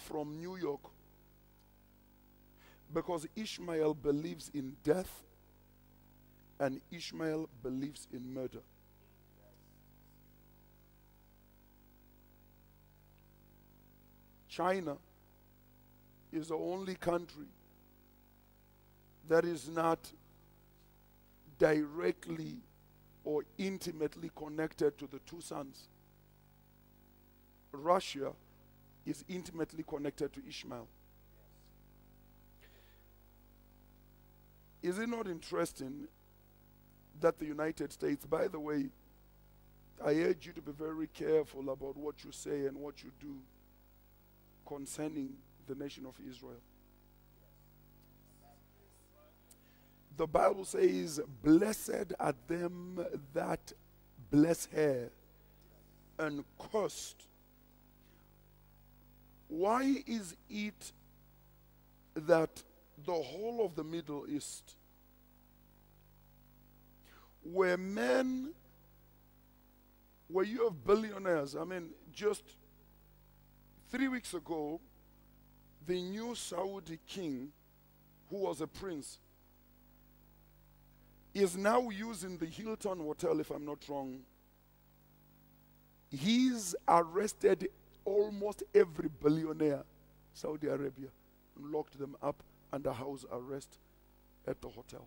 from New York because Ishmael believes in death and Ishmael believes in murder. China is the only country that is not directly or intimately connected to the two sons. Russia is intimately connected to Ishmael. Is it not interesting that the United States, by the way, I urge you to be very careful about what you say and what you do concerning the nation of Israel. The Bible says, blessed are them that bless her, and cursed. Why is it that the whole of the Middle East, where men, where you have billionaires, I mean, just 3 weeks ago, the new Saudi king, who was a prince, is now using the Hilton Hotel, if I'm not wrong. He's arrested almost every billionaire, Saudi Arabia, and locked them up under house arrest at the hotel.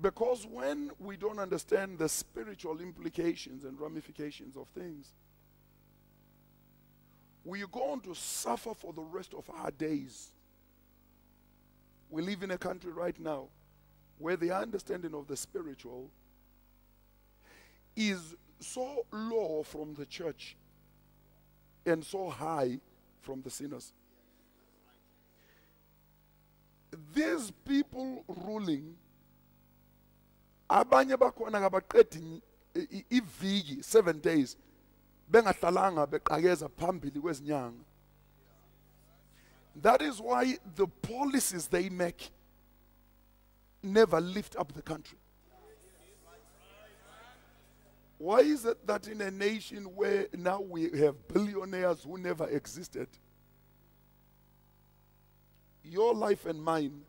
Because when we don't understand the spiritual implications and ramifications of things, we are going to suffer for the rest of our days. We live in a country right now where the understanding of the spiritual is so low from the church and so high from the sinners. These people ruling, abanye bakhona ngabaqedi iviki 7 days bengadlalanga beqhakeza phambili kwezinyanga. That is why the policies they make never lift up the country. Why is it that in a nation where now we have billionaires who never existed, your life and mine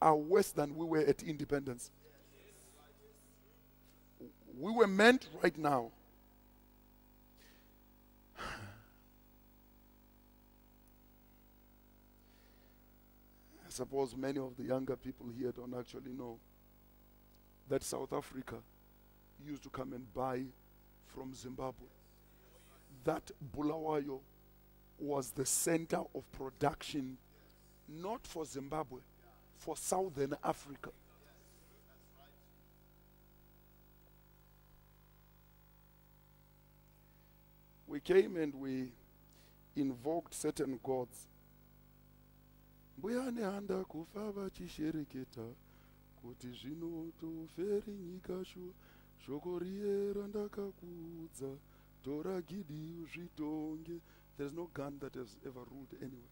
are worse than we were at independence? We were meant right now. I suppose many of the younger people here don't actually know that South Africa used to come and buy from Zimbabwe. That Bulawayo was the center of production, not for Zimbabwe, for Southern Africa. We came and we invoked certain gods. Buyane handa kufava chishereketa kuti zvino toferi nyika shokoriera ndakakudza tora gidi uzvitonge. There's no gun that has ever ruled anywhere.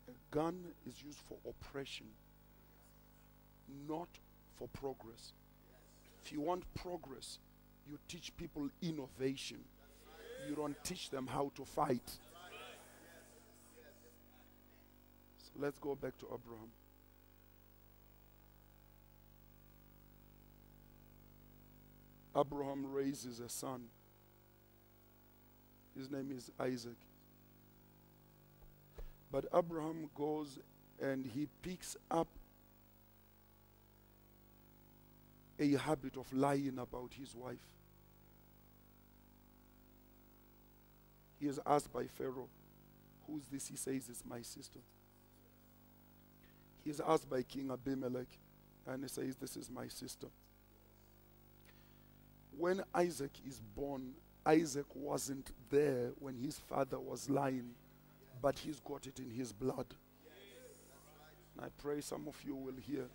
A gun is used for oppression, not for progress. If you want progress, you teach people innovation. You don't teach them how to fight. So let's go back to Abraham. Abraham raises a son. His name is Isaac. But Abraham goes and he picks up a habit of lying about his wife. He is asked by Pharaoh, who's this? He says, it's my sister. He is asked by King Abimelech, and he says, this is my sister. When Isaac is born, Isaac wasn't there when his father was lying, but he's got it in his blood. And I pray some of you will hear.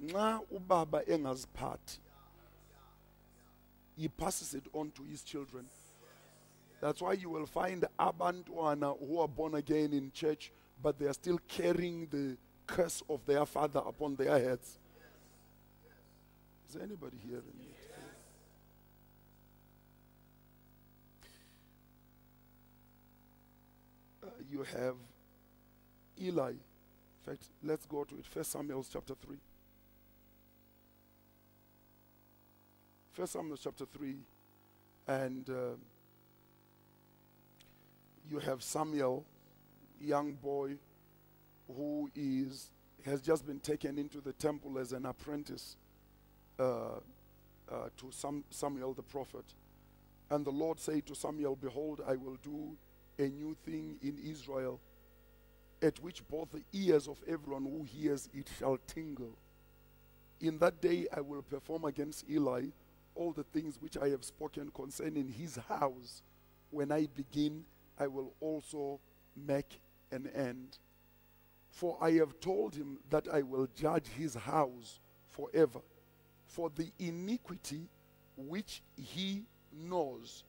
Nxa ubaba engaziphathi, he passes it on to his children. That's why you will find abantwana who are born again in church, but they are still carrying the curse of their father upon their heads. Is there anybody hearing me? you have Eli. In fact, let's go to it. 1 Samuel chapter 3. 1 Samuel chapter 3. And you have Samuel, young boy, who has just been taken into the temple as an apprentice to Samuel the prophet. And the Lord said to Samuel, behold, I will do a new thing in Israel, at which both the ears of everyone who hears it shall tingle. In that day I will perform against Eli all the things which I have spoken concerning his house. When I begin, I will also make an end. For I have told him that I will judge his house forever for the iniquity which he knows,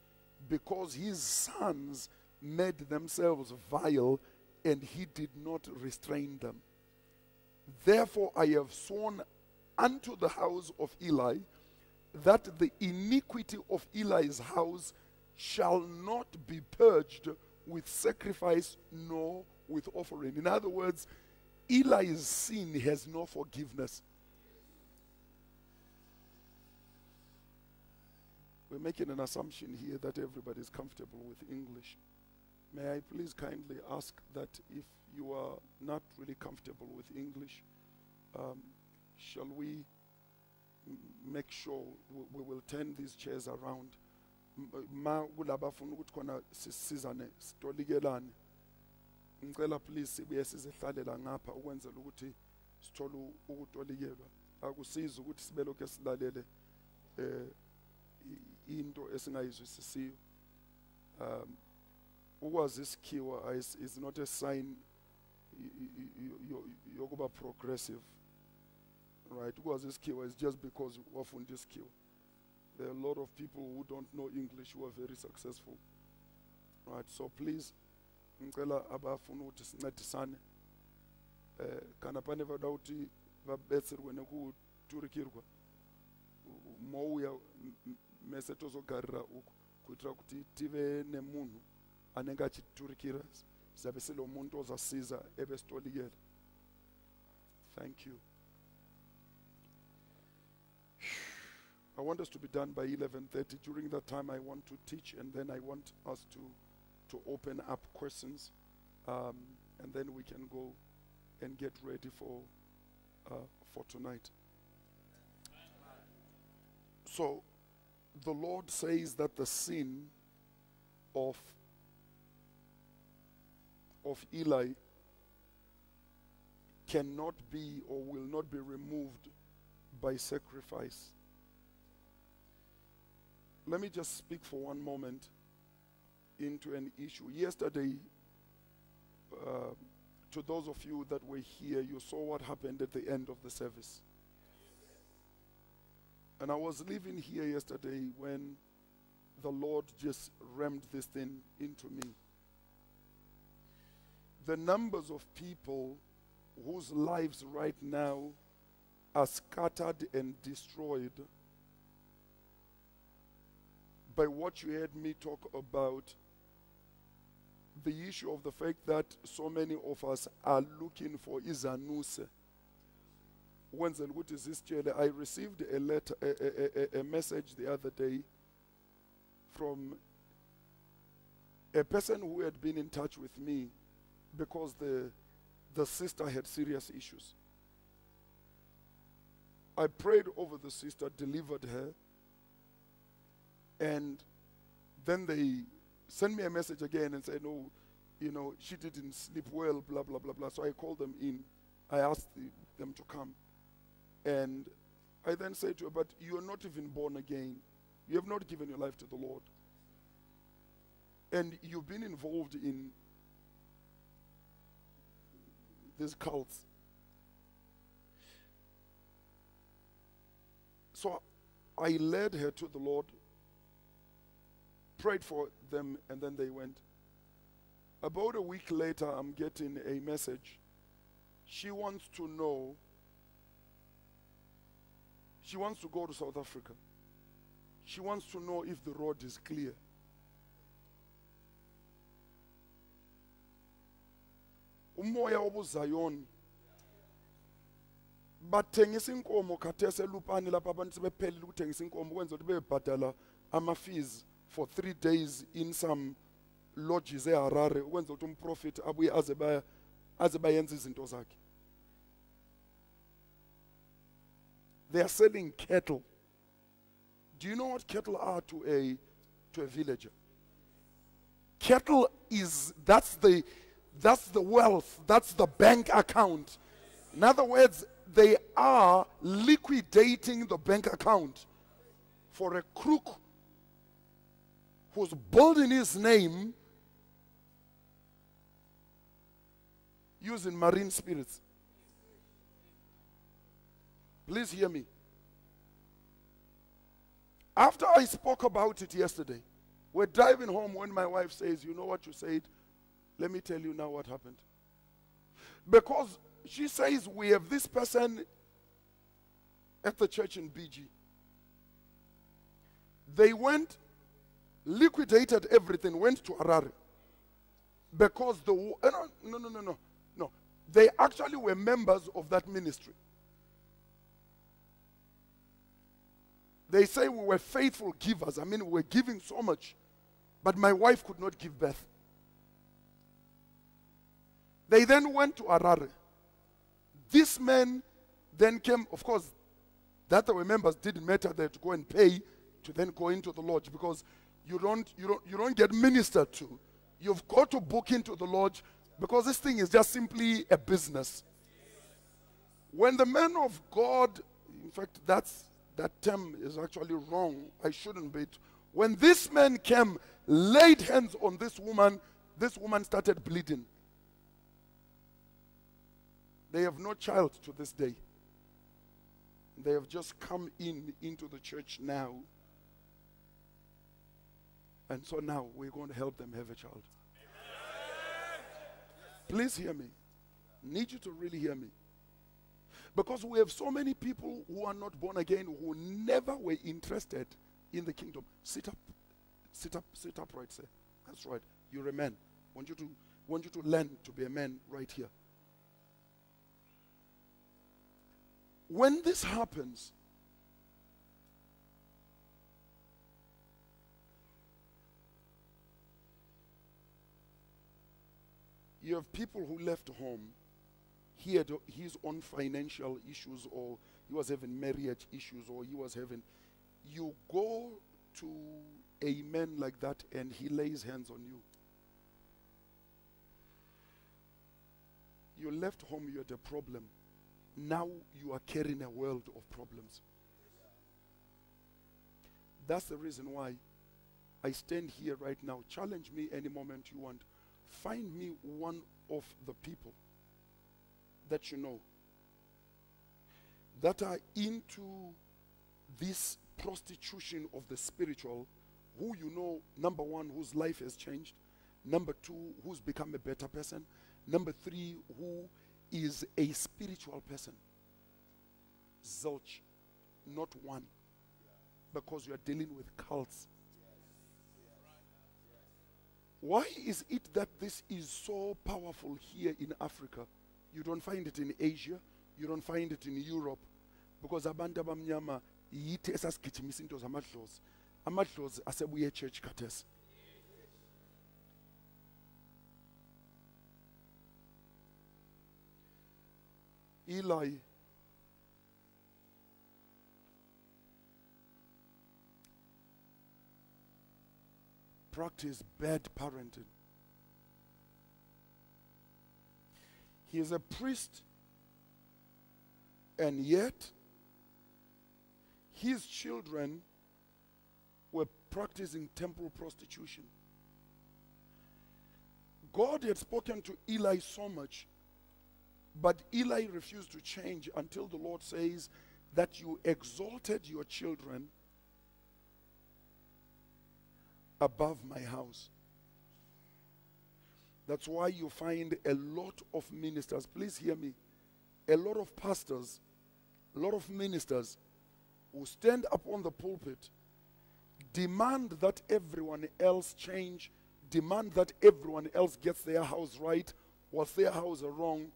because his sons made themselves vile, and he did not restrain them. Therefore I have sworn unto the house of Eli that the iniquity of Eli's house shall not be purged with sacrifice nor with offering. In other words, Eli's sin has no forgiveness. We're making an assumption here that everybody is comfortable with English. May I please kindly ask that if you are not really comfortable with English, shall we make sure we will turn these chairs around? Ma kulabafuna ukuthi khona sisizane sitolikelane. Ngicela please sibuye sizehlalela ngapha ukwenzela ukuthi sithole ukutolikelwa. Akusiza ukuthi sibelokho silalele into esingayizwisisiyo. Ukwazi isikhiwa is not a sign yokuba progressive. Right? Ukwazi isikhiwa is just because wafunda isikhiwa. There are a lot of people who don't know English who are very successful. Right? So please, ngicela abafuna ukuthi sincedisane. Kana pane vadauti vabetserwe nekuturikirwa. Mouya mese tozogarira uku kuitira kuti tive nemunhu anenge achiturikira sizabe silo muntu ozasiza ebesitolikela. Thank you. I want us to be done by 11:30. During that time I want to teach, and then I want us to open up questions, and then we can go and get ready for tonight. So the Lord says that the sin of Eli cannot be or will not be removed by sacrifice. Let me just speak for one moment into an issue. Yesterday, to those of you that were here, you saw what happened at the end of the service. And I was living here yesterday when the Lord just rammed this thing into me. The numbers of people whose lives right now are scattered and destroyed by what you heard me talk about, the issue of the fact that so many of us are looking for izanuse. I received a letter, a message the other day from a person who had been in touch with me because the sister had serious issues. I prayed over the sister, delivered her, and then they sent me a message again and said, no, she didn't sleep well, blah, blah, blah, blah. So I called them in. I asked them to come. And I then said to her, but you are not even born again. You have not given your life to the Lord. And you've been involved in these cults. So I led her to the Lord, prayed for them, and then they went. About a week later, I'm getting a message. She wants to know, she wants to go to South Africa. She wants to know if the road is clear. umoya obuzayoni bathengisa inkomo khathese elupani lapha abantu sebephelile ukuthengisa inkomo kwenza ukuthi bebhadala ama-fees for 3 days in some lodges eHarare ukwenza ukuthi umprofit abuye aze bayenza izinto zakhe. They are selling cattle. Do you know what cattle are to a villager? Cattle is, that's the wealth, that's the bank account. In other words, they are liquidating the bank account for a crook who's building his name using marine spirits. Please hear me. After I spoke about it yesterday, we're driving home when my wife says, you know what you said? Let me tell you now what happened. Because she says we have this person at the church in BG. They went, liquidated everything, went to Harare. Because no. They actually were members of that ministry. They say we were faithful givers. I mean, we were giving so much. But my wife could not give birth. They then went to Harare. This man then came, of course, that they were members didn't matter. They had to go and pay to then go into the lodge because you don't get ministered to. You've got to book into the lodge because this thing is just simply a business. When the man of God, in fact, that term is actually wrong. I shouldn't be. When this man came, laid hands on this woman started bleeding. They have no child to this day. They have just come into the church now. And so now we're going to help them have a child. Please hear me. Need you to really hear me. Because we have so many people who are not born again, who never were interested in the kingdom. Sit up right, sir. That's right. You're a man. Want you to learn to be a man right here. When this happens, you have people who left home. He had his own financial issues, or he was having marriage issues, or he was having... You go to a man like that and he lays hands on you. You left home, you had a problem. Now you are carrying a world of problems. That's the reason why I stand here right now. Challenge me any moment you want. Find me one of the people that you know that are into this prostitution of the spiritual, who you know, number one, whose life has changed, number two, who's become a better person, number three, who is a spiritual person. Zilch, not one, because you are dealing with cults. Why is it that this is so powerful here in Africa? You don't find it in Asia, you don't find it in Europe, because abantu abamnyama yithi esasigijimise into zamadlozi. Amadlozi asebuye church khathesi. Eli practiced bad parenting. He is a priest, and yet his children were practicing temple prostitution. God had spoken to Eli so much, but Eli refused to change until the Lord says that you exalted your children above my house. That's why you find a lot of ministers, please hear me, a lot of pastors, a lot of ministers who stand up on the pulpit, demand that everyone else change, demand that everyone else gets their house right, was their house wrong,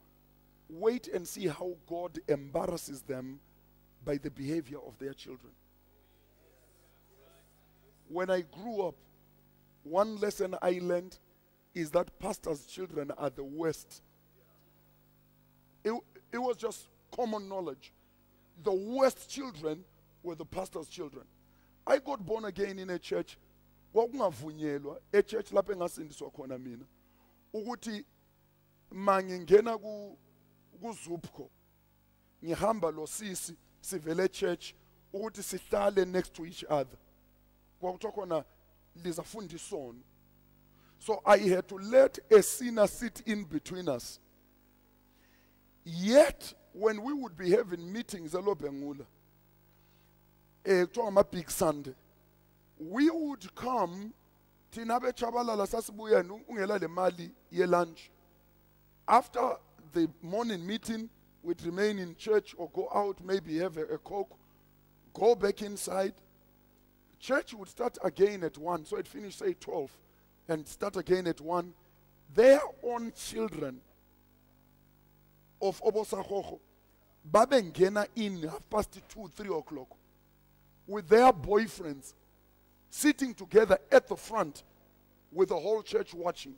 wait and see how God embarrasses them by the behavior of their children. When I grew up, one lesson I learned is that pastors' children are the worst. It was just common knowledge. The worst children were the pastor's children. I got born again in a church. Kwakungavunyelwa church lapho engasindiswa khona mina ukuthi mangingena kuZupco ngihamba lo sisi sivele church ukuthi sihlale next to each other. Kwakuthiwa khona lizafundisona. So I had to let a sinner sit in between us. Yet when we would be having meetings eLobengula, kuthiwa Big Sunday, we would come thina bechabalala sasibuya ungela le mali ye lunch. After the morning meeting, we'd remain in church or go out, maybe have a coke, go back inside. Church would start again at 1, so it finished say 12, and start again at 1. Their own children of Obosahoho babengena in 2:30, 3 o'clock with their boyfriends, sitting together at the front with the whole church watching.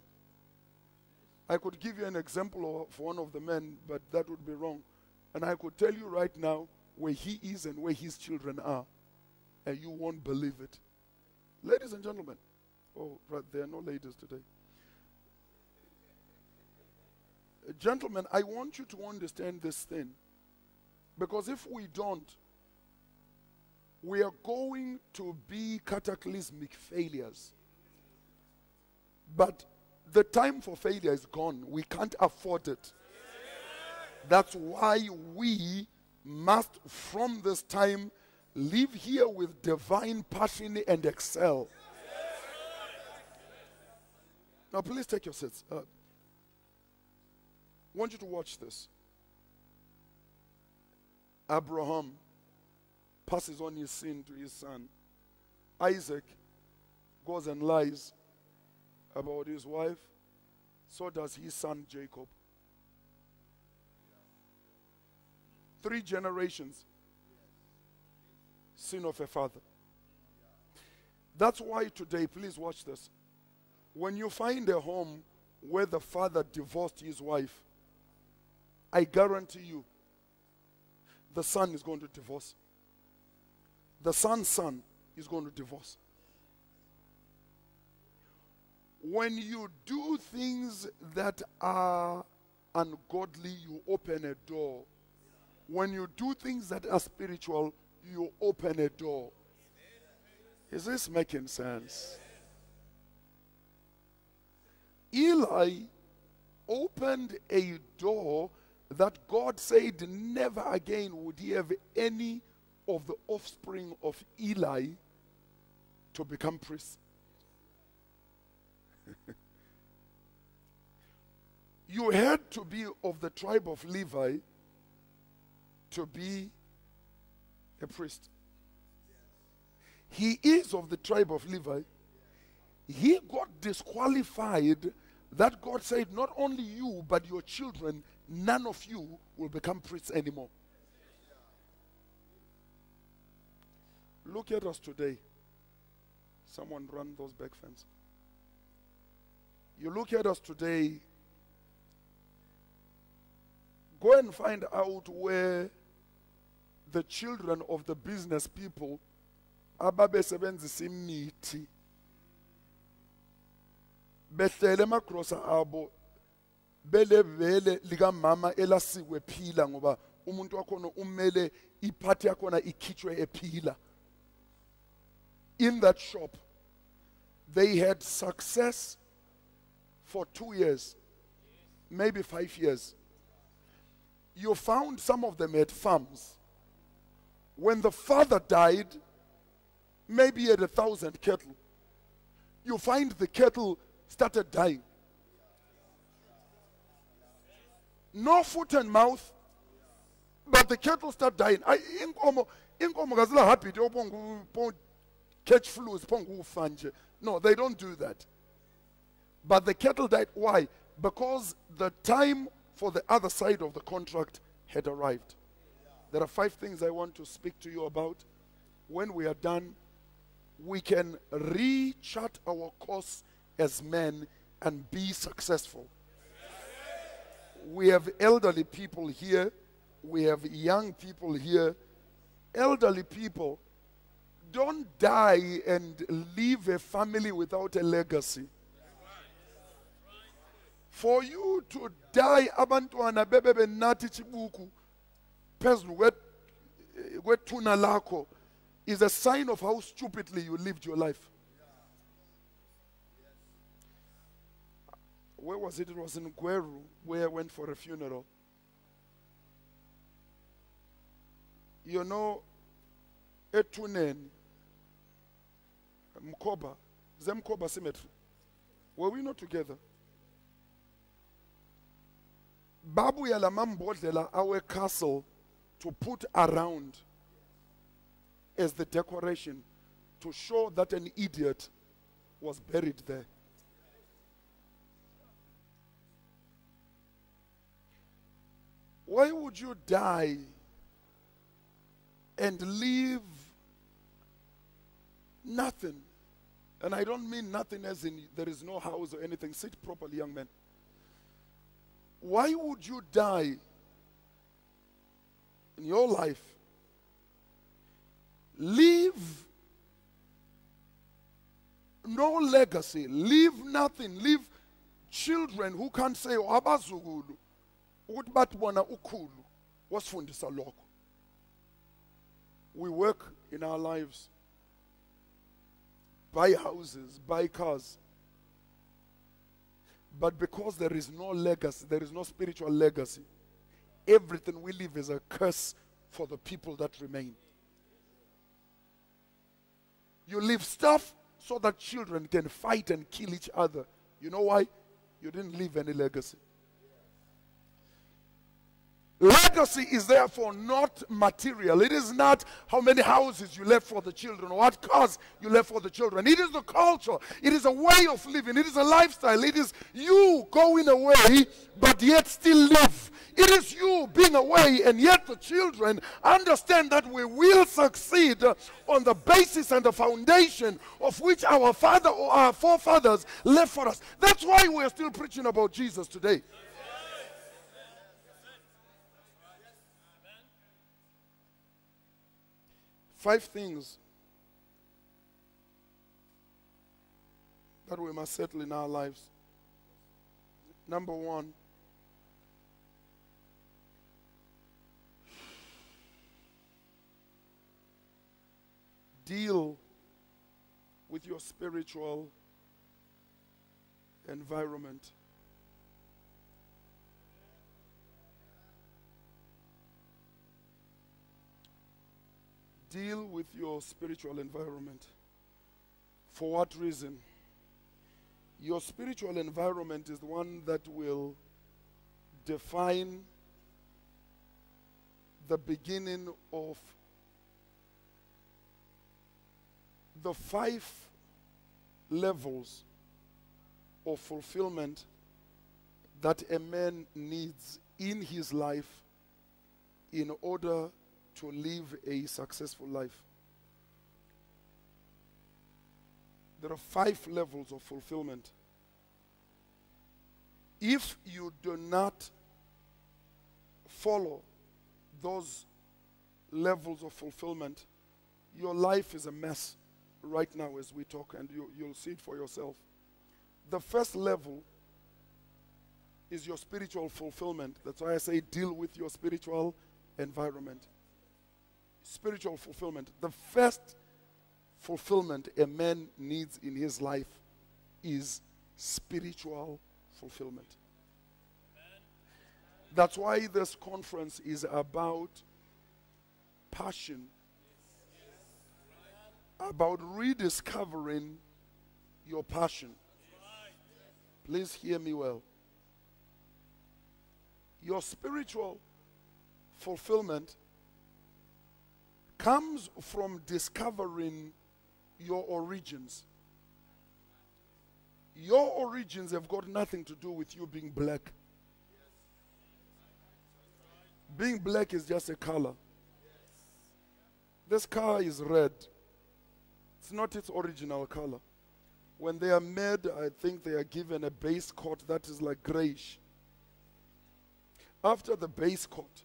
I could give you an example of one of the men, but that would be wrong. And I could tell you right now where he is and where his children are, and you won't believe it. Ladies and gentlemen, oh, right, there are no ladies today. Gentlemen, I want you to understand this thing, because if we don't, we are going to be cataclysmic failures. But the time for failure is gone. We can't afford it. That's why we must, from this time, live here with divine passion and excel. Now, please take your seats. I want you to watch this. Abraham passes on his sin to his son. Isaac goes and lies about his wife. So does his son Jacob. 3 generations. Sin of a father. That's why today, please watch this. When you find a home where the father divorced his wife, I guarantee you, the son is going to divorce. The son's son is going to divorce. When you do things that are ungodly, you open a door. When you do things that are spiritual, you open a door. Is this making sense? Eli opened a door that God said never again would he have any of the offspring of Eli to become priests. You had to be of the tribe of Levi to be a priest. He is of the tribe of Levi. He got disqualified. That God said, not only you, but your children, none of you will become priests anymore. Look at us today. Someone run those back fences. You look at us today. Go and find out where the children of the business people ababesebenzisa imithi behlele emagrosa abo belevele lika mama elasikwe phila ngoba umuntu wakhona umele iphathi yakhona ikhitshwe ephila. In that shop they had success for 2 years, maybe 5 years. You found some of them had farms. When the father died, maybe he had 1,000 cattle. You find the cattle started dying. No foot and mouth, but the cattle start dying. Inkomo gazila happy to catch flus. No, they don't do that. But the cattle died. Why? because the time for the other side of the contract had arrived. There are 5 things I want to speak to you about. When we are done, we can re-chart our course as men and be successful. We have elderly people here. We have young people here. Elderly people, don't die and leave a family without a legacy. For you to die, abantwana bebe nathi chibuku phezulu kwethuna lakho is a sign of how stupidly you lived your life. Where was it? It was in Gweru, where I went for a funeral. You know, Etunen, Mkoba, Zemkoba Cemetery. Were we not together? Babu Yalamambodlela, our castle, to put around as the decoration to show that an idiot was buried there. Why would you die and leave nothing? And I don't mean nothing as in there is no house or anything. Sit properly, young man. Why would you die in your life, leave no legacy, leave nothing, leave children who can't say, Abazugulu, Udbatwana Ukulu, wasfundisa lokho. We work in our lives, buy houses, buy cars. But because there is no legacy, there is no spiritual legacy, everything we live is a curse for the people that remain. You leave stuff so that children can fight and kill each other. You know why? You didn't leave any legacy. Legacy is therefore not material. It is not how many houses you left for the children or what cars you left for the children. It is the culture. It is a way of living. It is a lifestyle. It is you going away but yet still live. It is you being away and yet the children understand that we will succeed on the basis and the foundation of which our father or our forefathers left for us. That's why we are still preaching about Jesus today. 5 things that we must settle in our lives. Number 1, deal with your spiritual environment. Deal with your spiritual environment. For what reason? Your spiritual environment is the one that will define the beginning of the 5 levels of fulfillment that a man needs in his life in order to live a successful life. There are 5 levels of fulfillment. If you do not follow those levels of fulfillment, your life is a mess right now as we talk, and you'll see it for yourself. The first level is your spiritual fulfillment. That's why I say deal with your spiritual environment. Spiritual fulfillment. The first fulfillment a man needs in his life is spiritual fulfillment. Amen. That's why this conference is about passion, about rediscovering your passion. Please hear me well. Your spiritual fulfillment comes from discovering your origins. Your origins have got nothing to do with you being black. Being black is just a color. This car is red. It's not its original color. When they are made, I think they are given a base coat that is like grayish. After the base coat,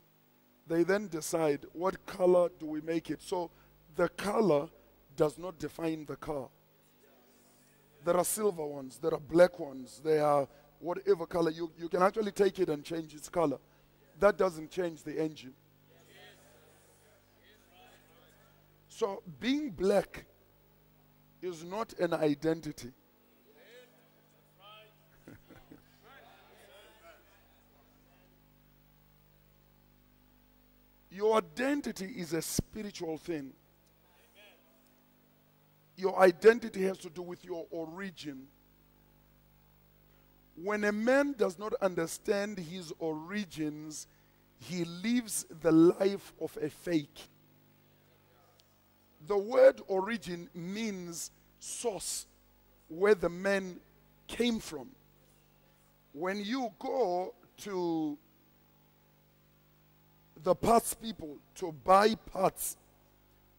they then decide what color do we make it. So the color does not define the car. There are silver ones, there are black ones, there are whatever color. You can actually take it and change its color. That doesn't change the engine. So being black is not an identity. Your identity is a spiritual thing. Your identity has to do with your origin. When a man does not understand his origins, he lives the life of a fake. The word origin means source, where the man came from. When you go to the parts people to buy parts,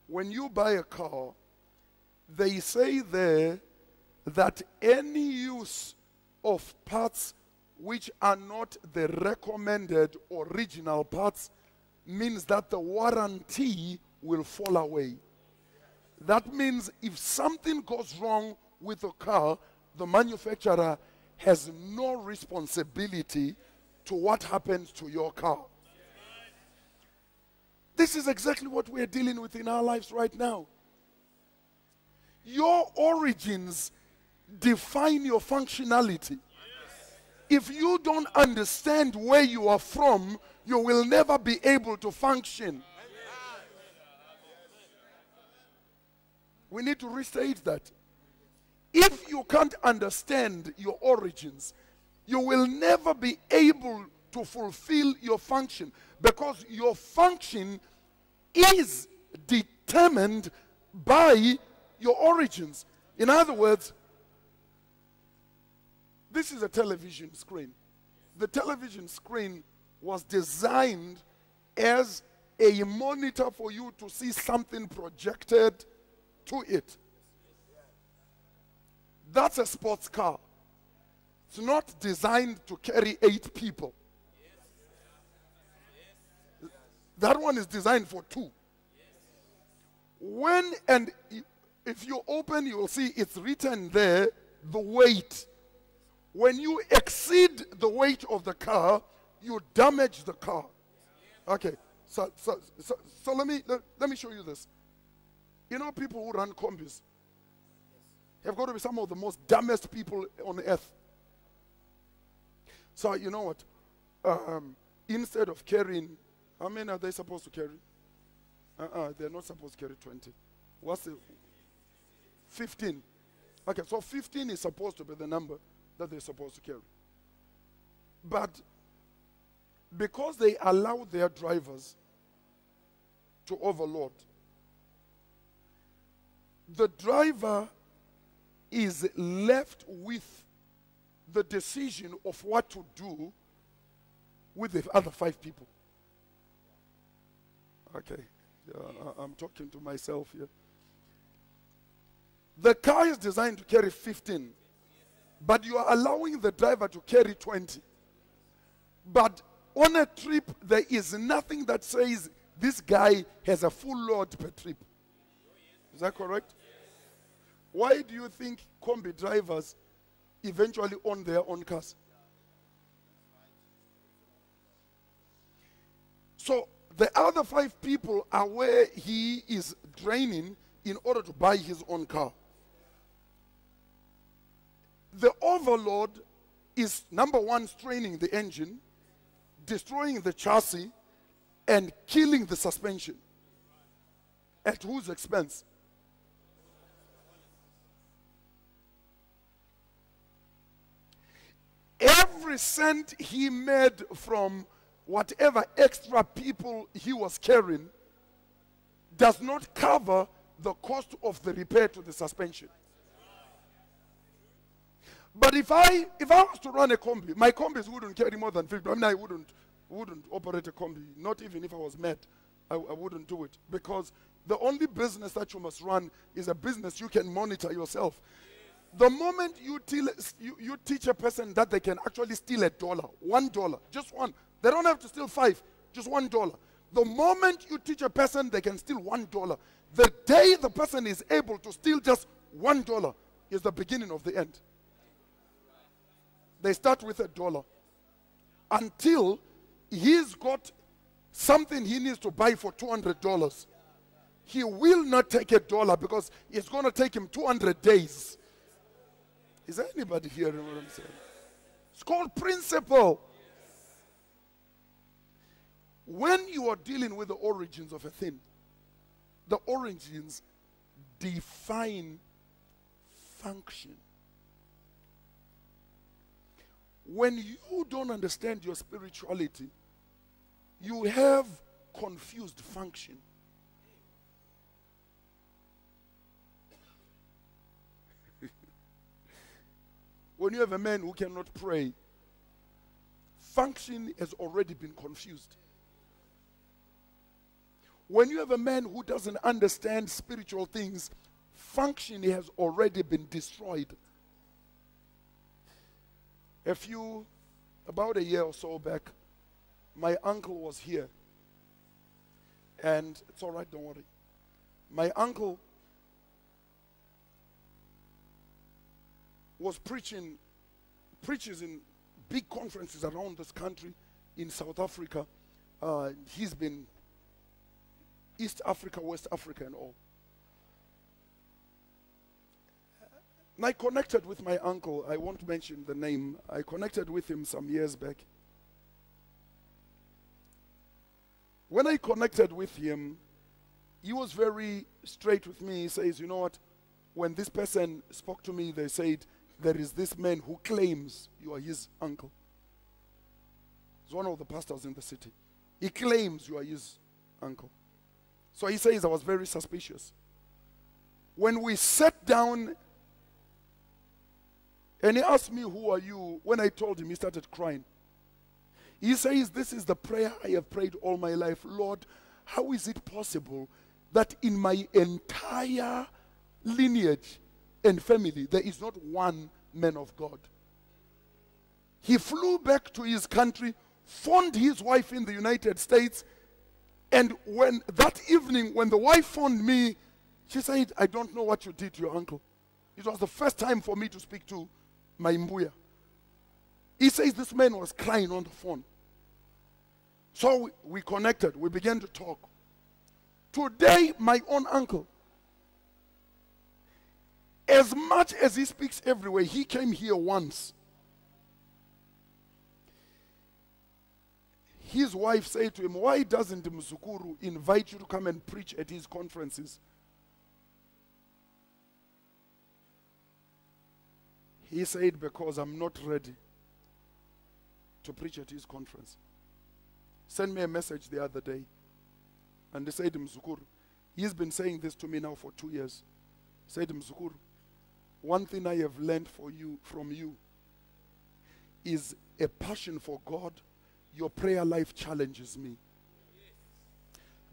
when you buy a car, they say there that any use of parts which are not the recommended original parts means that the warranty will fall away. That means if something goes wrong with a car, the manufacturer has no responsibility to what happens to your car. This is exactly what we're dealing with in our lives right now. Your origins define your functionality. If you don't understand where you are from, you will never be able to function. We need to restate that. If you can't understand your origins, you will never be able to fulfill your function, because your function is determined by your origins. In other words, this is a television screen. The television screen was designed as a monitor for you to see something projected to it. That's a sports car. It's not designed to carry 8 people. That one is designed for 2. If you open, you will see it's written there, the weight. When you exceed the weight of the car, you damage the car. Okay, so let me show you this. You know, people who run combis have got to be some of the most dumbest people on earth. So you know what? Instead of carrying, how many are they supposed to carry? They're not supposed to carry 20. What's the 15? Okay, so 15 is supposed to be the number that they're supposed to carry. But because they allow their drivers to overload, the driver is left with the decision of what to do with the other 5 people. Okay, I'm talking to myself here. The car is designed to carry 15, but you are allowing the driver to carry 20. But on a trip, there is nothing that says this guy has a full load per trip. Is that correct? Why do you think combi drivers eventually own their own cars? So the other 5 people are where he is draining in order to buy his own car. The overload is, number 1, straining the engine, destroying the chassis, and killing the suspension. At whose expense? Every cent he made from whatever extra people he was carrying does not cover the cost of the repair to the suspension. But if I was to run a combi, my combis wouldn't carry more than 50. I mean, I wouldn't operate a combi. Not even if I was mad, I wouldn't do it. Because the only business that you must run is a business you can monitor yourself. The moment you teach a person that they can actually steal $1, $1, just one. They don't have to steal 5, just $1. The moment you teach a person they can steal $1, the day the person is able to steal just $1 is the beginning of the end. They start with $1 until he's got something he needs to buy for $200. He will not take $1 because it's going to take him 200 days. Is there anybody hearing what I'm saying? It's called principle. When you are dealing with the origins of a thing, the origins define function. When you don't understand your spirituality, you have confused function. When you have a man who cannot pray, function has already been confused. When you have a man who doesn't understand spiritual things, function has already been destroyed. About a year or so back, my uncle was here. And it's all right, don't worry. My uncle was preaches in big conferences around this country, in South Africa. He's been East Africa, West Africa and all. And I connected with my uncle. I won't mention the name. I connected with him some years back. When I connected with him, he was very straight with me. He says, you know what? When this person spoke to me, they said, there is this man who claims you are his uncle. He's one of the pastors in the city. He claims you are his uncle. So he says, I was very suspicious. When we sat down and he asked me, who are you? When I told him, he started crying. He says, this is the prayer I have prayed all my life. Lord, how is it possible that in my entire lineage and family, there is not one man of God? He flew back to his country, phoned his wife in the United States, and when that evening, when the wife phoned me, she said, I don't know what you did to your uncle. It was the first time for me to speak to my mbuya. He says this man was crying on the phone. So we connected. We began to talk. Today, my own uncle, as much as he speaks everywhere, he came here once. His wife said to him, why doesn't Mzukuru invite you to come and preach at his conferences? He said, because I'm not ready to preach at his conference. Sent me a message the other day. And they said, Mzukuru, he's been saying this to me now for 2 years. Said, Mzukuru, one thing I have learned from you is a passion for God. Your prayer life challenges me.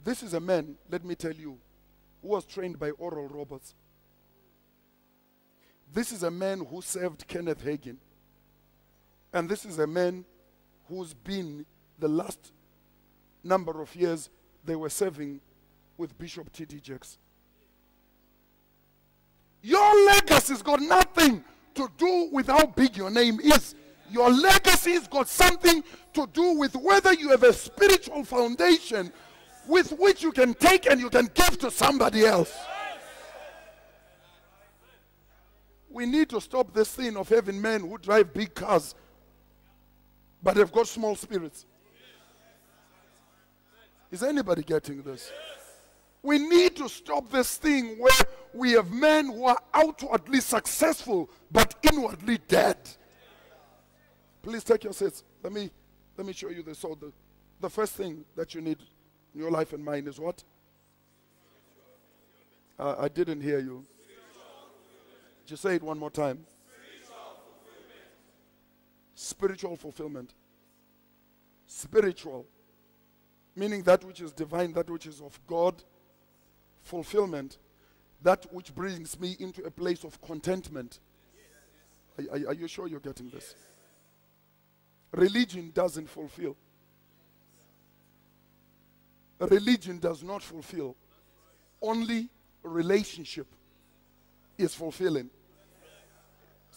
This is a man, let me tell you, who was trained by Oral Roberts. This is a man who served Kenneth Hagin. And this is a man who's been the last number of years they were serving with Bishop T.D. Jakes. Your legacy's got nothing to do with how big your name is. Your legacy's got something to do with whether you have a spiritual foundation with which you can take and you can give to somebody else. We need to stop this thing of having men who drive big cars but they've got small spirits. Is anybody getting this? We need to stop this thing where we have men who are outwardly successful but inwardly dead. Please take your seats. Let me show you this. So the first thing that you need in your life and mine is what? I didn't hear you. Just say it one more time. Spiritual fulfillment. Spiritual, meaning that which is divine, that which is of God. Fulfillment, that which brings me into a place of contentment. Are you sure you're getting this? Religion doesn't fulfill. Religion does not fulfill. Only relationship is fulfilling.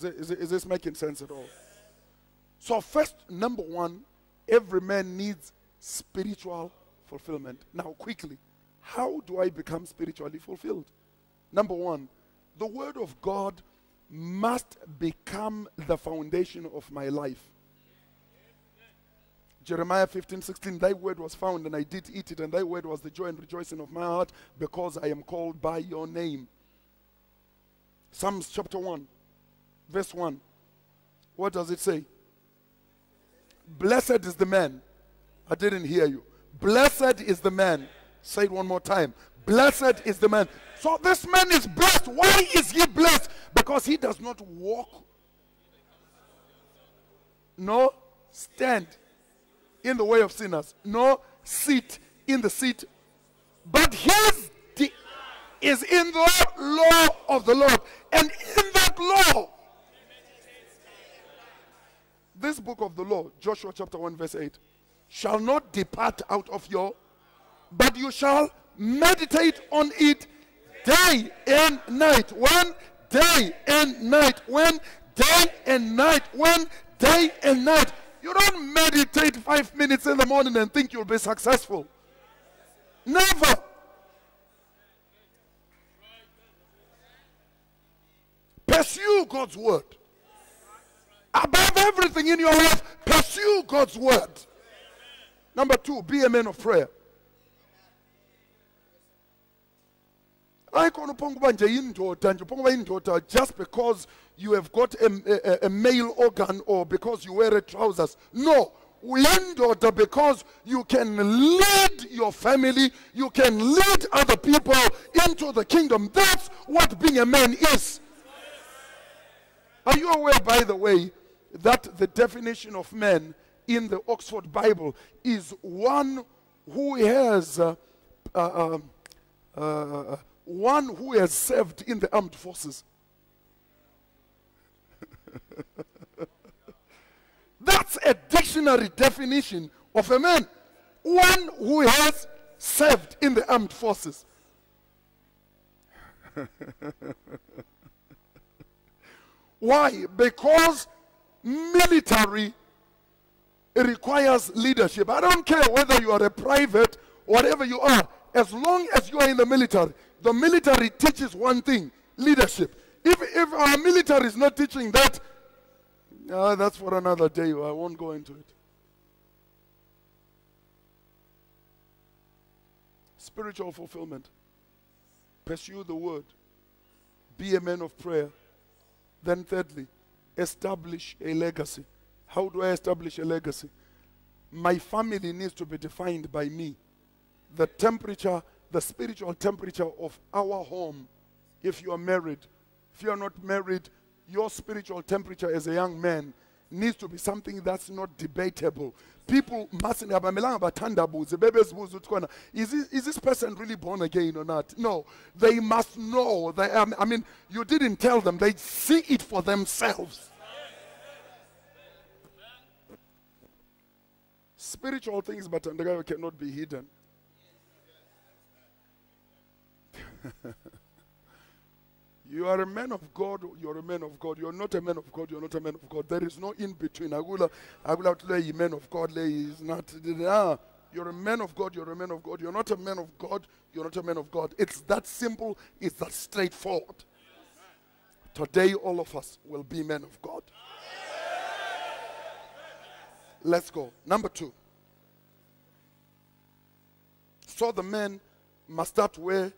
Is this making sense at all? So first, number one, every man needs spiritual fulfillment. Now quickly, how do I become spiritually fulfilled? Number one, the word of God must become the foundation of my life. Jeremiah 15:16, thy word was found and I did eat it, and thy word was the joy and rejoicing of my heart, because I am called by your name. Psalms chapter 1, verse 1. What does it say? Blessed is the man. I didn't hear you. Blessed is the man. Say it one more time. Blessed is the man. So this man is blessed. Why is he blessed? Because he does not walk, nor stand in the way of sinners, nor sit in the seat, but his is in the law of the Lord, and in that law, this book of the law, Joshua chapter 1 verse 8, shall not depart out of your, but you shall meditate on it day and night. When? Day and night. When? Day and night. When? Day and night. You don't meditate 5 minutes in the morning and think you'll be successful. Never. Pursue God's word. Above everything in your life, pursue God's word. Number two, be a man of prayer. Just because you have got a male organ or because you wear trousers. No. Because you can lead your family, you can lead other people into the kingdom. That's what being a man is. Are you aware, by the way, that the definition of man in the Oxford Bible is one who has served in the armed forces? That's a dictionary definition of a man. One who has served in the armed forces. Why? Because military requires leadership. I don't care whether you are a private, whatever you are, as long as you are in the military teaches one thing, leadership. If our military is not teaching that, that's for another day. I won't go into it. Spiritual fulfillment. Pursue the word. Be a man of prayer. Then thirdly, establish a legacy. How do I establish a legacy? My family needs to be defined by me. The temperature, the spiritual temperature of our home. If you are married, if you are not married, your spiritual temperature as a young man needs to be something that's not debatable. People mustn't have is this person really born again or not? No, they must know. You didn't tell them. They see it for themselves. Spiritual things, but cannot be hidden. You are a man of God, you're a man of God. You're not a man of God, you're not a man of God. There is no in between. Agula man of God, is not. You're a man of God, you're a man of God. You're not a man of God, you're not a man of God. It's that simple, it's that straightforward. Today, all of us will be men of God. Let's go. Number two. So the man must start where?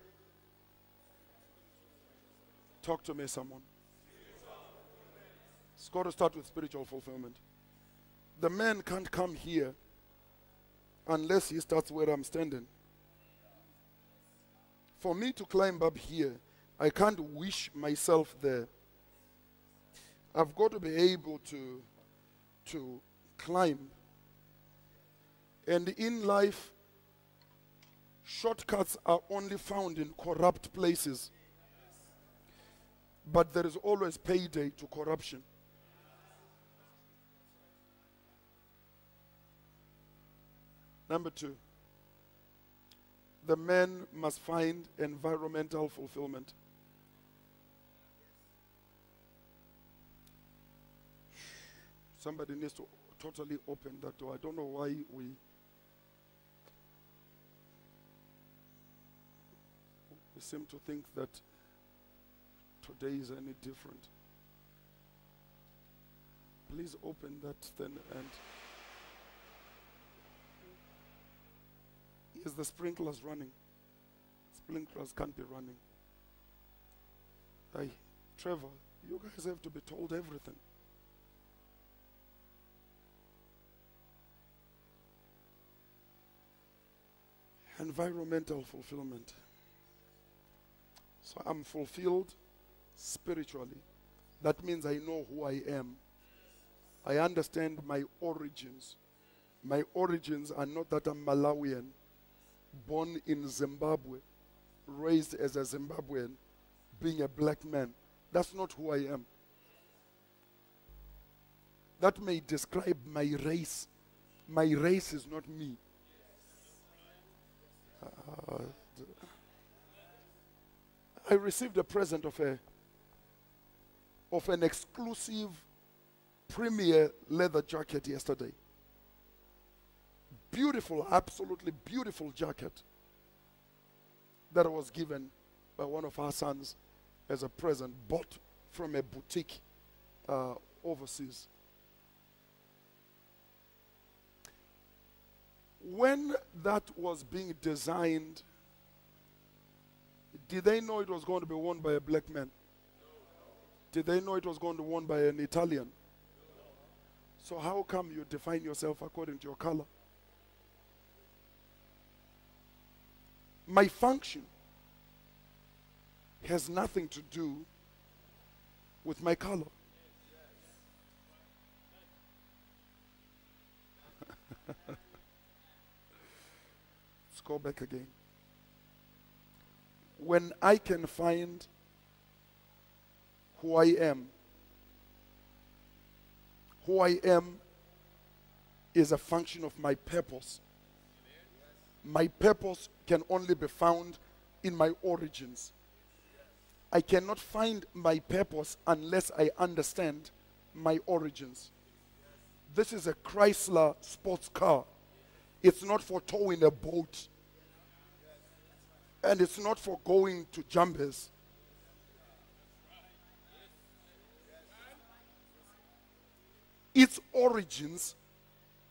Talk to me, someone. It's got to start with spiritual fulfillment. The man can't come here unless he starts where I'm standing. For me to climb up here, I can't wish myself there. I've got to be able to to climb. And in life, shortcuts are only found in corrupt places. But there is always payday to corruption. Number 2, the man must find environmental fulfillment. Somebody needs to totally open that door. I don't know why we seem to think that today is any different. Please open that then. And is the sprinklers running? Sprinklers can't be running. Hey, Trevor, you guys have to be told everything. Environmental fulfillment. So I'm fulfilled spiritually. That means I know who I am. I understand my origins. My origins are not that I'm Malawian, born in Zimbabwe, raised as a Zimbabwean, being a black man. That's not who I am. That may describe my race. My race is not me. I received a present of an exclusive premier leather jacket yesterday. Beautiful, absolutely beautiful jacket that was given by one of our sons as a present, bought from a boutique overseas. When that was being designed, did they know it was going to be worn by a black man? Did they know it was going to be worn by an Italian? So how come you define yourself according to your color? My function has nothing to do with my color. Let's go back again. When I can find who I am is a function of my purpose. My purpose can only be found in my origins. I cannot find my purpose unless I understand my origins. This is a Chrysler sports car. It's not for towing a boat. And it's not for going to Jambes. Its origins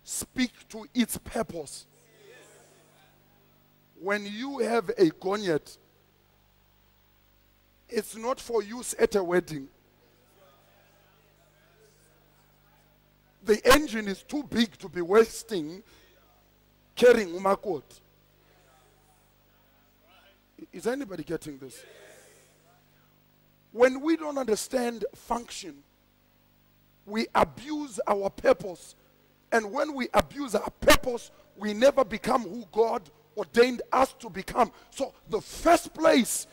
speak to its purpose. When you have a gonyet, it's not for use at a wedding. The engine is too big to be wasting carrying umakot. Is anybody getting this? When we don't understand function, we abuse our purpose. And when we abuse our purpose, we never become who God ordained us to become. So the first place,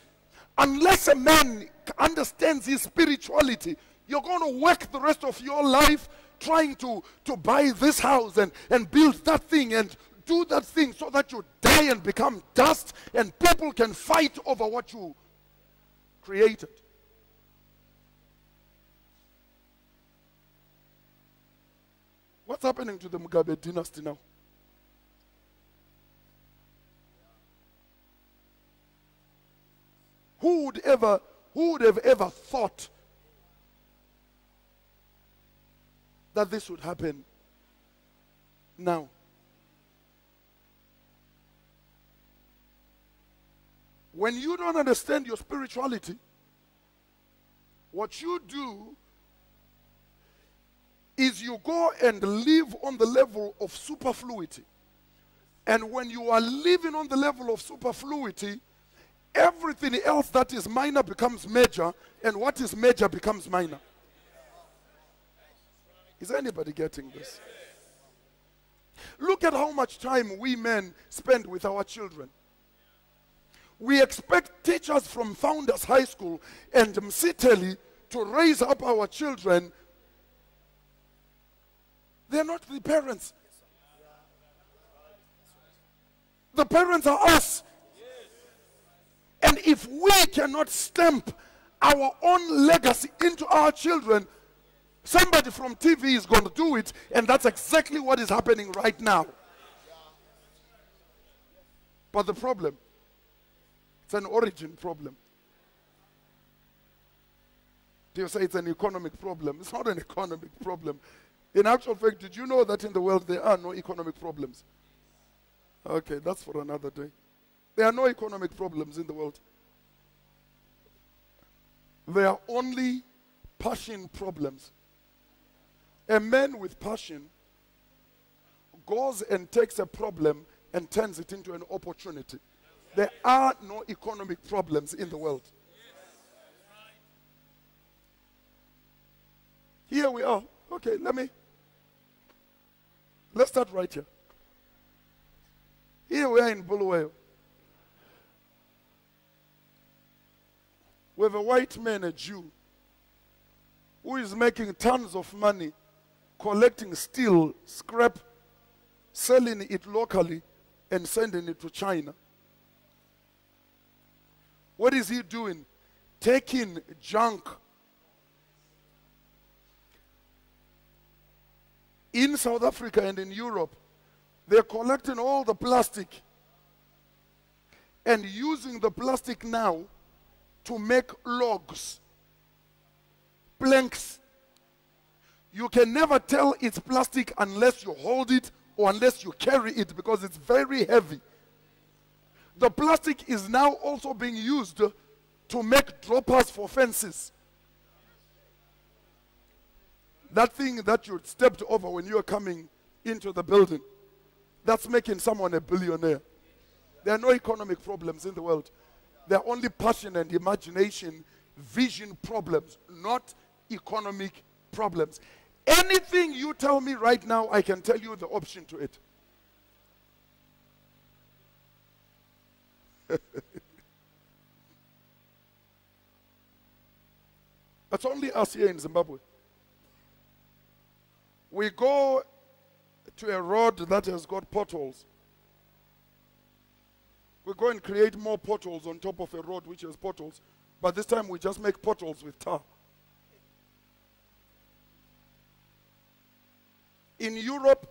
unless a man understands his spirituality, you're going to work the rest of your life trying to buy this house and build that thing and do that thing so that you die and become dust and people can fight over what you created. What's happening to the Mugabe dynasty now? Who would have ever thought that this would happen now? When you don't understand your spirituality, what you do is you go and live on the level of superfluity. And when you are living on the level of superfluity, everything else that is minor becomes major, and what is major becomes minor. Is anybody getting this? Look at how much time we men spend with our children. We expect teachers from Founders High School and Msiteli to raise up our children. They're not the parents. The parents are us. And if we cannot stamp our own legacy into our children, somebody from TV is going to do it, and that's exactly what is happening right now. But the problem, it's an origin problem. Do you say it's an economic problem? It's not an economic problem. In actual fact, did you know that in the world there are no economic problems? Okay, that's for another day. There are no economic problems in the world. There are only passion problems. A man with passion goes and takes a problem and turns it into an opportunity. There are no economic problems in the world. Here we are. Okay, let's start right here. Here we are in Bothwell. We have a white man, a Jew, who is making tons of money collecting steel, scrap, selling it locally, and sending it to China. What is he doing? Taking junk in South Africa and in Europe. They're collecting all the plastic and using the plastic now to make logs, planks. You can never tell it's plastic unless you hold it or unless you carry it, because it's very heavy. The plastic is now also being used to make droppers for fences. That thing that you stepped over when you were coming into the building, that's making someone a billionaire. There are no economic problems in the world. There are only passion and imagination, vision problems, not economic problems. Anything you tell me right now, I can tell you the option to it. That's only us here in Zimbabwe. We go to a road that has got potholes. We go and create more potholes on top of a road which has potholes, but this time we just make potholes with tar. In Europe,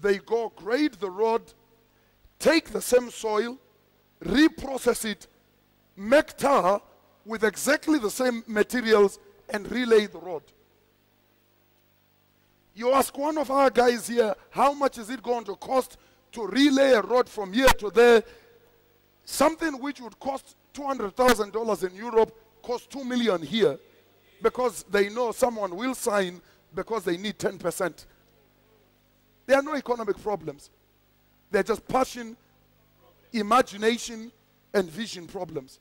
they go grade the road, take the same soil, reprocess it, make tar with exactly the same materials, and relay the road. You ask one of our guys here, how much is it going to cost to relay a road from here to there? Something which would cost $200,000 in Europe costs $2 million here, because they know someone will sign because they need 10%. There are no economic problems. They're just passion, imagination, and vision problems.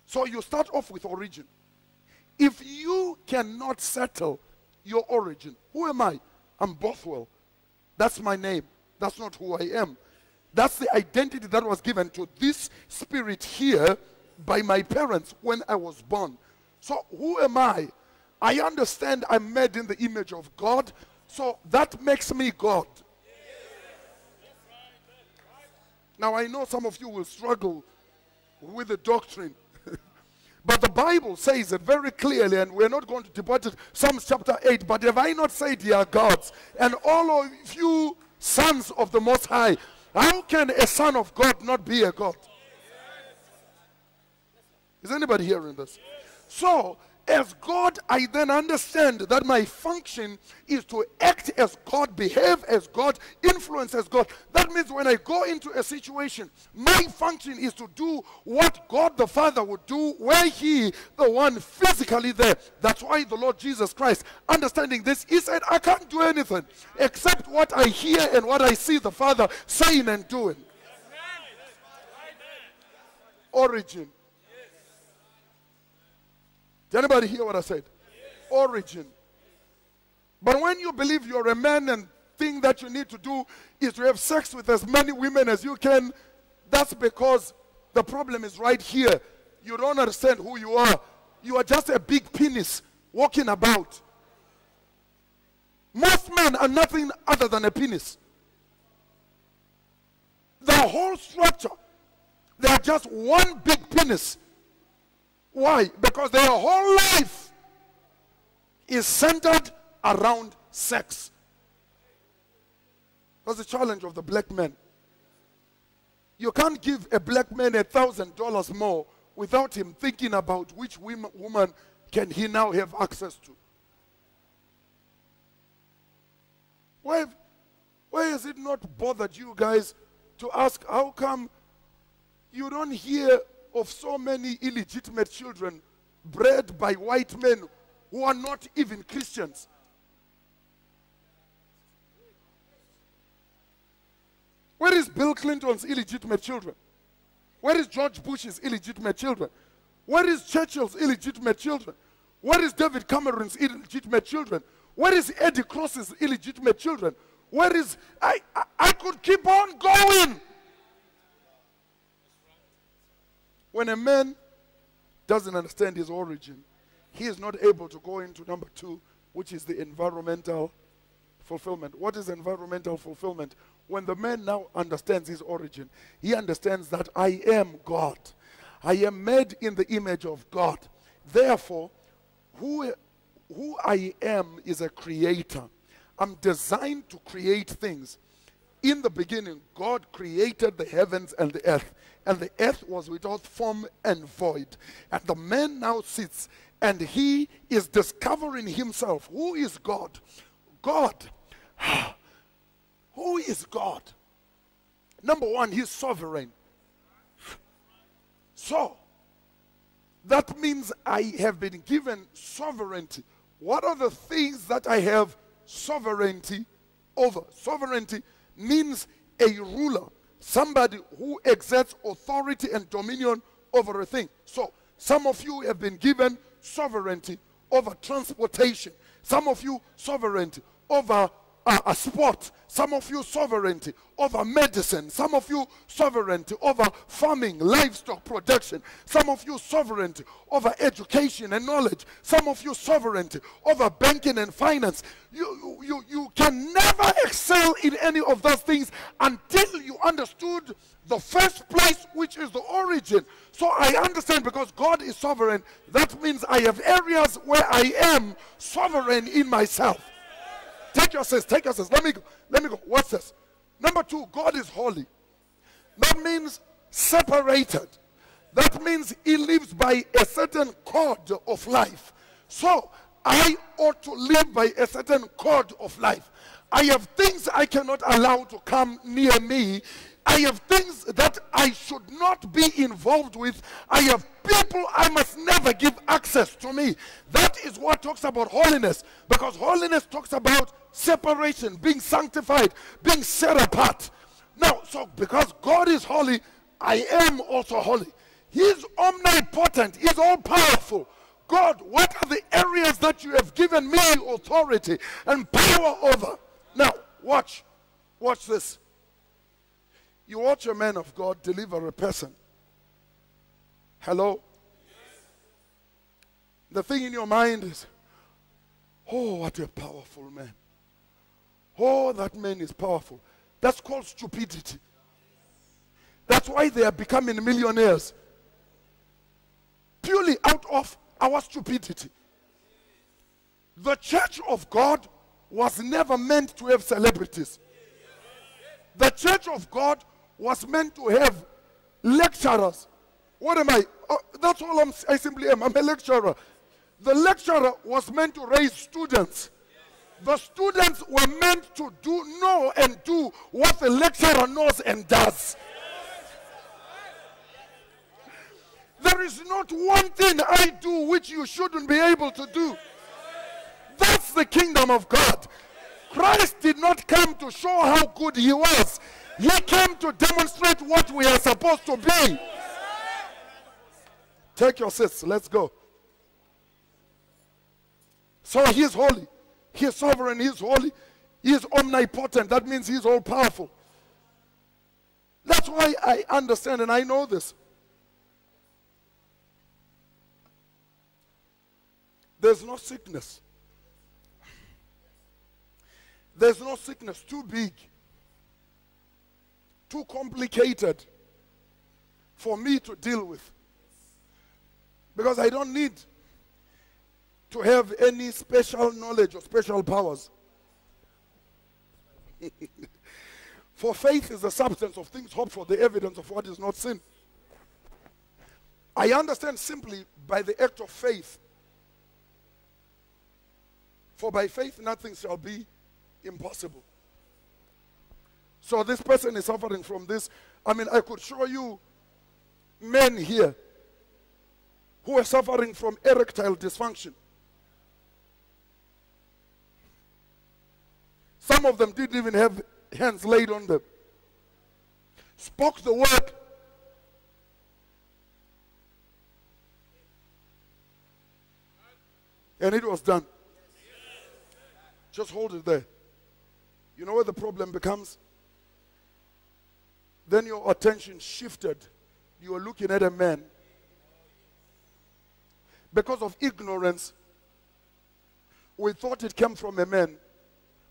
So you start off with origin. If you cannot settle your origin, who am I? I'm Bothwell. That's my name. That's not who I am. That's the identity that was given to this spirit here by my parents when I was born. So who am I? I understand I'm made in the image of God, so that makes me God. Now I know some of you will struggle with the doctrine. But the Bible says it very clearly, and we're not going to debate it, Psalms chapter 8, but have I not said ye are gods, and all of you sons of the Most High? How can a son of God not be a God? Is anybody hearing this? So, as God, I then understand that my function is to act as God, behave as God, influence as God. That means when I go into a situation, my function is to do what God the Father would do, were He the one physically there. That's why the Lord Jesus Christ, understanding this, He said, I can't do anything except what I hear and what I see the Father saying and doing. Origin. Did anybody hear what I said? Yes. Origin. But when you believe you're a man and thing that you need to do is to have sex with as many women as you can, that's because the problem is right here. You don't understand who you are. You are just a big penis walking about. Most men are nothing other than a penis. The whole structure, they are just one big penis. Why? Because their whole life is centered around sex. That's the challenge of the black man. You can't give a black man $1,000 more without him thinking about which woman can he now have access to. Why has it not bothered you guys to ask, how come you don't hear of so many illegitimate children bred by white men who are not even Christians? Where is Bill Clinton's illegitimate children? Where is George Bush's illegitimate children? Where is Churchill's illegitimate children? Where is David Cameron's illegitimate children? Where is Eddie Cross's illegitimate children? Where is... I could keep on going. When a man doesn't understand his origin, he is not able to go into number 2, which is the environmental fulfillment. What is environmental fulfillment? When the man now understands his origin, he understands that I am God. I am made in the image of God. Therefore, who I am is a creator. I'm designed to create things. In the beginning, God created the heavens and the earth was without form and void. And the man now sits and he is discovering himself. Who is God? God. Who is God? Number one, he's sovereign. So, that means I have been given sovereignty. What are the things that I have sovereignty over? Sovereignty means a ruler, somebody who exerts authority and dominion over a thing. So, some of you have been given sovereignty over transportation. Some of you sovereignty over a sport. Some of you sovereignty over medicine. Some of you sovereignty over farming, livestock production. Some of you sovereignty over education and knowledge. Some of you sovereignty over banking and finance. You can never excel in any of those things until you understood the first place, which is the origin. So I understand, because God is sovereign, that means I have areas where I am sovereign in myself. Take your sense, take your sense. Let me go. What's this? Number 2, God is holy. That means separated. That means he lives by a certain code of life. So, I ought to live by a certain code of life. I have things I cannot allow to come near me. I have things that I should not be involved with. I have people I must never give access to me. That is what talks about holiness. Because holiness talks about separation, being sanctified, being set apart. Now, so because God is holy, I am also holy. He is omnipotent. He is all-powerful. God, what are the areas that you have given me authority and power over? Now, watch this. You watch a man of God deliver a person. Hello? The thing in your mind is, oh, what a powerful man. Oh, that man is powerful. That's called stupidity. That's why they are becoming millionaires. Purely out of our stupidity. The church of God was never meant to have celebrities. The church of God was meant to have lecturers. What am I? That's all I simply am. I'm a lecturer. The lecturer was meant to raise students. The students were meant to know and do what the lecturer knows and does. There is not one thing I do which you shouldn't be able to do. That's the kingdom of God. Christ did not come to show how good he was. He came to demonstrate what we are supposed to be. Take your seats. Let's go. So he is holy. He is sovereign, He is holy, He is omnipotent. That means He is all powerful. That's why I understand and I know this. There's no sickness. There's no sickness too big, too complicated for me to deal with. Because I don't need to have any special knowledge or special powers. For faith is the substance of things hoped for, the evidence of what is not seen. I understand simply by the act of faith. For by faith nothing shall be impossible. So this person is suffering from this. I mean, I could show you men here who are suffering from erectile dysfunction. Some of them didn't even have hands laid on them. Spoke the word. And it was done. Just hold it there. You know where the problem becomes? Then your attention shifted. You were looking at a man. Because of ignorance, we thought it came from a man.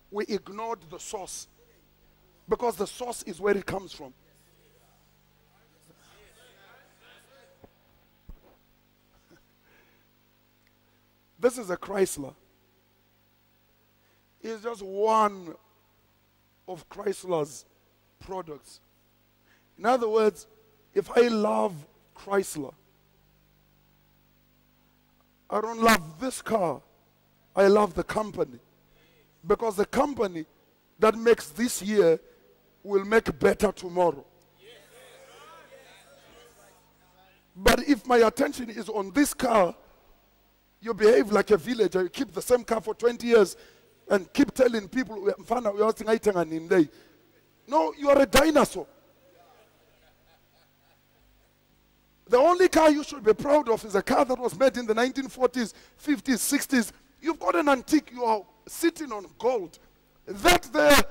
We ignored the source. Because the source is where it comes from. This is a Chrysler. It's just one of Chrysler's products. In other words, if I love Chrysler, I don't love this car, I love the company. Because the company that makes this year will make better tomorrow. But if my attention is on this car, you behave like a villager. You keep the same car for 20 years and keep telling people, no, you are a dinosaur. The only car you should be proud of is a car that was made in the 1940s, 50s, 60s. You've got an antique. You are sitting on gold. That there,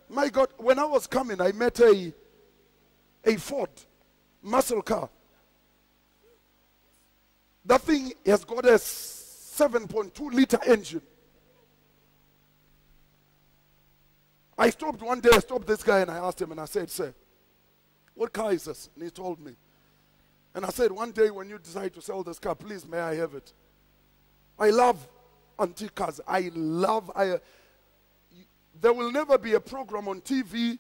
my God, when I was coming, I met a Ford muscle car. That thing has got a 7.2 liter engine. I stopped one day, I stopped this guy and I asked him and I said, sir, what car is this? And he told me. And I said, one day when you decide to sell this car, please may I have it? I love antique cars. There will never be a program on TV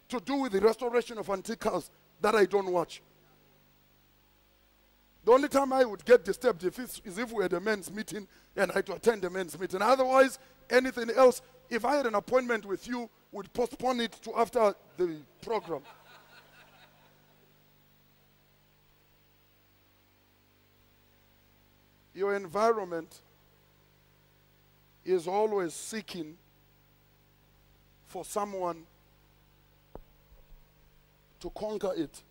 to do with the restoration of antique cars that I don't watch. The only time I would get disturbed is if we had a men's meeting and I had to attend a men's meeting. Otherwise, anything else, if I had an appointment with you, would postpone it to after the program. Your environment is always seeking for someone to conquer it.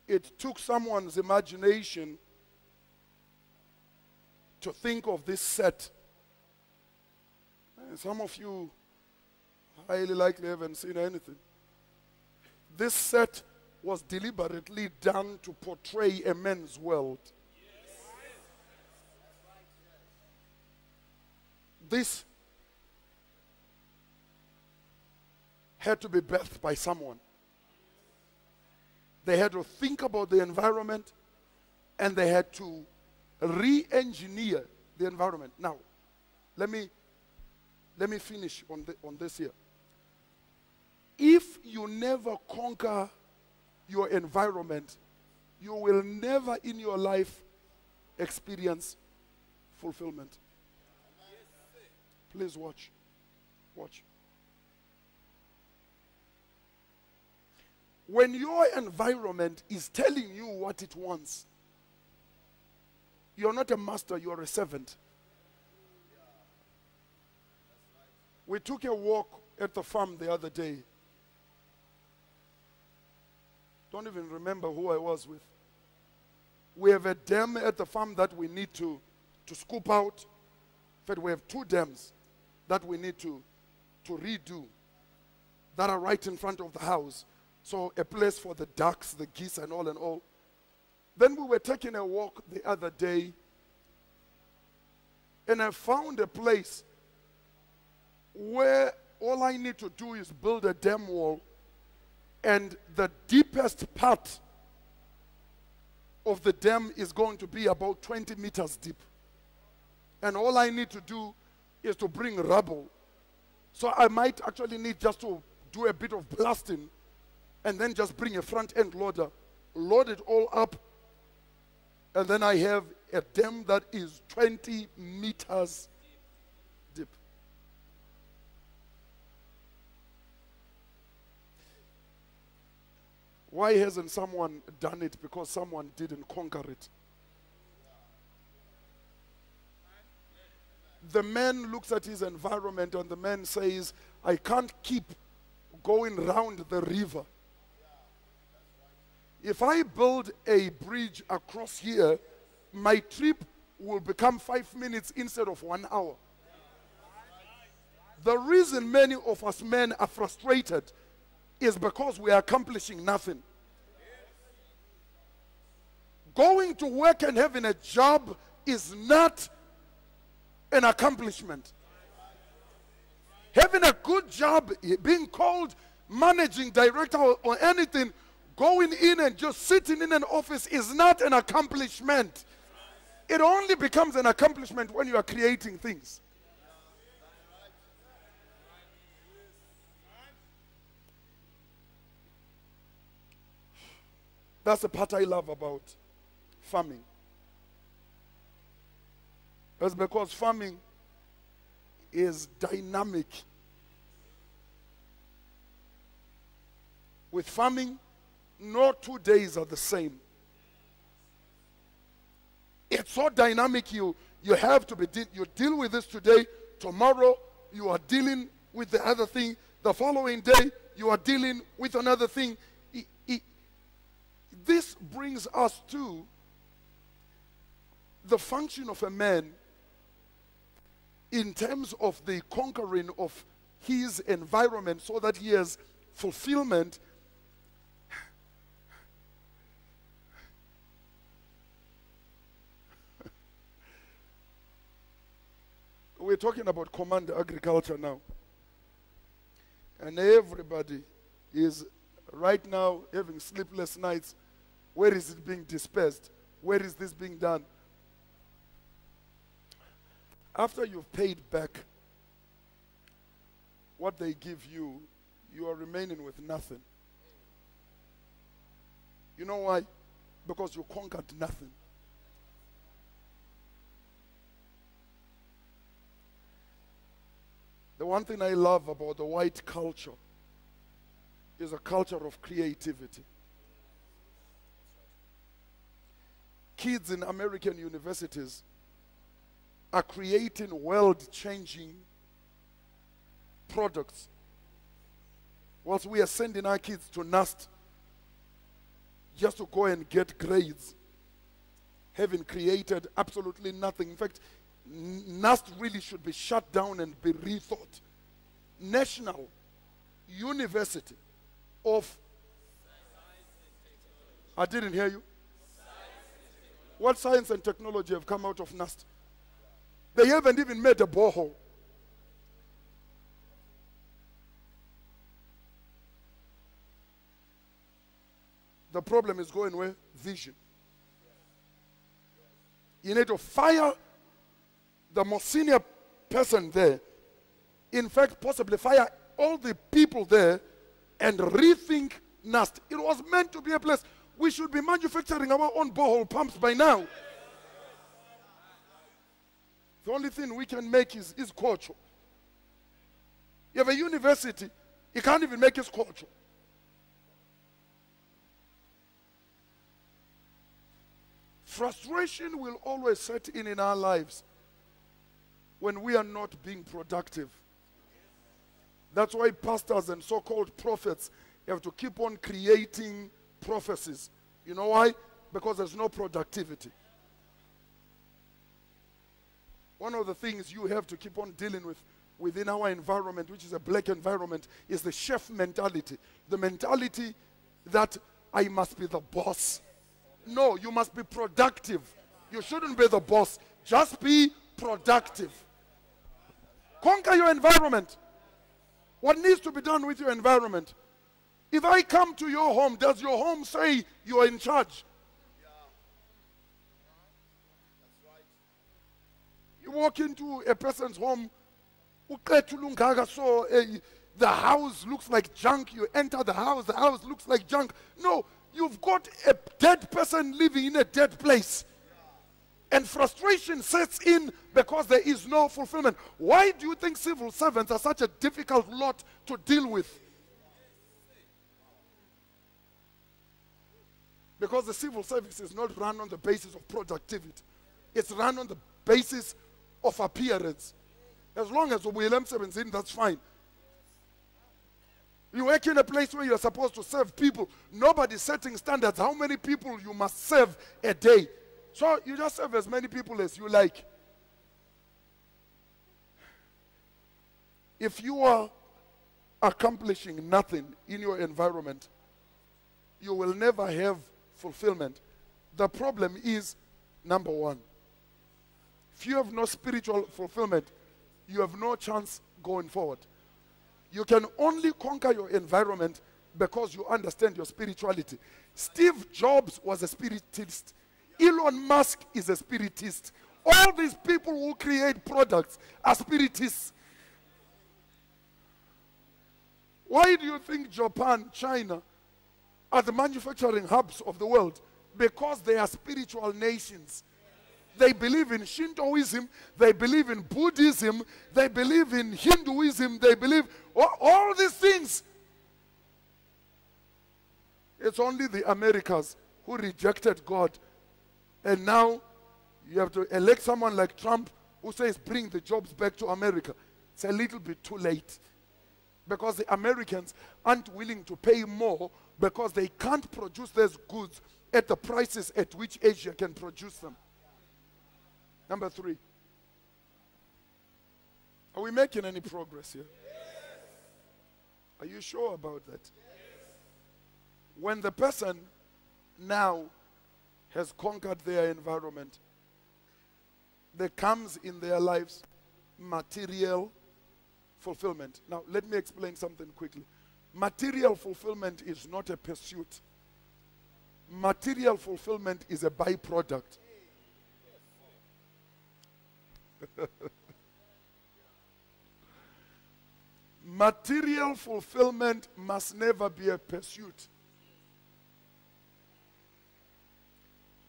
It took someone's imagination to think of this set. And some of you highly likely haven't seen anything. This set was deliberately done to portray a man's world. This had to be birthed by someone. They had to think about the environment and they had to re-engineer the environment. Now, let me finish on this here. If you never conquer your environment, you will never in your life experience fulfillment. Please watch. Watch. When your environment is telling you what it wants, you're not a master, you're a servant. We took a walk at the farm the other day. Don't even remember who I was with. We have a dam at the farm that we need to scoop out. In fact, we have 2 dams that we need to redo that are right in front of the house. So a place for the ducks, the geese and all and all. Then we were taking a walk the other day, and I found a place where all I need to do is build a dam wall, and the deepest part of the dam is going to be about 20 meters deep. And all I need to do is to bring rubble. So I might actually need just to do a bit of blasting and then just bring a front end loader, load it all up, and then I have a dam that is 20 meters deep. Why hasn't someone done it? Because someone didn't conquer it. The man looks at his environment and the man says, I can't keep going round the river. If I build a bridge across here, my trip will become 5 minutes instead of 1 hour. The reason many of us men are frustrated is because we are accomplishing nothing. Going to work and having a job is not an accomplishment. Having a good job, being called managing director or anything, going in and just sitting in an office is not an accomplishment. It only becomes an accomplishment when you are creating things. That's the part I love about farming. That's because farming is dynamic. With farming, no 2 days are the same. It's so dynamic. You have to be, you deal with this today, tomorrow you are dealing with the other thing, the following day you are dealing with another thing. This brings us to the function of a man in terms of the conquering of his environment so that he has fulfillment. We're talking about command agriculture now. And everybody is right now having sleepless nights. Where is it being dispersed? Where is this being done? After you've paid back what they give you, you are remaining with nothing. You know why? Because you conquered nothing. The one thing I love about the white culture is a culture of creativity. Kids in American universities are creating world-changing products, whilst we are sending our kids to NAST just to go and get grades, having created absolutely nothing. In fact, NAST really should be shut down and be rethought. National University of... I didn't hear you. What science and technology have come out of NAST? They haven't even made a borehole. The problem is going where? Vision. You need to fire the most senior person there. In fact, possibly fire all the people there and rethink NAST. It was meant to be a place. We should be manufacturing our own borehole pumps by now. The only thing we can make is culture. You have a university, you can't even make it culture. Frustration will always set in our lives when we are not being productive. That's why pastors and so-called prophets have to keep on creating prophecies. You know why? Because there's no productivity. one of the things you have to keep on dealing with within our environment, which is a black environment, is the chef mentality. The mentality that I must be the boss. No, you must be productive. You shouldn't be the boss. Just be productive. Conquer your environment. What needs to be done with your environment? If I come to your home, does your home say you are in charge? You walk into a person's home, so the house looks like junk. You enter the house looks like junk. No, you've got a dead person living in a dead place. And frustration sets in because there is no fulfillment. Why do you think civil servants are such a difficult lot to deal with? Because the civil service is not run on the basis of productivity. It's run on the basis of appearance. As long as William 17, that's fine. You work in a place where you're supposed to serve people. Nobody's setting standards how many people you must serve a day. So you just serve as many people as you like. If you are accomplishing nothing in your environment, you will never have fulfillment. The problem is, number one, if you have no spiritual fulfillment, you have no chance going forward. You can only conquer your environment because you understand your spirituality. Steve Jobs was a spiritist. Elon Musk is a spiritist. All these people who create products are spiritists. Why do you think Japan, China are the manufacturing hubs of the world? Because they are spiritual nations. They believe in Shintoism, they believe in Buddhism, they believe in Hinduism, they believe all these things. It's only the Americans who rejected God. And now you have to elect someone like Trump who says bring the jobs back to America. It's a little bit too late. Because the Americans aren't willing to pay more because they can't produce those goods at the prices at which Asia can produce them. Number 3. Are we making any progress here? Yes. Are you sure about that? Yes. When the person now has conquered their environment, there comes in their lives material fulfillment. Now, let me explain something quickly. Material fulfillment is not a pursuit. Material fulfillment is a byproduct. Material fulfillment must never be a pursuit.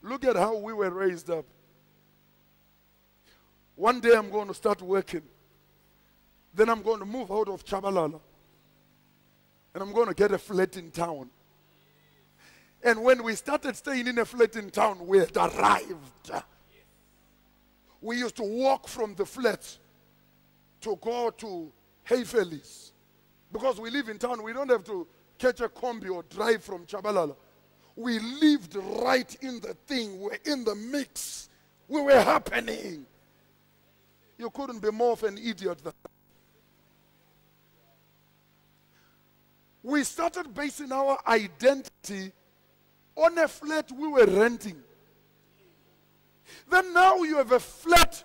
Look at how we were raised up. One day I'm going to start working. Then I'm going to move out of Chabalala. And I'm going to get a flat in town. And when we started staying in a flat in town, we had arrived. We used to walk from the flats to go to Hayfelis. Because we live in town, we don't have to catch a combi or drive from Chabalala. We lived right in the thing. We were in the mix. We were happening. You couldn't be more of an idiot than that. We started basing our identity on a flat we were renting. Then now you have a flat,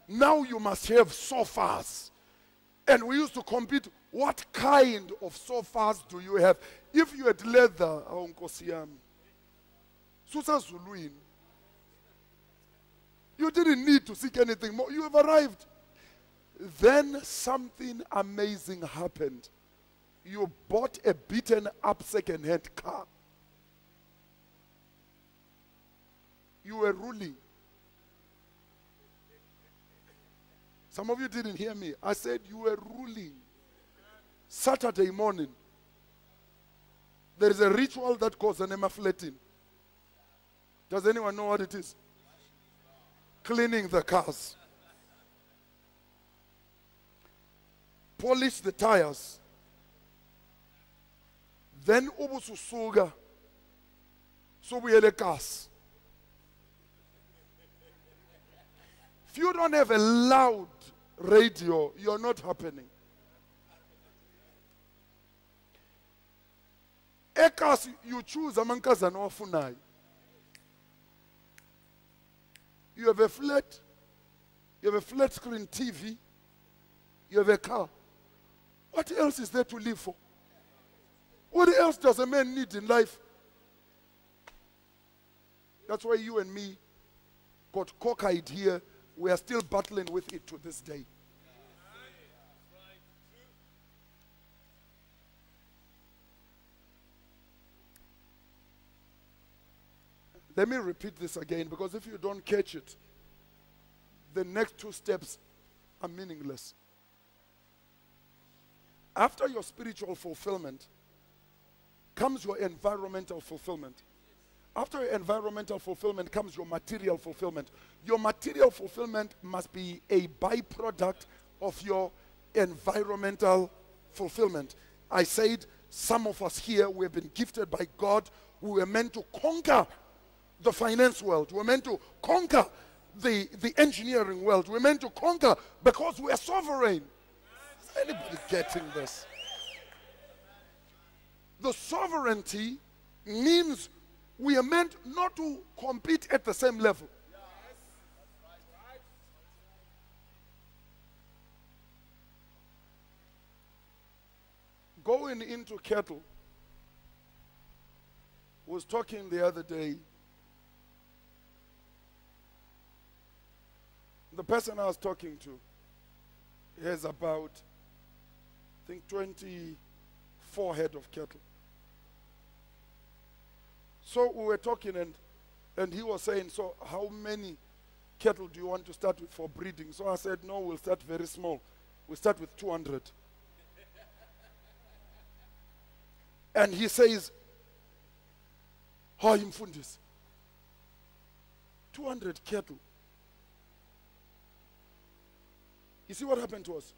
now you must have sofas. And we used to compete, what kind of sofas do you have? If you had leather, you didn't need to seek anything more. You have arrived. Then something amazing happened. You bought a beaten up second-hand car. You were ruling. Some of you didn't hear me. I said you were ruling. Saturday morning, there is a ritual that calls an emafletin. Does anyone know what it is? Cleaning the cars. Polish the tires. Then ubususuga. So we had a cars. If you don't have a loud radio, you're not happening. Ekas, you choose amankazana owafunayo. You have a flat screen TV, you have a car. What else is there to live for? What else does a man need in life? That's why you and me got cockeyed here. We are still battling with it to this day. Let me repeat this again, because if you don't catch it, the next two steps are meaningless. After your spiritual fulfillment comes your environmental fulfillment. After your environmental fulfillment comes your material fulfillment. Your material fulfillment must be a byproduct of your environmental fulfillment. I said some of us here, we have been gifted by God. We were meant to conquer the finance world. We're meant to conquer the engineering world. We're meant to conquer because we are sovereign. Is anybody getting this? The sovereignty means we are meant not to compete at the same level. Going into cattle, was talking the other day. The person I was talking to has about, I think, 24 head of cattle. So we were talking, and he was saying, so how many cattle do you want to start with for breeding? So I said, no, we'll start very small. We'll start with 200. And he says, how imfundis? 200 cattle. You see what happened to us?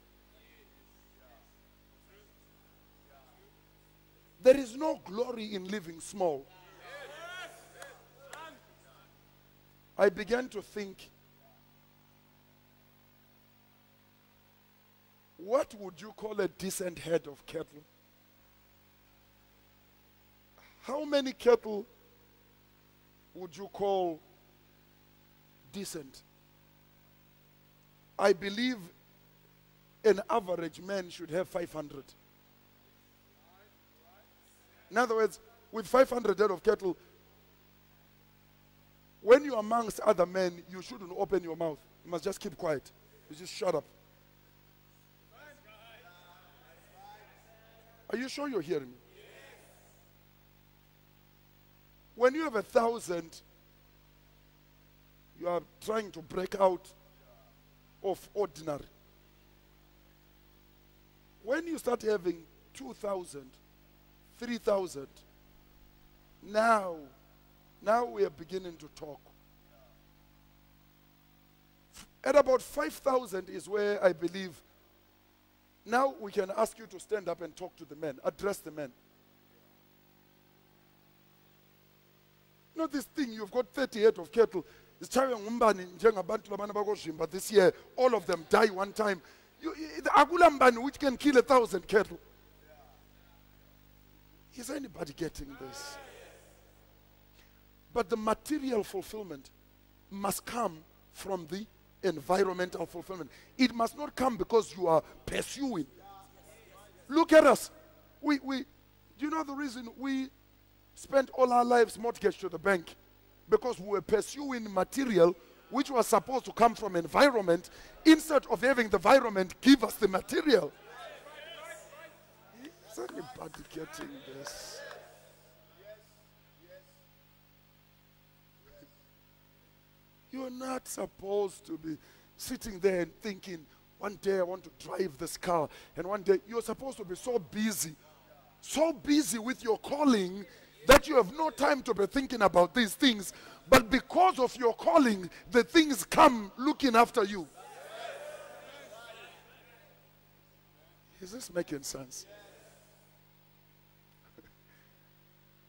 There is no glory in living small. I began to think, what would you call a decent head of cattle? How many cattle would you call decent? I believe an average man should have 500. In other words, with 500 head of cattle, when you're amongst other men, you shouldn't open your mouth. You must just keep quiet. You just shut up. Are you sure you're hearing me? When you have 1,000, you are trying to break out of ordinary. When you start having 2,000, 3,000, now we are beginning to talk. At about 5,000 is where I believe now we can ask you to stand up and talk to the men, address the men. Not this thing, you've got 38 of cattle. But this year, all of them die one time. The Agulambani, which can kill 1,000 cattle. Is anybody getting this? But the material fulfillment must come from the environmental fulfillment. It must not come because you are pursuing. Look at us. Do you know the reason we spent all our lives mortgaged to the bank? Because we were pursuing material which was supposed to come from environment, instead of having the environment give us the material. Is anybody getting this? You're not supposed to be sitting there and thinking, one day I want to drive this car, and one day you're supposed to be so busy with your calling that you have no time to be thinking about these things. But because of your calling, the things come looking after you. Is this making sense?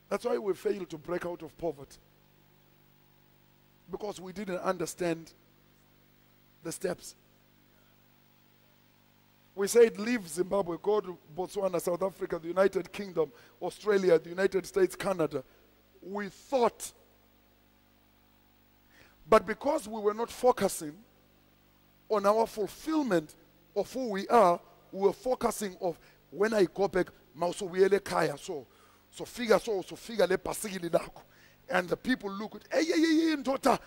That's why we fail to break out of poverty. Because we didn't understand the steps. We said leave Zimbabwe, go to Botswana, South Africa, the United Kingdom, Australia, the United States, Canada. We thought. But because we were not focusing on our fulfillment of who we are, we were focusing of when I go back, mawusubuyele ekhaya, so figure le pasigili lakho. And the people look at, hey, ndota.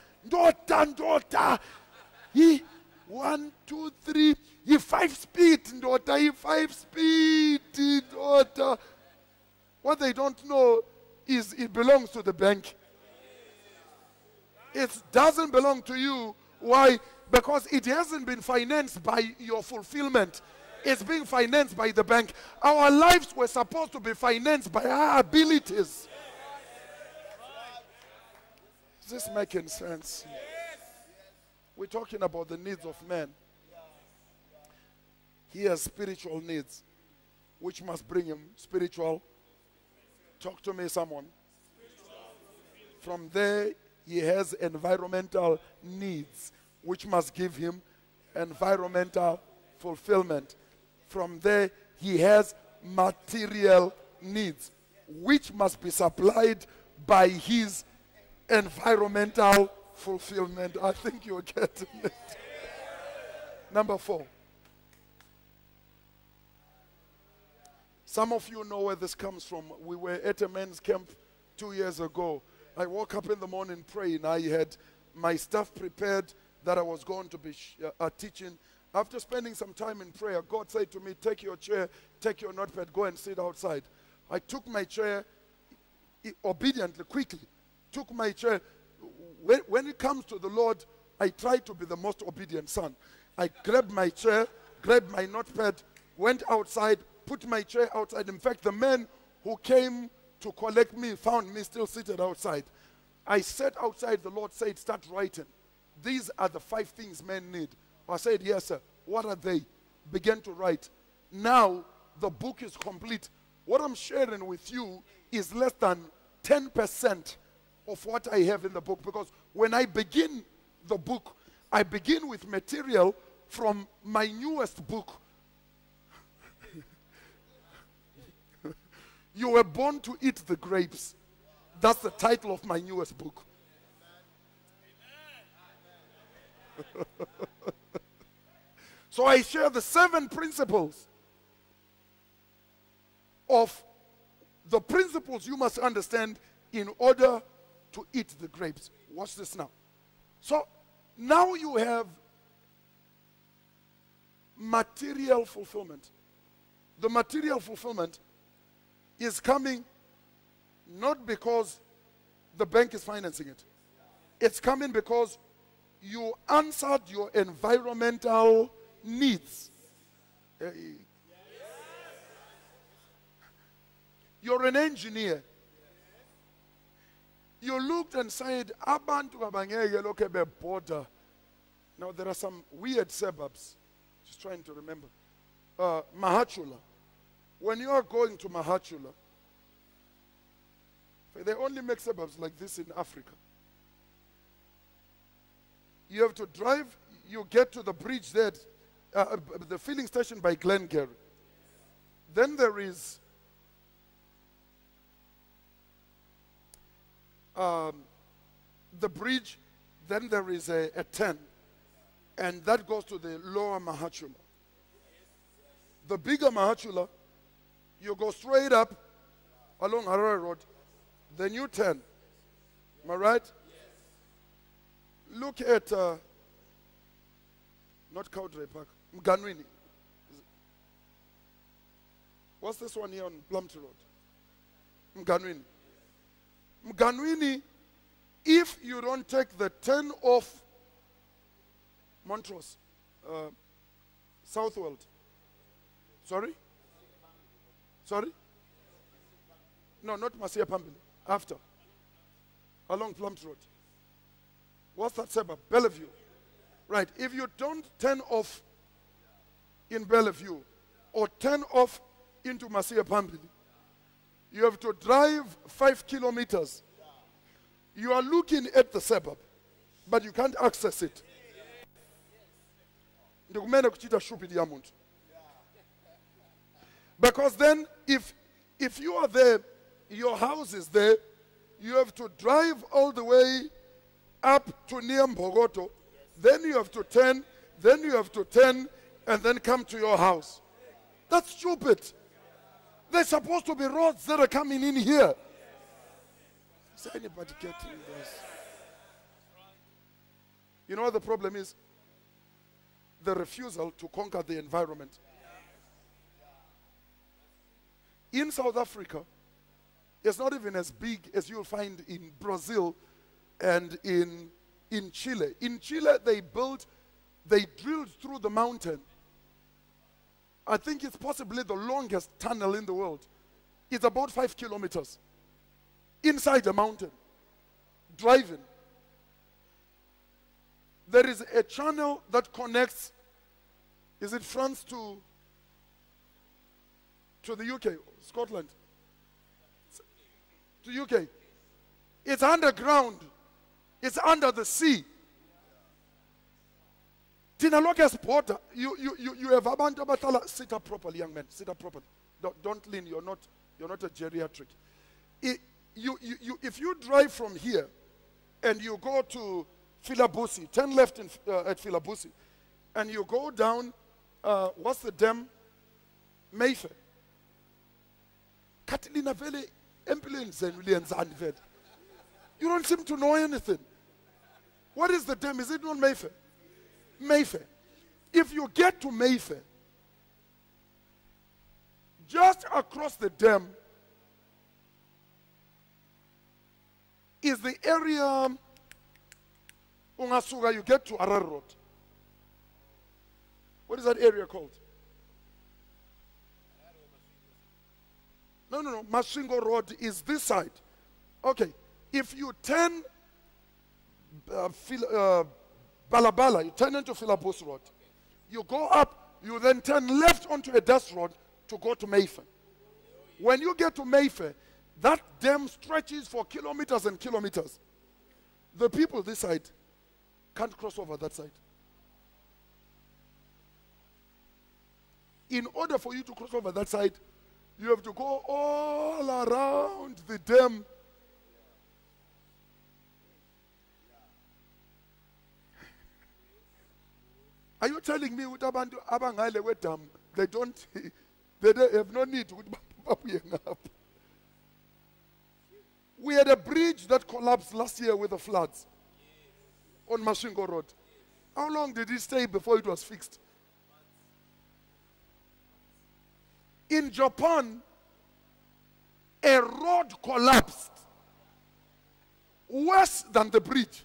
1, 2, 3, 5 speed, ndota, 5 speed, ndota. What they don't know is it belongs to the bank. It doesn't belong to you. Why? Because it hasn't been financed by your fulfillment. It's being financed by the bank. Our lives were supposed to be financed by our abilities. Is this making sense? We're talking about the needs of man. He has spiritual needs, which must bring him spiritual. Talk to me, someone. From there, he has environmental needs, which must give him environmental fulfillment. From there, he has material needs, which must be supplied by his environmental fulfillment. I think you're getting it. Number 4. Some of you know where this comes from. We were at a men's camp 2 years ago. I woke up in the morning praying. I had my stuff prepared that I was going to be teaching. After spending some time in prayer, God said to me, take your chair, take your notepad, go and sit outside. I took my chair obediently, quickly. Took my chair. When it comes to the Lord, I try to be the most obedient son. I grabbed my chair, grabbed my notepad, went outside, put my chair outside. In fact, the man who came to collect me found me still seated outside. I sat outside. The Lord said, start writing. These are the 5 things men need. I said, yes, sir. What are they? Began to write. Now, the book is complete. What I'm sharing with you is less than 10% of what I have in the book. Because when I begin the book, I begin with material from my newest book. You were born to eat the grapes. That's the title of my newest book. So I share the 7 principles of the principles you must understand in order to eat the grapes. Watch this now. So now you have material fulfillment. The material fulfillment is coming not because the bank is financing it. It's coming because you answered your environmental needs. You're an engineer. You looked and said, Abantu abangeke lokhe bebhoda. Now there are some weird suburbs. Just trying to remember. Mahachula. When you are going to Mahachula, they only make suburbs like this in Africa. You have to drive, you get to the bridge there, the filling station by Glengarry. Then there is the bridge, then there is a 10, and that goes to the lower Mahachula. The bigger Mahachula, you go straight up along Harare Road, then you turn. Am I right? Look at, not Cowdray Park, Mganwini. What's this one here on Plumtree Road? Mganwini. Mganwini, if you don't take the 10 off Montrose, Southworld. Sorry? Sorry? No, not Masia Pambili. After. Along Plumtree Road. What's that suburb? Bellevue. Right. If you don't turn off in Bellevue or turn off into Masia Pambili, you have to drive 5 kilometers. You are looking at the suburb, but you can't access it. ndikumene kuchita stupid ya muntu. Because then if you are there, your house is there, you have to drive all the way up to near Mbogoto, then you have to turn, and then come to your house. That's stupid. There's supposed to be roads that are coming in here. Is anybody getting this? You know what the problem is? The refusal to conquer the environment. In South Africa, it's not even as big as you'll find in Brazil and in Chile. In Chile, they drilled through the mountain. I think it's possibly the longest tunnel in the world. It's about 5 kilometers inside the mountain, driving. There is a channel that connects, is it France to the UK, Scotland? To UK. It's underground. It's under the sea. Tina Locust Porter, you have abantu abathala. Sit up properly, young man. Sit up properly. Don't lean. You're not a geriatric. If you drive from here and you go to Philabusi, turn left at Philabusi, and you go down, what's the dam? Mayfair. Katilina Valley, you don't seem to know anything. What is the dam? Is it not Mayfair? Mayfair. If you get to Mayfair, just across the dam is the area Ungasuga, you get to Arar Road. What is that area called? No. Masvingo Road is this side. Okay. If you turn Balabala, you turn into Philabus Road. You go up, you then turn left onto a dust road to go to Mayfair. When you get to Mayfair, that dam stretches for kilometers and kilometers. The people this side can't cross over that side. In order for you to cross over that side, you have to go all around the dam. Are you telling me with abantu abangale we dam they have no need to up? We had a bridge that collapsed last year with the floods on Masvingo Road. How long did it stay before it was fixed? In Japan, a road collapsed worse than the bridge.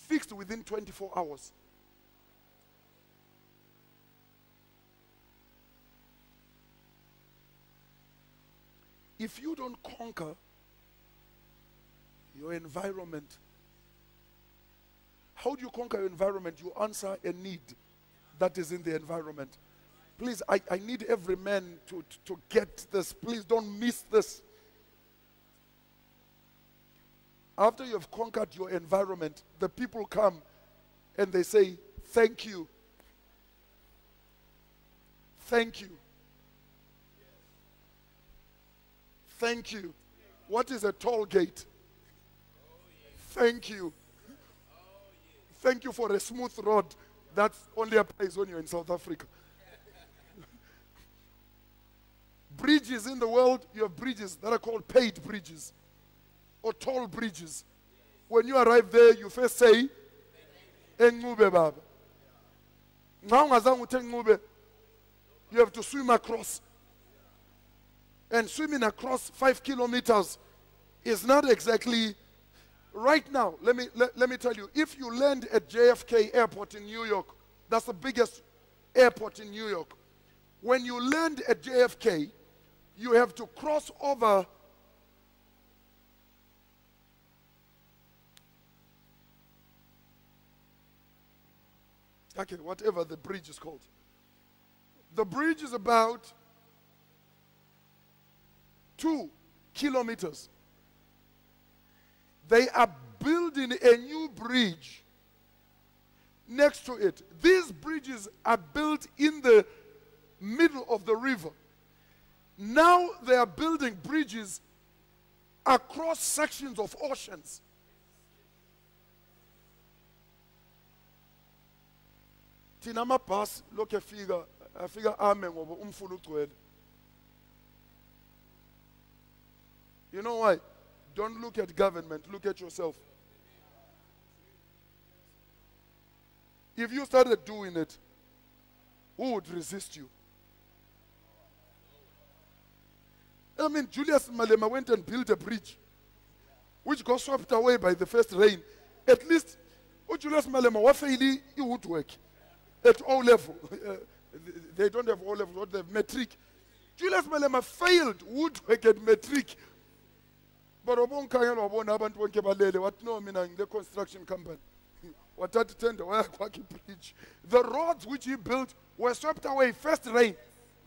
Fixed within 24 hours. If you don't conquer your environment, how do you conquer your environment? You answer a need that is in the environment. Please, I need every man to get this. Please don't miss this. After you have conquered your environment, the people come and they say, thank you. Thank you. Thank you. What is a toll gate? Thank you. Thank you for a smooth road. That only applies when you're in South Africa. Bridges in the world, you have bridges that are called paid bridges or toll bridges. When you arrive there, you first say, Engube Baba. You have to swim across. And swimming across 5 kilometers is not exactly right now. Let me tell you, if you land at JFK Airport in New York, that's the biggest airport in New York. When you land at JFK, you have to cross over whatever the bridge is called. The bridge is about 2 kilometers. They are building a new bridge next to it. These bridges are built in the middle of the river. Now they are building bridges across sections of oceans. Thina amabhasi lokhu afika ame ngoba umfula ugcwele. You know why? Don't look at government, look at yourself. If you started doing it, who would resist you? I mean, Julius Malema went and built a bridge which got swept away by the first rain. At least, Julius Malema, what failed, he would work at O level. They don't have O level, they have metric. Julius Malema failed woodwork at metric. But what no, the construction company. What that tender, bridge. The roads which he built were swept away. First rain,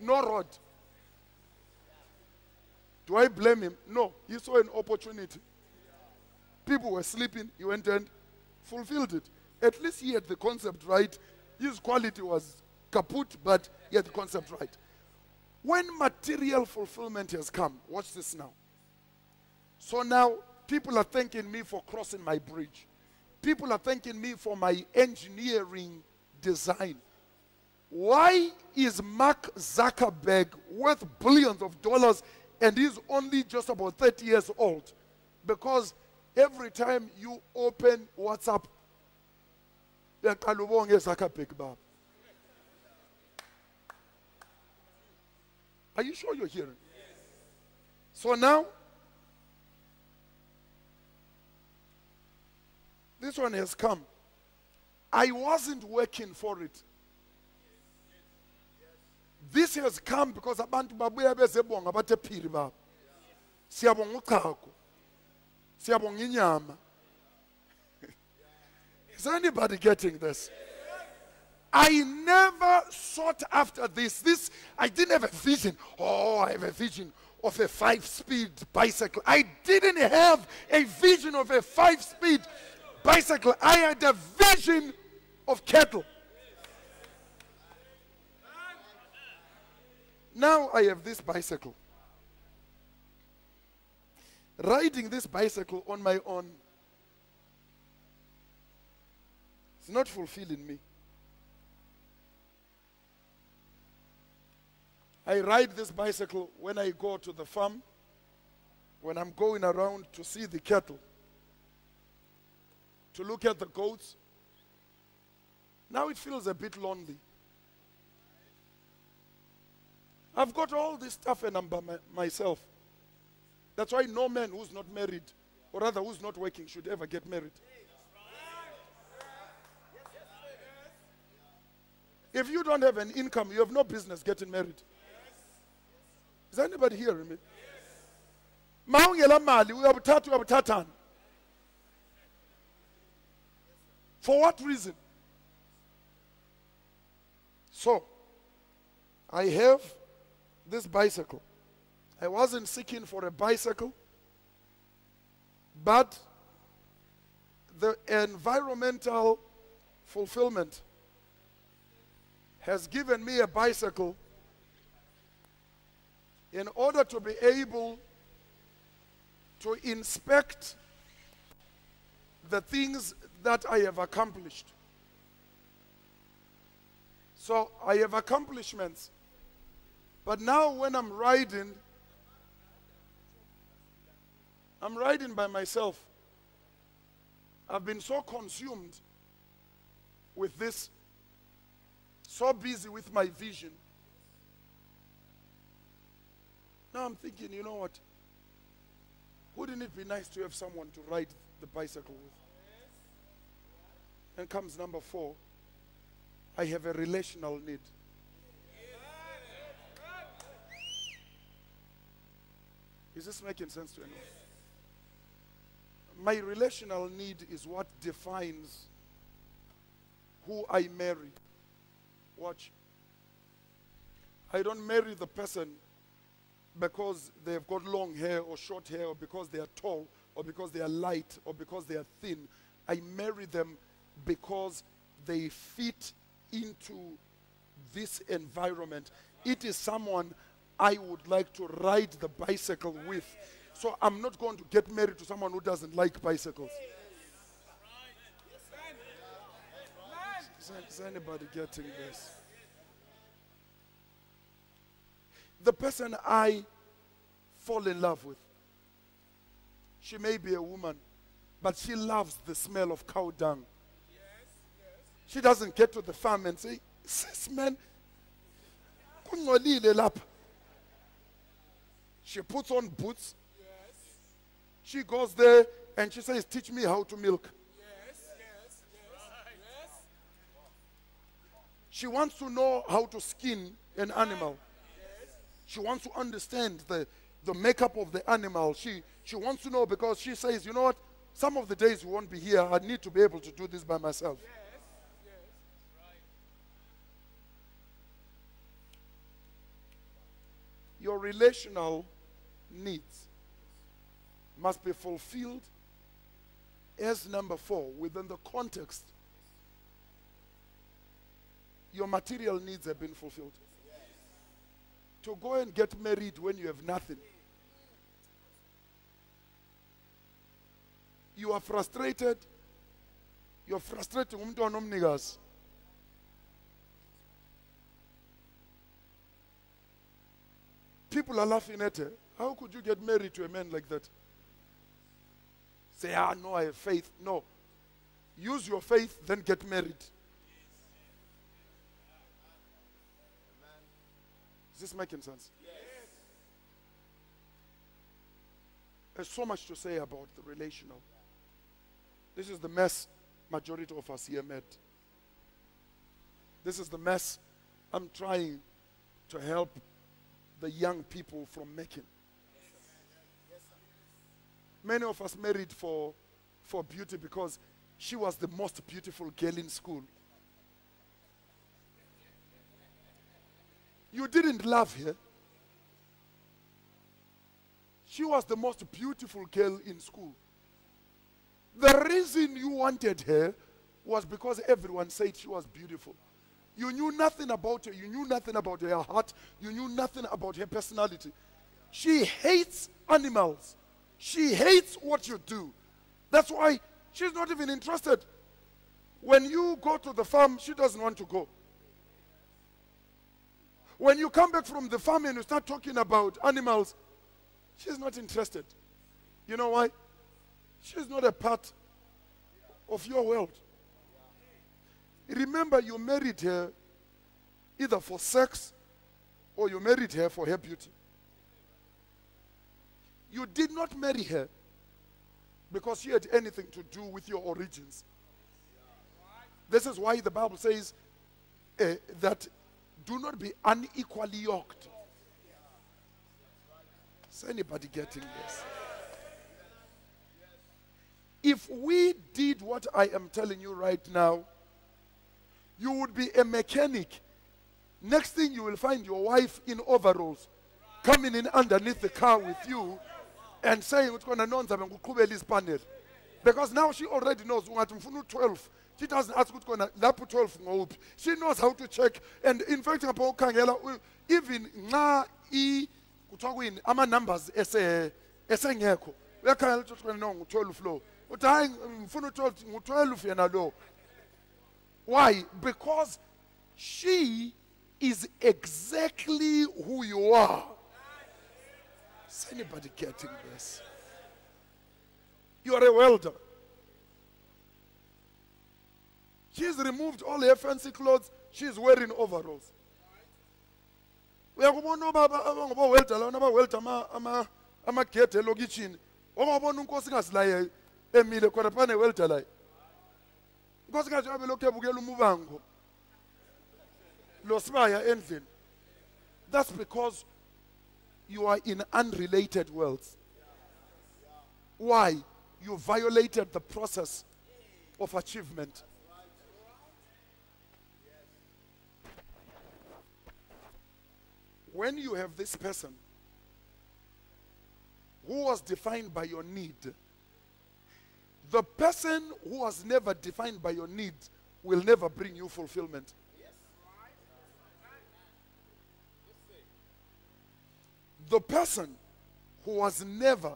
no road. Do I blame him? No. He saw an opportunity. People were sleeping. He went and fulfilled it. At least he had the concept right. His quality was kaput, but he had the concept right. When material fulfillment has come, watch this now. So now, people are thanking me for crossing my bridge. People are thanking me for my engineering design. Why is Mark Zuckerberg worth billions of dollars and he's only just about 30 years old? Because every time you open WhatsApp, are you sure you're hearing? Yes. So now, this one has come. I wasn't working for it. This has come because abantu babuya bezebonga bathe Phiri baba. Siyabonga uchago. Siyabonga inyama. Is anybody getting this? I never sought after this. I didn't have a vision. Oh, I have a vision of a 5-speed bicycle. I didn't have a vision of a 5-speed bicycle. I had a vision of cattle. Now I have this bicycle. Riding this bicycle on my own, it's not fulfilling me. I ride this bicycle when I go to the farm, when I'm going around to see the cattle, to look at the goats. Now it feels a bit lonely. I've got all this stuff and I'm by myself. That's why no man who's not married, or rather who's not working, should ever get married. If you don't have an income, you have no business getting married. Is anybody hearing me? For what reason? So, I have this bicycle. I wasn't seeking for a bicycle, but the environmental fulfillment has given me a bicycle in order to be able to inspect the things that I have accomplished. So I have accomplishments. But now when I'm riding by myself. I've been so consumed with this, so busy with my vision. Now I'm thinking, you know what? Wouldn't it be nice to have someone to ride the bicycle with? And comes number 4. I have a relational need. Is this making sense to anyone? My relational need is what defines who I marry. Watch. I don't marry the person because they've got long hair or short hair, or because they are tall, or because they are light, or because they are thin. I marry them because they fit into this environment. It is someone I would like to ride the bicycle with. So I'm not going to get married to someone who doesn't like bicycles. Is anybody getting this? The person I fall in love with, she may be a woman, but she loves the smell of cow dung. She doesn't get to the farm and say, sis man, kungcolile lapha. She puts on boots. She goes there and she says, teach me how to milk. She wants to know how to skin an animal. She wants to understand the makeup of the animal. She wants to know, because she says, you know what, some of the days you won't be here, I need to be able to do this by myself. Your relational needs must be fulfilled as number 4 within the context. Your material needs have been fulfilled. To go and get married when you have nothing. You are frustrated. You're frustrating umntwana omnikazi. People are laughing at her. How could you get married to a man like that? Say, no, I have faith. No. Use your faith, then get married. Is this making sense? Yes. There's so much to say about the relational. This is the mess majority of us here made. This is the mess I'm trying to help the young people from making. Many of us married for beauty because she was the most beautiful girl in school. You didn't love her. She was the most beautiful girl in school. The reason you wanted her was because everyone said she was beautiful. You knew nothing about her. You knew nothing about her heart. You knew nothing about her personality. She hates animals. She hates what you do. That's why she's not even interested. When you go to the farm, she doesn't want to go. When you come back from the farm and you start talking about animals, she's not interested. You know why? She's not a part of your world. Remember, you married her either for sex or you married her for her beauty. You did not marry her because she had anything to do with your origins. This is why the Bible says that do not be unequally yoked. Is anybody getting this? If we did what I am telling you right now, you would be a mechanic. Next thing you will find your wife in overalls coming in underneath the car with you and saying, because now she already knows 12. She doesn't ask 12. She knows how to check. And in fact, even ama numbers esengekho uyakhangela ukuthi no ngu-12 lo uthi hayi ngifuna u-12 ngu-12 yena lo. Why? Because she is exactly who you are. Is anybody getting this? You are a welder. She's removed all her fancy clothes. She's wearing overalls. Uyakubona ubaba abangabawelda lana abawelda amagede elokitshini. Ongabona unkosikazi la emile khona phana welda la. Unkosikazi abe lokhu ebukela umubango. Lo sibaya endlini. That's because you are in unrelated worlds. Why? You violated the process of achievement. When you have this person who was defined by your need, the person who was never defined by your need will never bring you fulfillment. The person who was never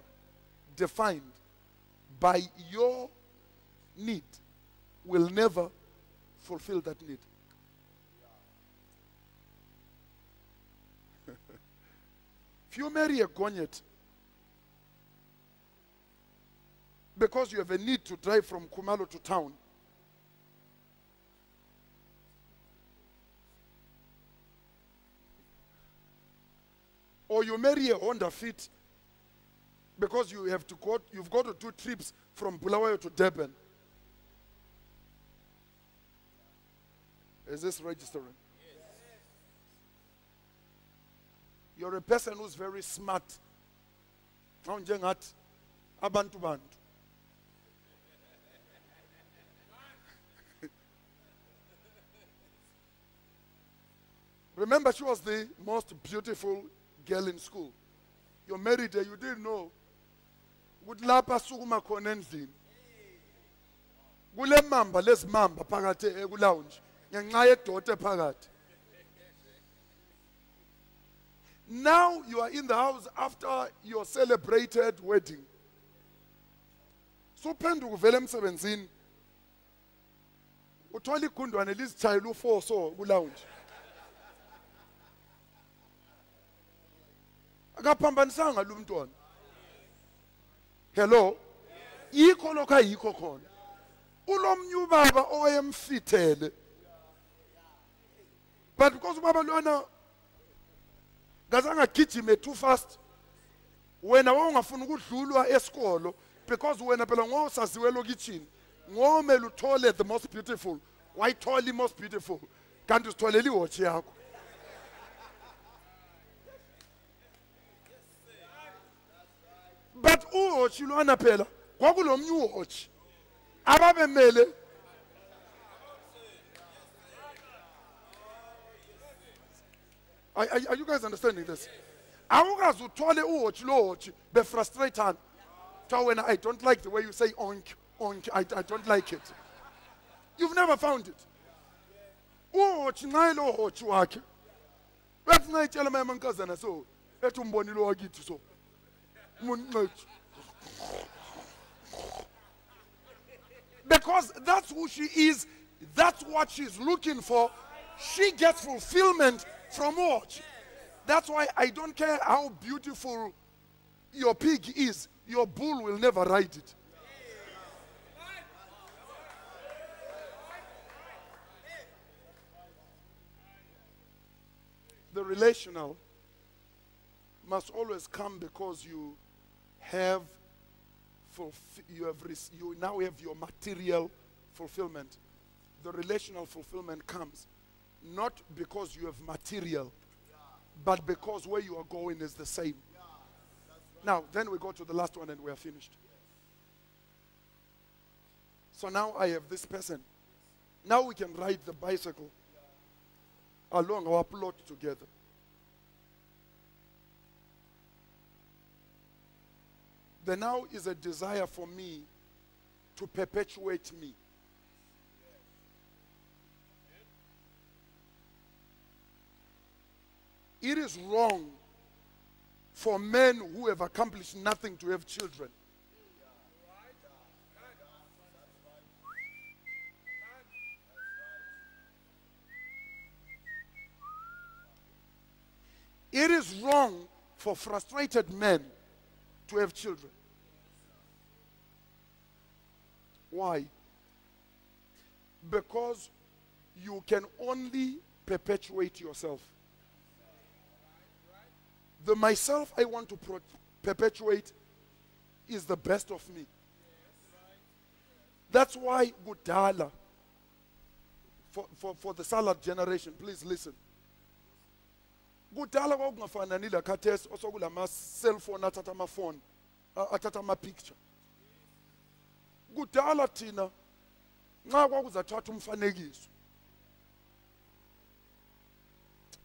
defined by your need will never fulfill that need. If you marry a Gonyet because you have a need to drive from Kumalo to town, or you marry a Honda Fit because you've got to do trips from Bulawayo to Durban. Is this registering? You're a person who's very smart. Abantu bantu. Remember, she was the most beautiful girl in school. You married her, you didn't know. Good lapa sukuma konenzini. Kule mamba les mamba phakathi ekulawunji. Ngenxa yedote phakathi. Now you are in the house after your celebrated wedding. So phenduka uvela emsebenzini. Uthola igundwane lizitshayela u4 so kulawunji. Akaphambanisanga lo mntwana. Hello? Yikho lokho ayikho khona. Ulomnye ubaba owayemfithele. But because ubaba lona ngazange agijime too fast. Wena wawungafuna ukudlulwa esikolo because wena phela ngosaziwe lokitchini. Ngomela uthole the most beautiful. Why thola the most beautiful? Kanti usitholela iwatch yakho. But uwatch lwana phela kwakulomnye uwatch. Ababemele Are you guys understanding this? Awukazi uthole uwatch lo watch be frustrated. When I don't like the way you say onk, onk, I don't like it. You've never found it. Uwatch naye lo watch wakhe. Bathi ngayitshela mama nkazana so, ethi umbonile wakithi so. Because that's who she is, that's what she's looking for. She gets fulfillment from what? That's why I don't care how beautiful your pig is, your bull will never ride it. The relational must always come because you now have your material fulfillment. The relational fulfillment comes not because you have material, but because where you are going is the same. Now, then we go to the last one and we are finished. So now I have this person. Now we can ride the bicycle along our plot together. There now is a desire for me to perpetuate me. It is wrong for men who have accomplished nothing to have children. It is wrong for frustrated men to have children. Why? Because you can only perpetuate yourself. The myself I want to perpetuate is the best of me. That's why Gudala, for the salad generation, please listen. Gudala kwakungafana nila khathesi osokulama cell phone athatha ama phone athatha ama picture. Gudala thina nxa kwakuzathatha umfanekiso.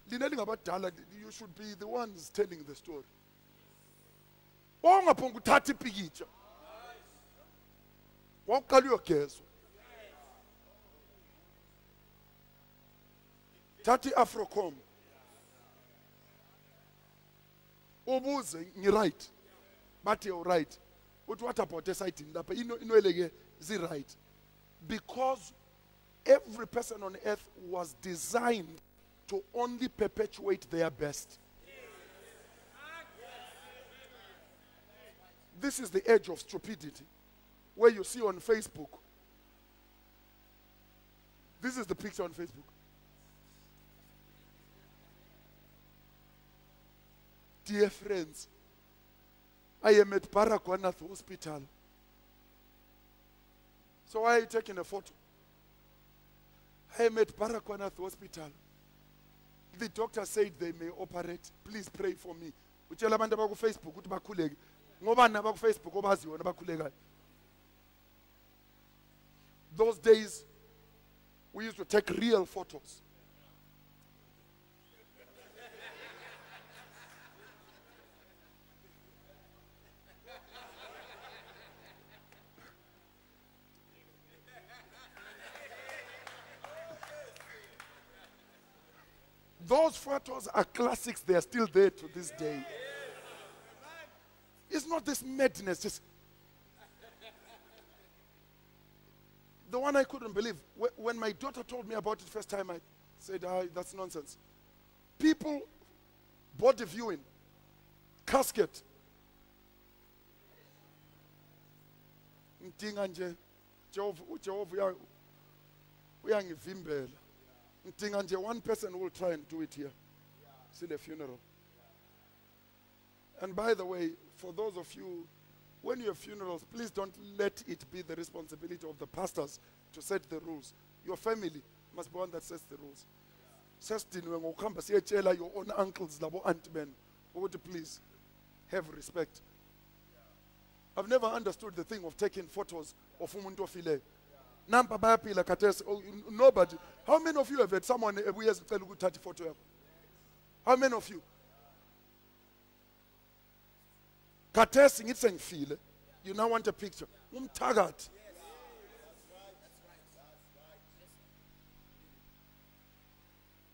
You should be the ones telling the story. Ongaphonga uthatha ipikitsha. Waqala uyogezwa. Tati Afrocom. Obuze, you're right. But you're right. But what about the site in that? Is it right? Because every person on earth was designed to only perpetuate their best. This is the edge of stupidity, where you see on Facebook. This is the picture on Facebook. Dear friends, I am at Baragwanath Hospital. So why are you taking a photo? I am at Baragwanath Hospital. The doctor said they may operate. Please pray for me. Utshela abantu abaku Facebook ukuthi bakhuleke. Ngoba nabaku Facebook obaziyo nabakhulekayo. Those days we used to take real photos. Those photos are classics. They are still there to this day. It's not this madness. Just the one I couldn't believe. When my daughter told me about it first time, I said, that's nonsense. People, body viewing, casket. One person will try and do it here. See the funeral. And by the way, for those of you, when you have funerals, please don't let it be the responsibility of the pastors to set the rules. Your family must be one that sets the rules. Your own uncles, auntie-men, please have respect. I've never understood the thing of taking photos of umuntu ofile. Nobody. How many of you have had someone every year tell you 30 photo? How many of you? Katesing it's saying feel. You now want a picture. Tagat.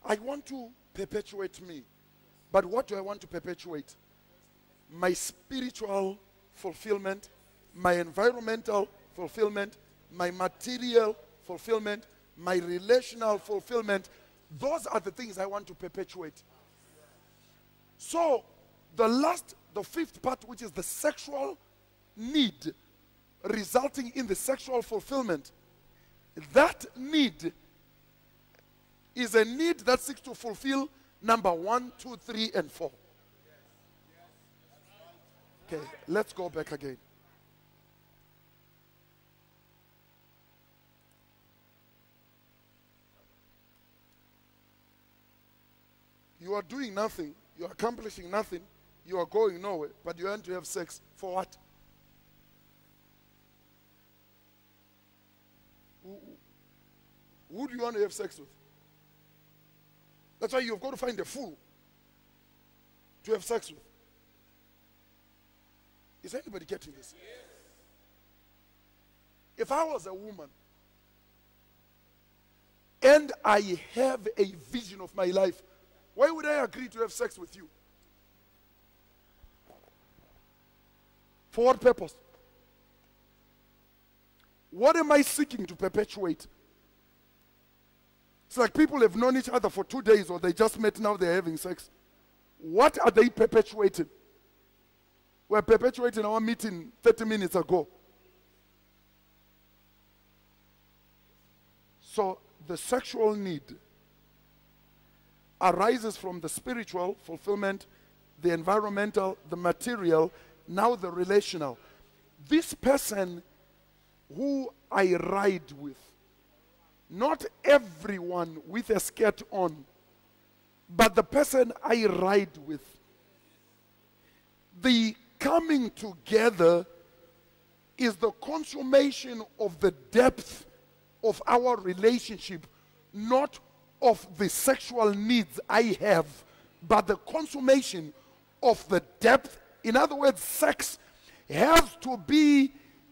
I want to perpetuate me. But what do I want to perpetuate? My spiritual fulfillment, my environmental fulfillment, my material fulfillment, my relational fulfillment. Those are the things I want to perpetuate. So, the fifth part, which is the sexual need resulting in the sexual fulfillment, that need is a need that seeks to fulfill number 1, 2, 3, and 4. Okay, let's go back again. You are doing nothing, you are accomplishing nothing, you are going nowhere, but you want to have sex. For what? Who do you want to have sex with? That's why you've got to find a fool to have sex with. Is anybody getting this? If I was a woman and I have a vision of my life, why would I agree to have sex with you? For what purpose? What am I seeking to perpetuate? It's like people have known each other for 2 days, or they just met, now they're having sex. What are they perpetuating? We're perpetuating our meeting 30 minutes ago. So the sexual need arises from the spiritual fulfillment, the environmental, the material, now the relational. This person who I ride with, not everyone with a skirt on, but the person I ride with, the coming together is the consummation of the depth of our relationship, not of the sexual needs I have, but the consummation of the depth. In other words, sex has to be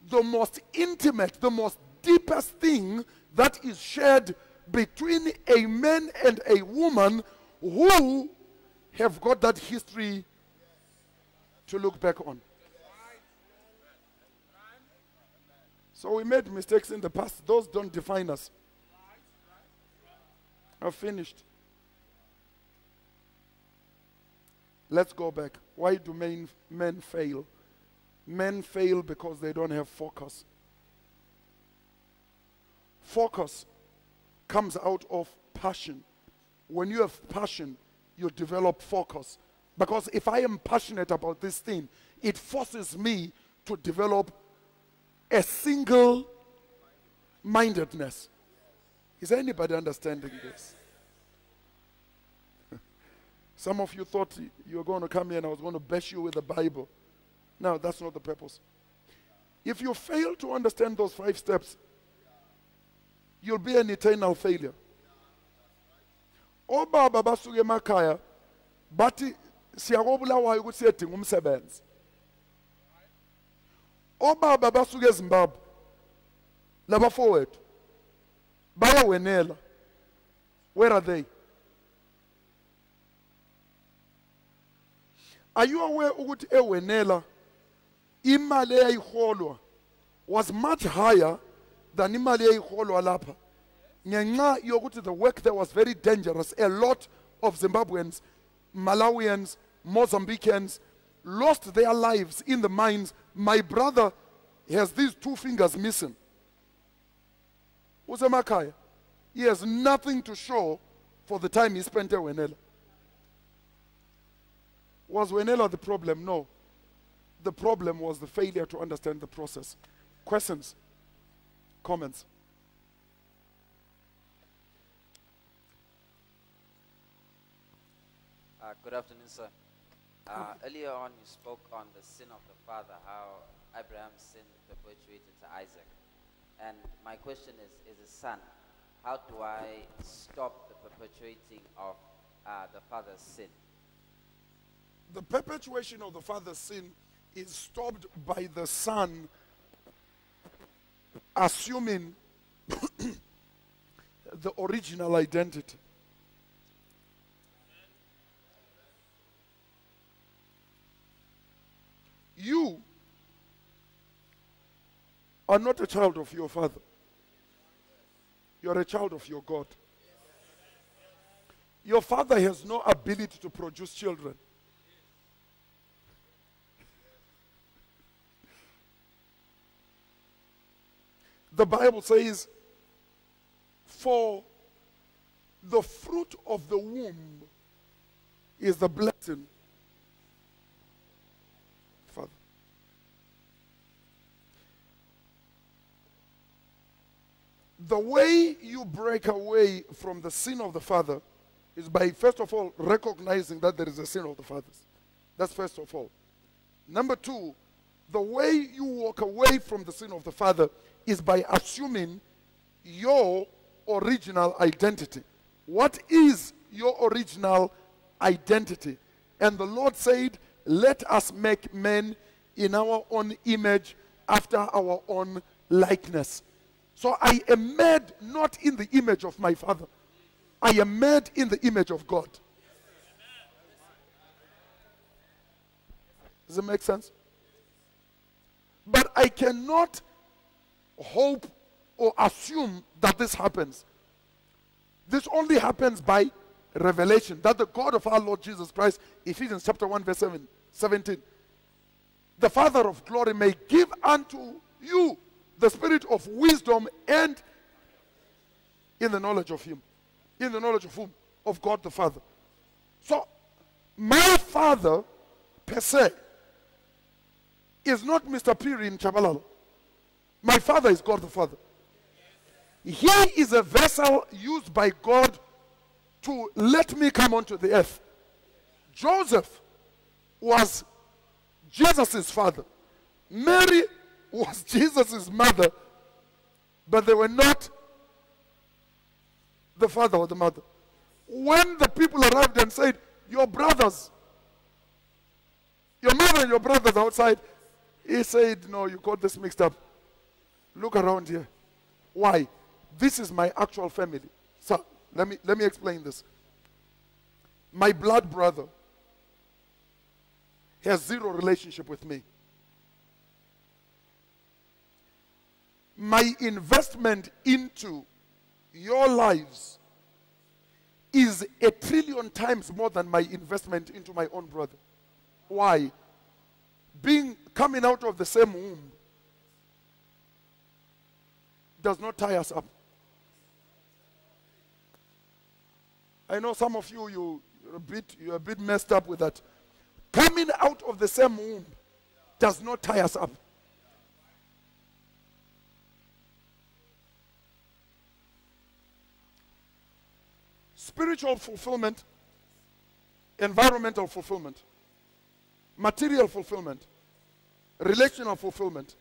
the most intimate, the most deepest thing that is shared between a man and a woman who have got that history to look back on. So we made mistakes in the past. Those don't define us. I've finished. Let's go back. Why do men fail? Men fail because they don't have focus. Focus comes out of passion. When you have passion, you develop focus. Because if I am passionate about this thing, it forces me to develop a single-mindedness. Is anybody understanding this? Some of you thought you were going to come here and I was going to bash you with the Bible. No, that's not the purpose. If you fail to understand those 5 steps, you'll be an eternal failure. Obaba basuke emakhaya bathi siyakobulawayo ukuthi siyedinga umsebenzi. Obaba basuke eZimbabwe labafowethu bayawenela. Where are they? Are you aware ukuthi ewenela imali eyayiholwa was much higher than imali eyayiholwa lapha? Ngenxa yokuthi the work there was very dangerous. A lot of Zimbabweans, Malawians, Mozambicans lost their lives in the mines. My brother has these 2 fingers missing. Usemakhaya. He has nothing to show for the time he spent at Wenela. Was Wenela the problem? No. The problem was the failure to understand the process. Questions? Comments? Good afternoon, sir. Earlier on, you spoke on the sin of the father, how Abraham's sin perpetuated to Isaac. And my question is a son, how do I stop the perpetuating of the father's sin? The perpetuation of the father's sin is stopped by the son assuming the original identity. You are not a child of your father. You are a child of your God. Your father has no ability to produce children. The Bible says, for the fruit of the womb is the blessing. Father. The way you break away from the sin of the father is by, first of all, recognizing that there is a sin of the fathers. That's first of all. Number 2, the way you walk away from the sin of the father is by assuming your original identity. What is your original identity? And the Lord said, let us make men in our own image, after our own likeness. So I am made not in the image of my father. I am made in the image of God. Does it make sense? But I cannot hope or assume that this happens. This only happens by revelation. That the God of our Lord Jesus Christ, Ephesians chapter 1 verse 17, the Father of glory may give unto you the spirit of wisdom and in the knowledge of him. In the knowledge of whom? Of God the Father. So, my father, per se, is not Mr. Phiri in Chabalala. My father is God the Father. He is a vessel used by God to let me come onto the earth. Joseph was Jesus' father. Mary was Jesus' mother. But they were not the father or the mother. When the people arrived and said, your brothers, your mother and your brothers outside, he said, no, you got this mixed up. Look around here. Why? This is my actual family. So let me explain this. My blood brother has zero relationship with me. My investment into your lives is 1,000,000,000 times more than my investment into my own brother. Why? Coming out of the same womb does not tie us up. I know some of you're a bit messed up with that. Coming out of the same womb does not tie us up. Spiritual fulfillment, environmental fulfillment, material fulfillment, relational fulfillment.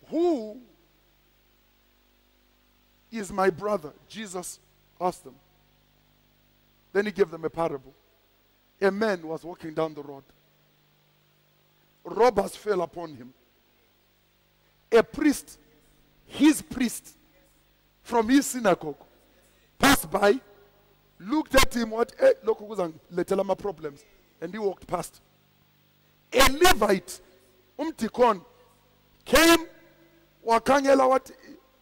Who is my brother? Jesus asked them. Then he gave them a parable. A man was walking down the road. Robbers fell upon him. A priest, his priest, from his synagogue, passed by, looked at him, look, let's my problems, and he walked past. A Levite, umtikon, came, wakangela what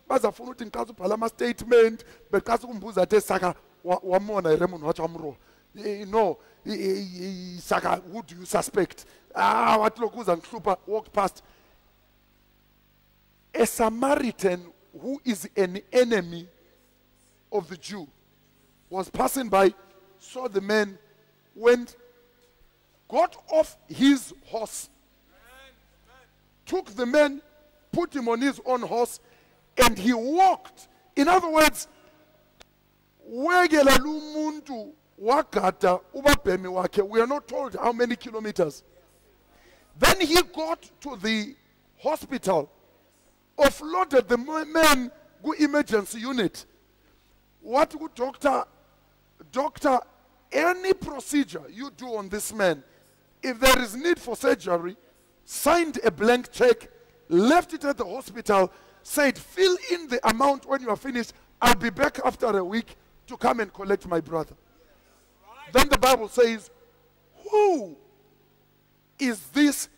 bazafuna ukuthi ngikazi ubhala ama statement bekazi kumbuza athe saka wamona iremon wathi amro no saka, who do you suspect? What lokuza ngihlupha, walked past. A Samaritan who is an enemy of the Jew was passing by, saw the man, went, got off his horse, took the man, put him on his own horse, and he walked. In other words, we are not told how many kilometers. Then he got to the hospital, offloaded the man go emergency unit. What would doctor, any procedure you do on this man, if there is need for surgery, signed a blank check, left it at the hospital, said, fill in the amount when you are finished. I'll be back after a week to come and collect my brother. Then the Bible says, who is this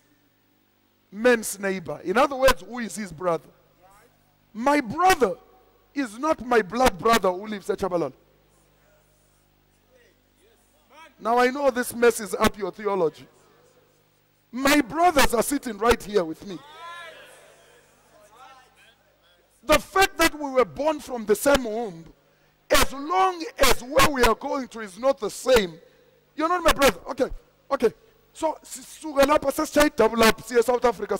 man's neighbor? In other words, who is his brother? My brother is not my blood brother who lives at Chabalal. Now I know this messes up your theology. My brothers are sitting right here with me. The fact that we were born from the same womb, as long as where we are going to is not the same, you're not my brother. Okay. So, double up, South Africa,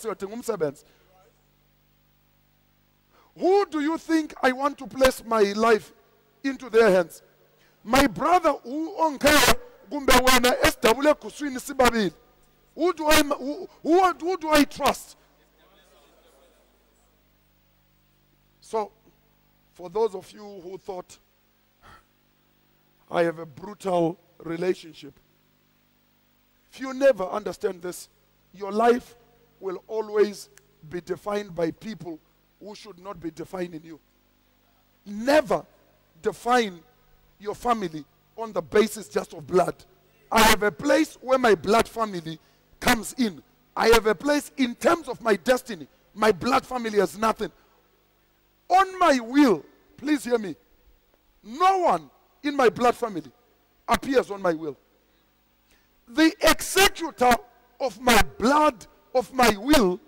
who do you think I want to place my life into their hands? My brother who do I trust? So, for those of you who thought I have a brutal relationship, if you never understand this, your life will always be defined by people who should not be defining you. Never define your family on the basis just of blood. I have a place where my blood family comes in. I have a place in terms of my destiny. My blood family has nothing. On my will, please hear me, no one in my blood family appears on my will. The executor of my blood, of my will,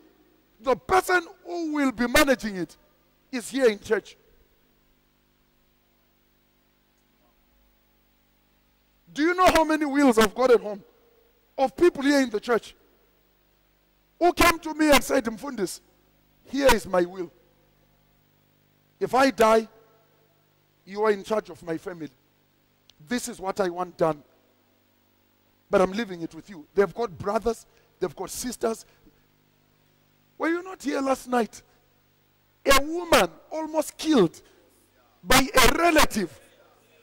the person who will be managing it is here in church. Do you know how many wills I've got at home of people here in the church who came to me and said, Mfundis, here is my will. If I die, you are in charge of my family. This is what I want done. But I'm leaving it with you. They've got brothers, they've got sisters. Were you not here last night? A woman almost killed by a relative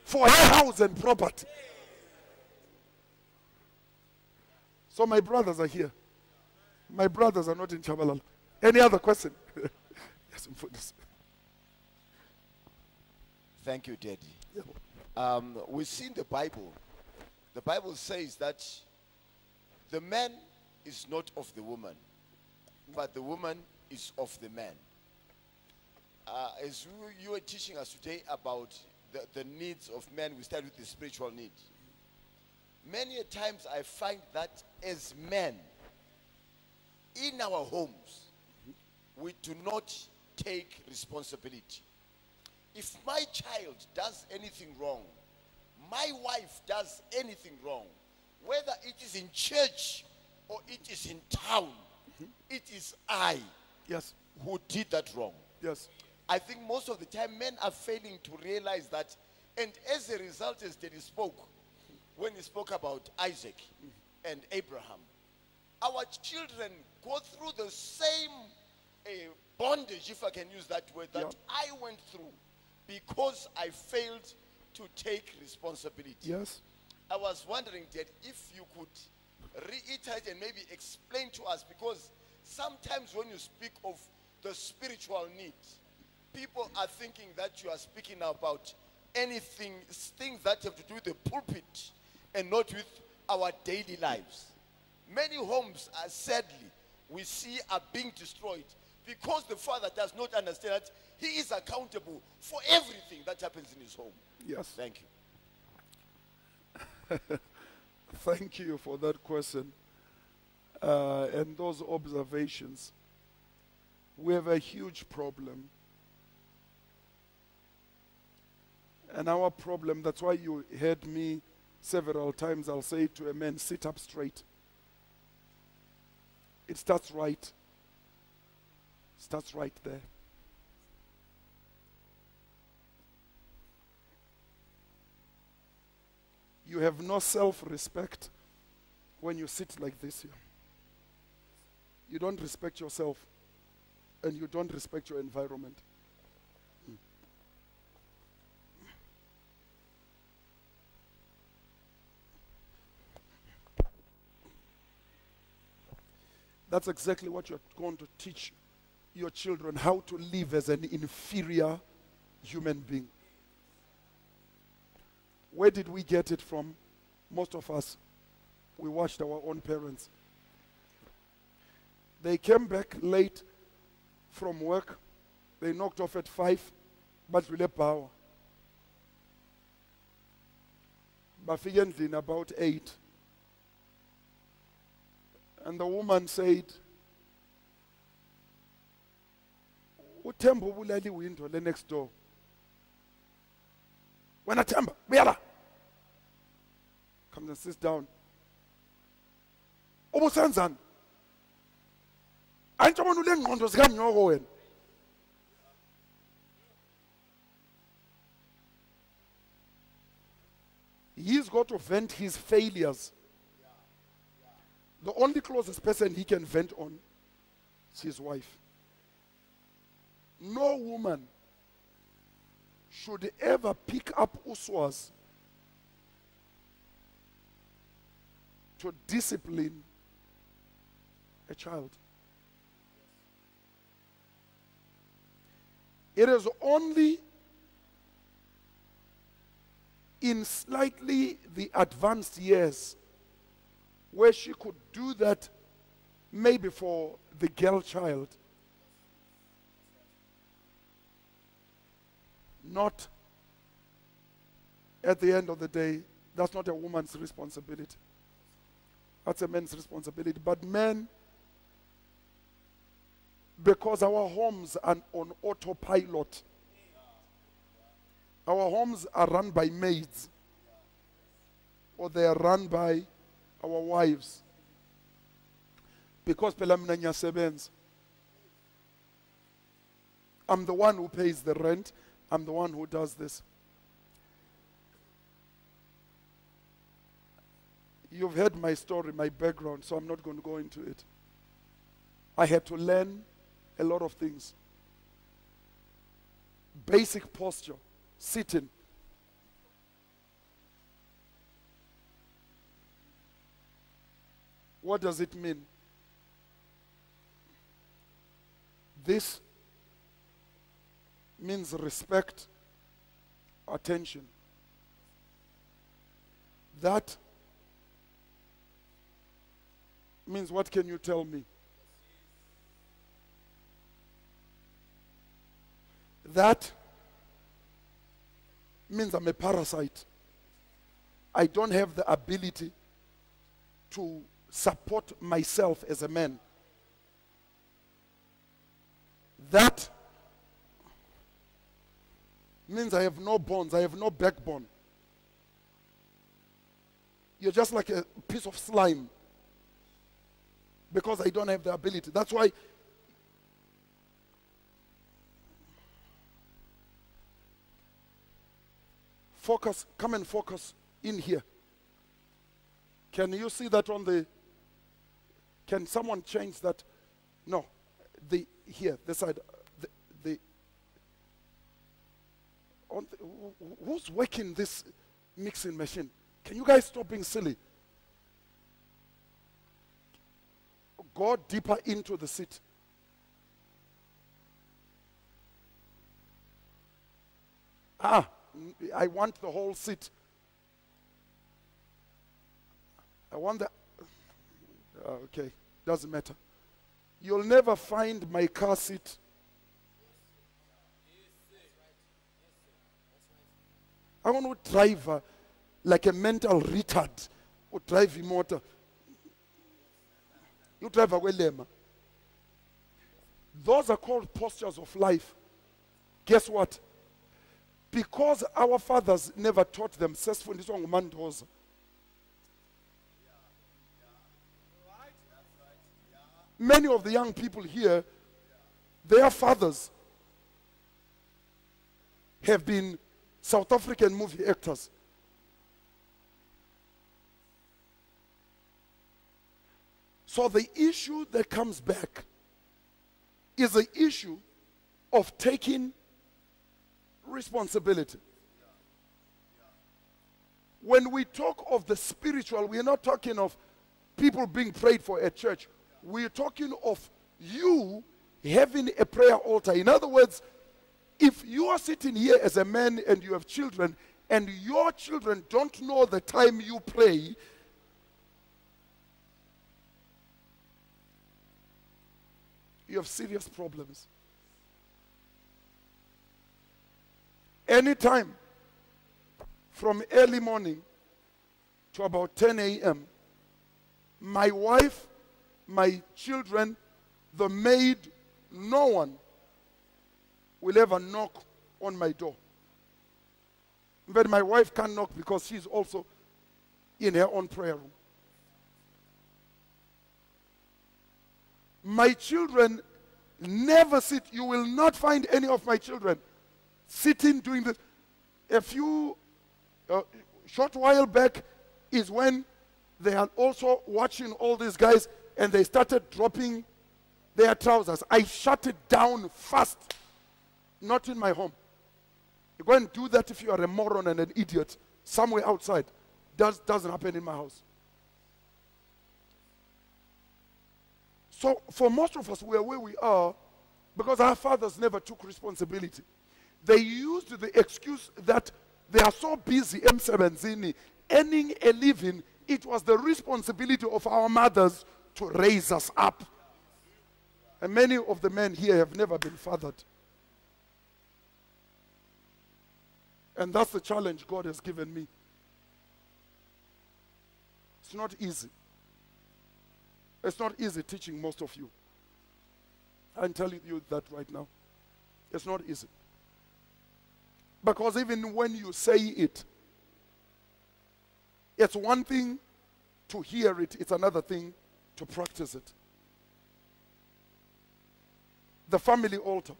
for her house and property. So my brothers are here. My brothers are not in Chabalal. Any other question? Yes, Thank you, Daddy. Yeah. We see in the Bible says that the man is not of the woman, but the woman is of the man. As you were teaching us today about the needs of men, we start with the spiritual need. Many a times I find that as men, in our homes, we do not take responsibility. If my child does anything wrong, my wife does anything wrong, whether it is in church or it is in town, it is I Yes. who did that wrong. Yes. I think most of the time men are failing to realize that, and as a result, as Daddy spoke, when he spoke about Isaac and Abraham, our children go through the same bondage, if I can use that word, that I went through because I failed to take responsibility. Yes. I was wondering, Dad, if you could reiterate and maybe explain to us, because sometimes when you speak of the spiritual need, people are thinking that you are speaking about anything, things that have to do with the pulpit and not with our daily lives. Many homes are, sadly, we see are being destroyed because the father does not understand that he is accountable for everything that happens in his home. Yes. Thank you. Thank you for that question and those observations. We have a huge problem. And our problem, that's why you heard me several times, I'll say to a man, sit up straight. It starts right. Starts right there. You have no self-respect when you sit like this here. You don't respect yourself, and you don't respect your environment. That's exactly what you're going to teach your children, how to live as an inferior human being. Where did we get it from? Most of us, we watched our own parents. They came back late from work. They knocked off at 5, but we left power. Bafike in about 8. And the woman said, uThemba ubulali window le next door. Wena Themba, buyala. Comes and sits down. Ubusenzani? Ayintshobona ule ngqondo zikanyoko wena. He's got to vent his failures. The only closest person he can vent on is his wife. No woman should ever pick up uswas to discipline a child. It is only in slightly the advanced years where she could do that, maybe for the girl child. Not at the end of the day. That's not a woman's responsibility. That's a man's responsibility. But men, because our homes are on autopilot, our homes are run by maids, or they are run by our wives. Because phela mina ngiyasebenza. I'm the one who pays the rent. I'm the one who does this. You've heard my story, my background, so I'm not going to go into it. I had to learn a lot of things. Basic posture, sitting. What does it mean? This means respect attention. That means, what can you tell me? That means I'm a parasite. I don't have the ability to support myself as a man. That means I have no bones, I have no backbone. You're just like a piece of slime because I don't have the ability. That's why focus, come and focus in here. Can you see that on the, can someone change that? No, here, this side, who's working this mixing machine? Can you guys stop being silly? Go deeper into the seat. I want the whole seat. I want the, okay, doesn't matter. You'll never find my car seat. I want to drive like a mental retard or drive a motor. You drive a welema. Those are called postures of life. Guess what? Because our fathers never taught them, many of the young people here, their fathers have been South African movie actors. So the issue that comes back is the issue of taking responsibility. When we talk of the spiritual, we are not talking of people being prayed for at church. We're talking of you having a prayer altar. In other words, if you are sitting here as a man and you have children, and your children don't know the time you pray, you have serious problems. Anytime from early morning to about 10 a.m., my wife, my children, the maid, no one will ever knock on my door. But my wife can't knock because she's also in her own prayer room. My children never sit. You will not find any of my children sitting doing this. A few short while back is when they are also watching all these guys and they started dropping their trousers. I shut it down fast. Not in my home. You go and do that if you are a moron and an idiot somewhere outside. Doesn't happen in my house. So for most of us, we are where we are because our fathers never took responsibility. They used the excuse that they are so busy, emsebenzini, earning a living. It was the responsibility of our mothers to raise us up. And many of the men here have never been fathered. And that's the challenge God has given me. It's not easy. It's not easy teaching most of you. I'm telling you that right now. It's not easy. Because even when you say it, it's one thing to hear it, it's another thing to practice it. The family altar.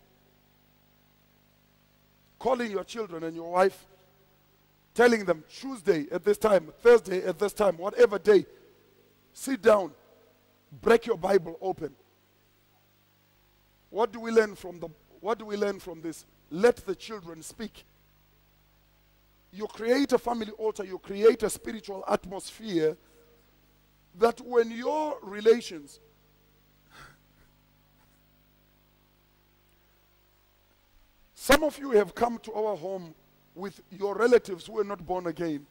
Calling your children and your wife, telling them Tuesday at this time, Thursday at this time, whatever day, sit down, break your Bible open. What do we learn from this? Let the children speak. You create a family altar, you create a spiritual atmosphere that when your relations some of you have come to our home with your relatives who were not born again.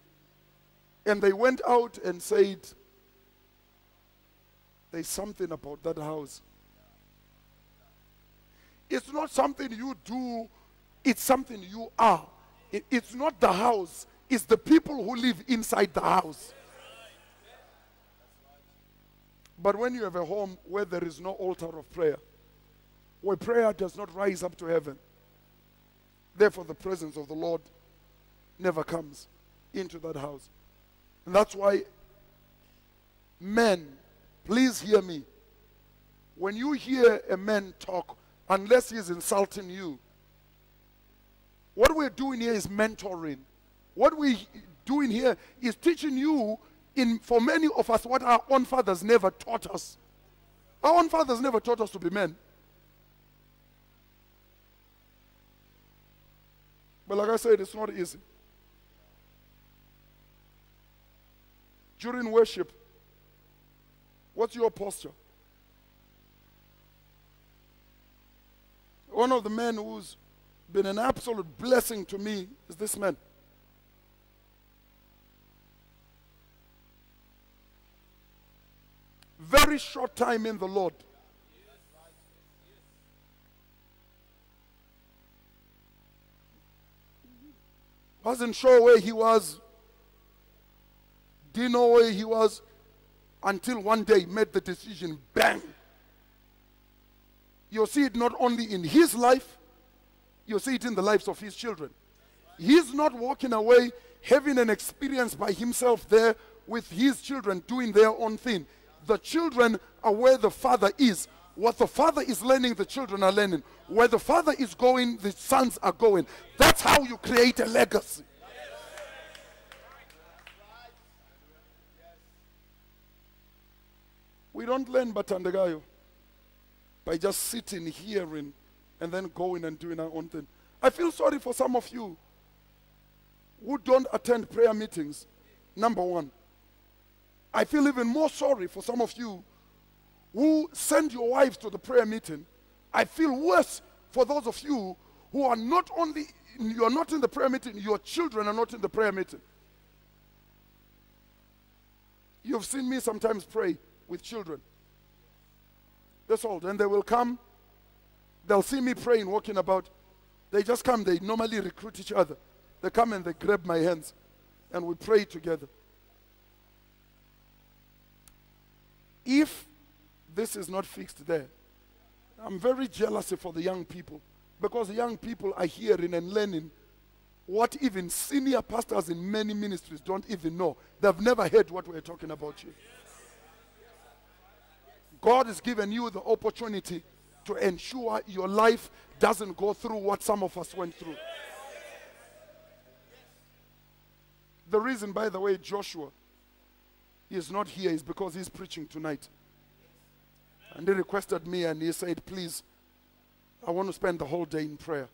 And they went out and said, there's something about that house. It's not something you do, it's something you are. It's not the house, it's the people who live inside the house. But when you have a home where there is no altar of prayer, where prayer does not rise up to heaven, therefore the presence of the Lord never comes into that house. And that's why, men, please hear me. When you hear a man talk, unless he's insulting you, what we're doing here is mentoring. What we're doing here is teaching you, for many of us, what our own fathers never taught us. Our own fathers never taught us to be men. But like I said, it's not easy. During worship, what's your posture? One of the men who's been an absolute blessing to me is this man. Very short time in the Lord. Wasn't sure where he was. Didn't know where he was until one day made the decision, bang. You'll see it not only in his life, you'll see it in the lives of his children. He's not walking away having an experience by himself there with his children doing their own thing. The children are where the father is. What the father is learning, the children are learning. Where the father is going, the sons are going. That's how you create a legacy. We don't learn Batandagayo by just sitting, hearing, and then going and doing our own thing. I feel sorry for some of you who don't attend prayer meetings, number one. I feel even more sorry for some of you who send your wives to the prayer meeting. I feel worse for those of you who are not only, you're not in the prayer meeting, your children are not in the prayer meeting. You've seen me sometimes pray with children. That's all. Then they will come, they'll see me praying, walking about. They just come, they normally recruit each other. They come and they grab my hands and we pray together. If this is not fixed there, I'm very jealous for the young people, because the young people are hearing and learning what even senior pastors in many ministries don't even know. They've never heard what we're talking about here. God has given you the opportunity to ensure your life doesn't go through what some of us went through. The reason, by the way, Joshua is not here is because he's preaching tonight. And he requested me and he said, please, I want to spend the whole day in prayer,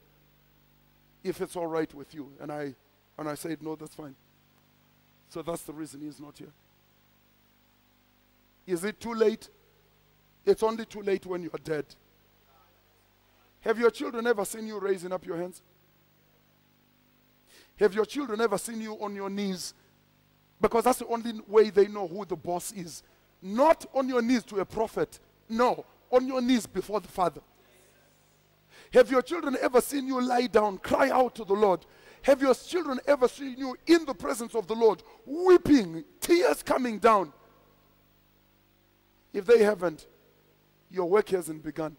if it's all right with you. And I said, no, that's fine. So that's the reason he's not here. Is it too late? It's only too late when you're dead. Have your children ever seen you raising up your hands? Have your children ever seen you on your knees? Because that's the only way they know who the boss is. Not on your knees to a prophet. No, on your knees before the Father. Have your children ever seen you lie down, cry out to the Lord? Have your children ever seen you in the presence of the Lord, weeping, tears coming down? If they haven't, your work hasn't begun.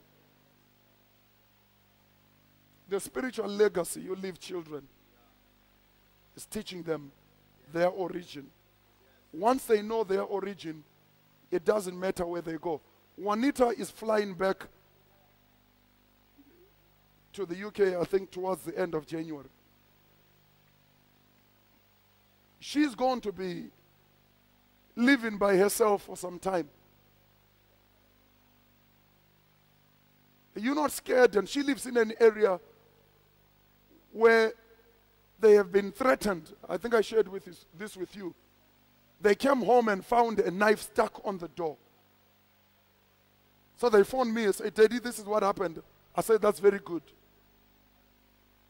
The spiritual legacy you leave children is teaching them their origin. Once they know their origin, it doesn't matter where they go. Juanita is flying back to the UK, I think, towards the end of January. She's going to be living by herself for some time. You're not scared, and she lives in an area where they have been threatened. I think I shared this with you. They came home and found a knife stuck on the door. So they phoned me and said, Daddy, this is what happened. I said, that's very good.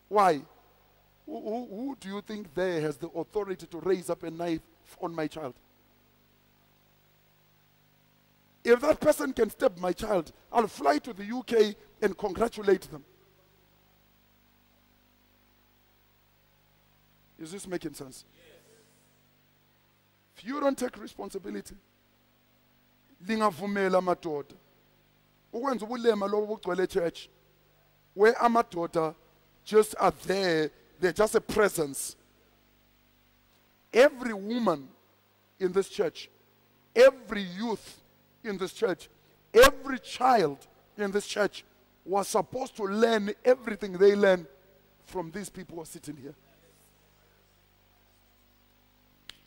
Why? Who do you think there has the authority to raise up a knife on my child? If that person can stab my child, I'll fly to the UK and congratulate them. Is this making sense? Yes. If you don't take responsibility, lingavumela amadoda ukwenza ubulema lobo bugcwele church where amadoda just are there, they're just a presence. Every woman in this church, every youth in this church, every child in this church was supposed to learn everything they learn from these people who are sitting here.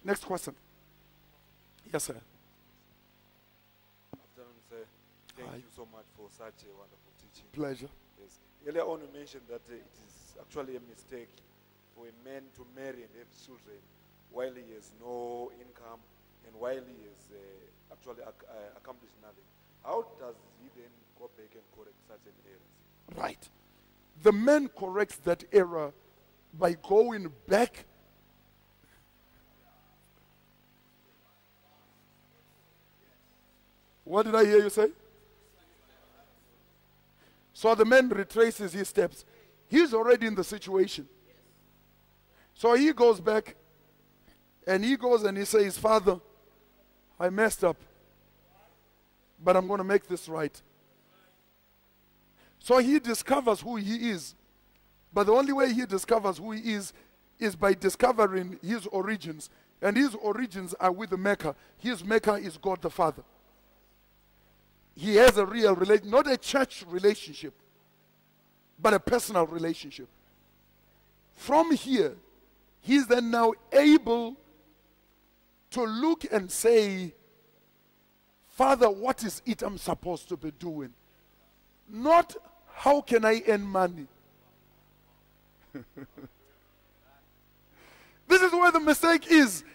Next question. Yes, sir. Afternoon, sir. Thank you so much for such a wonderful teaching. Pleasure. Yes. Earlier on, you mentioned that it is actually a mistake for a man to marry and have children while he has no income and while he has actually accomplished nothing. How does he then go back and correct such an error? Right. The man corrects that error by going back. What did I hear you say? So the man retraces his steps. He's already in the situation. So he goes back and he goes and he says, Father, I messed up, but I'm going to make this right. So he discovers who he is. But the only way he discovers who he is by discovering his origins. And his origins are with the Maker. His Maker is God the Father. He has a real relationship, not a church relationship, but a personal relationship. From here, he's then now able to look and say, Father, what is it I'm supposed to be doing? Not how can I earn money? This is where the mistake is.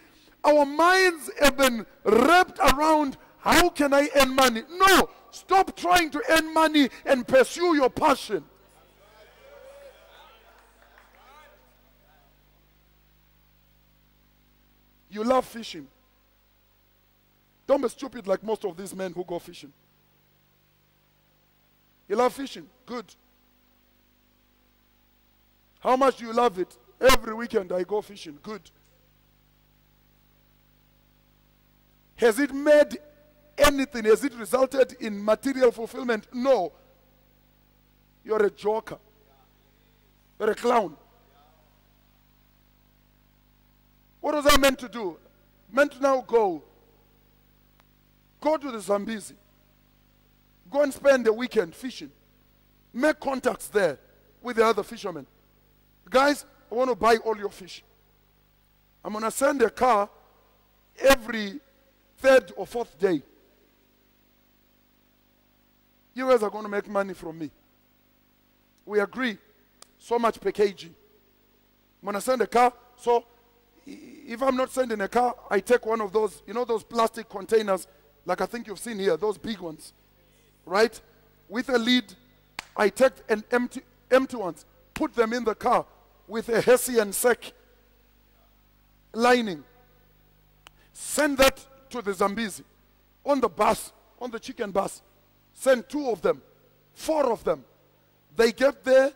Our minds have been wrapped around how can I earn money? No, stop trying to earn money and pursue your passion. You love fishing. Don't be stupid like most of these men who go fishing. You love fishing? Good. How much do you love it? Every weekend I go fishing. Good. Has it made anything? Has it resulted in material fulfillment? No. You're a joker. You're a clown. What was I meant to do? Meant to now go to the Zambezi. Go and spend the weekend fishing. Make contacts there with the other fishermen. Guys, I want to buy all your fish. I'm going to send a car every third or fourth day. You guys are going to make money from me. We agree. So much per kg. I'm going to send a car. So if I'm not sending a car, I take one of those, you know those plastic containers, like I think you've seen here, those big ones, right? With a lid, I take an empty ones, put them in the car with a Hessian sack lining. Send that to the Zambezi on the bus, on the chicken bus. Send 2 of them, 4 of them. They get there,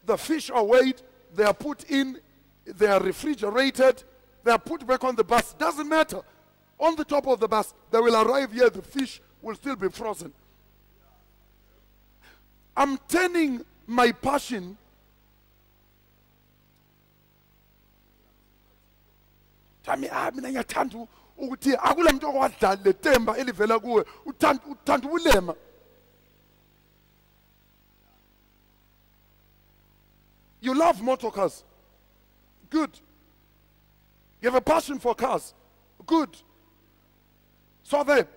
the fish are weighed, they are put in, they are refrigerated, they are put back on the bus. Doesn't matter. On the top of the bus, they will arrive here, the fish will still be frozen. I'm turning my passion mina ngiyathanda ukuthi akula muntu okwadlala letemba elivela kuwe uthanda ubulema. You love motor cars. Good. You have a passion for cars. Good. So there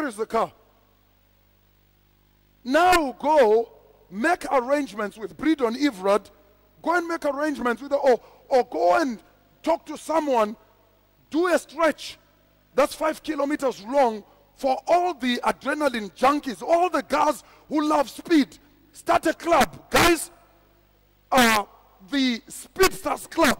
is the car. Now go make arrangements with Bridon Evrard. Go and make arrangements with or go and talk to someone. Do a stretch that's 5 kilometers long for all the adrenaline junkies, all the guys who love speed. Start a club. Guys, the Speedsters Club.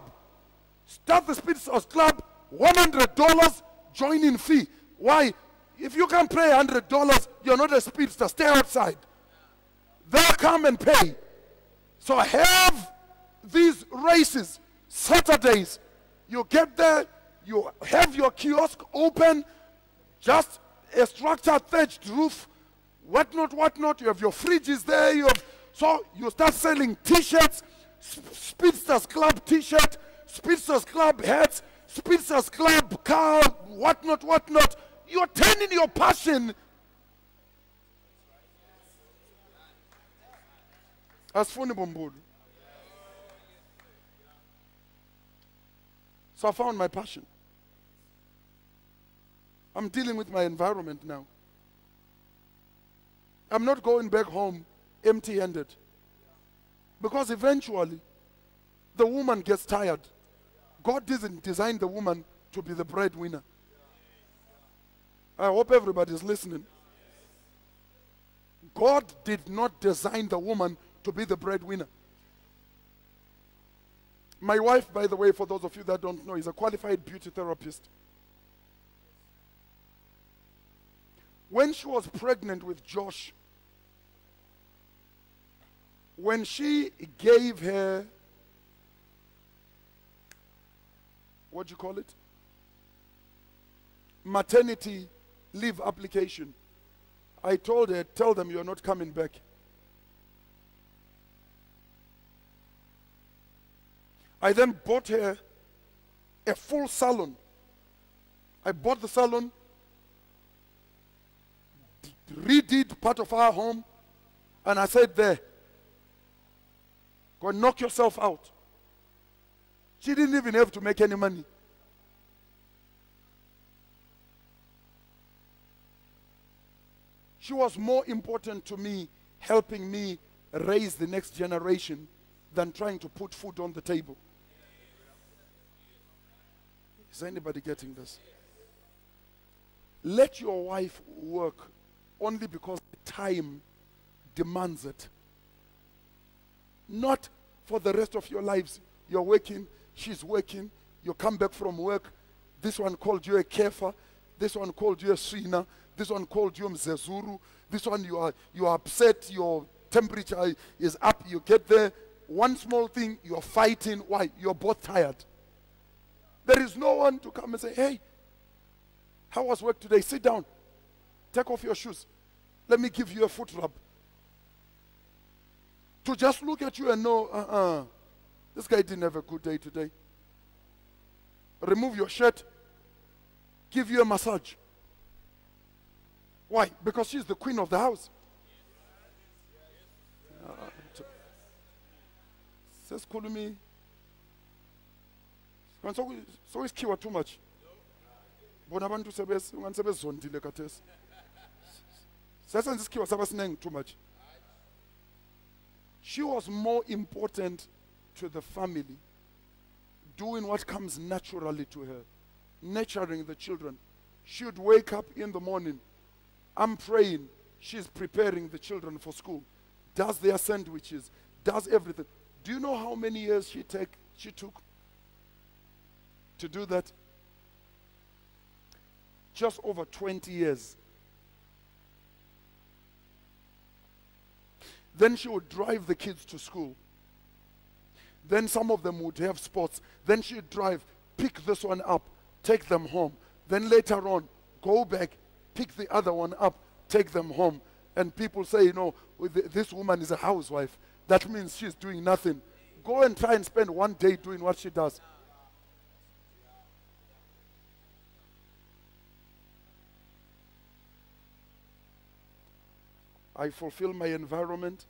Start the Speedsters Club, $100 joining fee. Why? If you can't pay $100, you're not a speedster. Stay outside. They'll come and pay. So have these races, Saturdays. You get there, you have your kiosk open, just a structured thatched roof, whatnot. You have your fridges there. So you start selling T-shirts, Speedsters Club T-shirt, Speedsters Club hats, Speedsters Club car, whatnot. You're turning your passion. Asifuni bombudu. So I found my passion. I'm dealing with my environment now. I'm not going back home empty-handed. Because eventually, the woman gets tired. God didn't design the woman to be the breadwinner. I hope everybody's listening. God did not design the woman to be the breadwinner. My wife, by the way, for those of you that don't know, is a qualified beauty therapist. When she was pregnant with Josh, when she gave her, what do you call it? Maternity leave application. I told her, tell them you're not coming back. I then bought her a full salon. I bought the salon, redid part of our home, and I said, there, go and knock yourself out. She didn't even have to make any money. She was more important to me, helping me raise the next generation, than trying to put food on the table. Is anybody getting this? Let your wife work only because the time demands it. Not for the rest of your lives. You're working, she's working, you come back from work, this one called you a kefa, this one called you a swina, this one called you mzezuru, this one you are upset, your temperature is up, you get there, one small thing, you're fighting. Why? You're both tired. There is no one to come and say, hey, how was work today? Sit down. Take off your shoes. Let me give you a foot rub. To just look at you and know, this guy didn't have a good day today. Remove your shirt. Give you a massage. Why? Because she's the queen of the house. Says Kulumi. So is kiwa too much. Bona abantu sebezondile kathesi. Sesenza iskiwa sabasineng too much. She was more important to the family, doing what comes naturally to her, nurturing the children. She would wake up in the morning, I'm praying, she's preparing the children for school, does their sandwiches, does everything. Do you know how many years she took to do that? Just over 20 years. Then she would drive the kids to school. Then some of them would have sports. Then she'd drive, pick this one up, take them home. Then later on, go back, pick the other one up, take them home. And people say, you know, this woman is a housewife. That means she's doing nothing. Go and try and spend one day doing what she does. I fulfill my environment.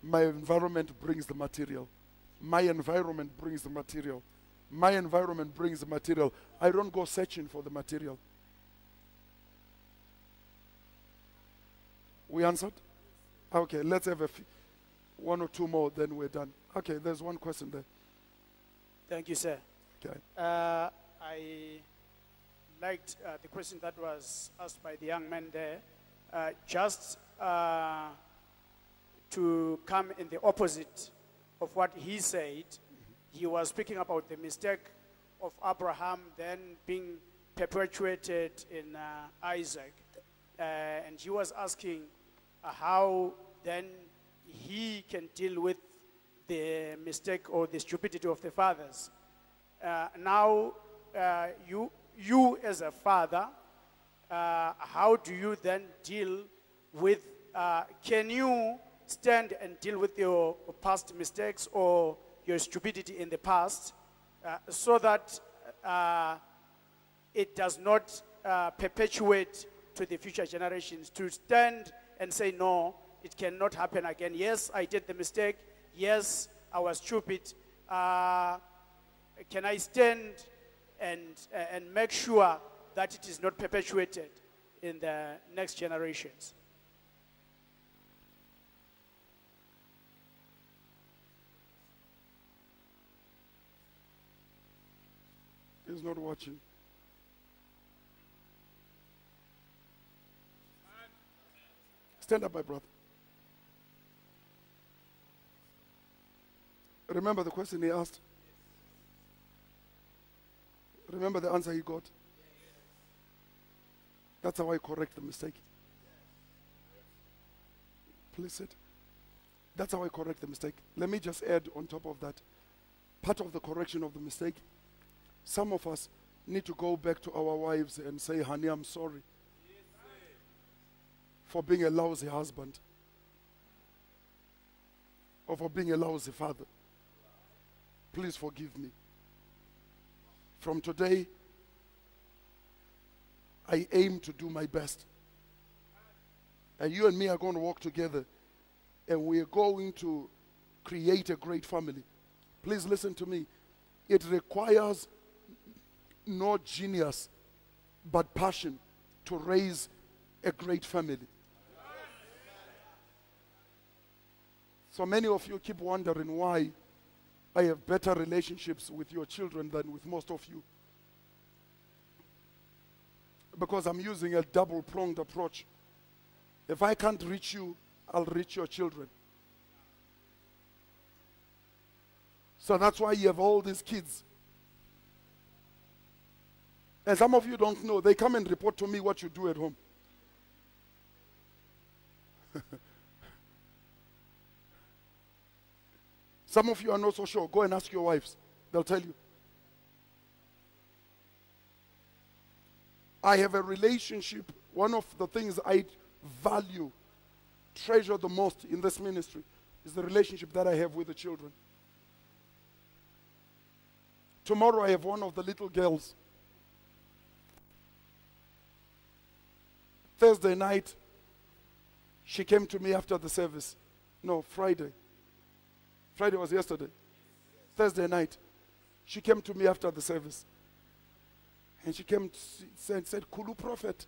My environment brings the material. My environment brings the material. My environment brings the material. I don't go searching for the material. We answered? Okay, let's have one or two more, then we're done. Okay, there's one question there. Thank you, sir. Okay. I liked the question that was asked by the young man there. Just to come in the opposite of what he said, he was speaking about the mistake of Abraham then being perpetuated in Isaac. And he was asking how then he can deal with the mistake or the stupidity of the fathers. Now, you as a father, how do you then deal with, can you stand and deal with your past mistakes or your stupidity in the past so that it does not perpetuate to the future generations, to stand and say, no, it cannot happen again. Yes, I did the mistake. Yes, I was stupid. Can I stand and make sure that it is not perpetuated in the next generations? He's not watching. Stand up, my brother. Remember the question he asked? Remember the answer he got? That's how I correct the mistake. Please sit. That's how I correct the mistake. Let me just add on top of that, part of the correction of the mistake, some of us need to go back to our wives and say, honey, I'm sorry for being a lousy husband or for being a lousy father. Please forgive me. From today, I aim to do my best. And you and me are going to walk together and we are going to create a great family. Please listen to me. It requires no genius but passion to raise a great family. So many of you keep wondering why I have better relationships with your children than with most of you. Because I'm using a double-pronged approach. If I can't reach you, I'll reach your children. So that's why you have all these kids. And some of you don't know, they come and report to me what you do at home. Some of you are not so sure. Go and ask your wives. They'll tell you. I have a relationship. One of the things I value, treasure the most in this ministry is the relationship that I have with the children. Tomorrow I have one of the little girls. Thursday night, she came to me after the service. No, Friday. Friday was yesterday. Thursday night, she came to me after the service. And she came and said, Kulu Prophet,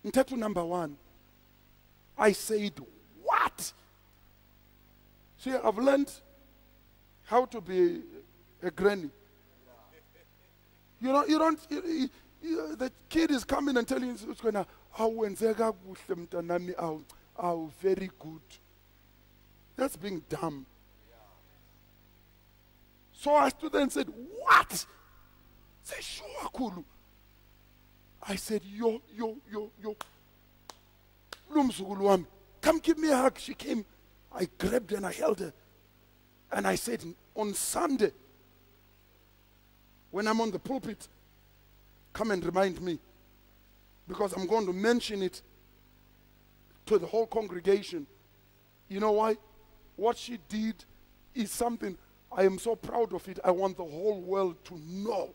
Ntetu number 1. I said, what? See, I've learned how to be a granny. The kid is coming and telling you, it's going to, oh, very good. That's being dumb. So I stood there and said, what? Say, sure, Kulu. I said, yo. Come give me a hug. She came. I grabbed her and I held her. And I said, on Sunday, when I'm on the pulpit, come and remind me. Because I'm going to mention it to the whole congregation. You know why? What she did is something, I am so proud of it. I want the whole world to know.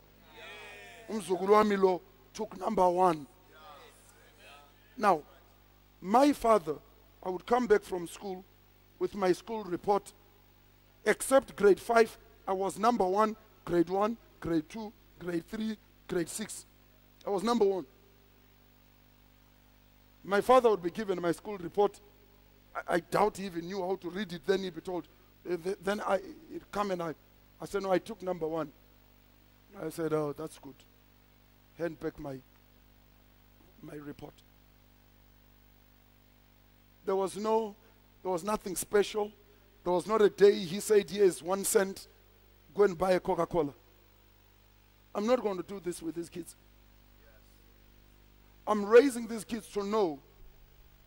Umzukulu wami lo took number 1. Now, my father, I would come back from school with my school report. Except grade 5, I was number 1, grade 1, grade 2, grade 3, grade 6. I was number 1. My father would be given my school report. I doubt he even knew how to read it. Then he'd be told. Then he'd come and I said, no, I took number 1. I said, oh, that's good. Hand back my report. There was nothing special. There was not a day he said, here's 1 cent, go and buy a Coca-Cola. I'm not going to do this with these kids. I'm raising these kids to know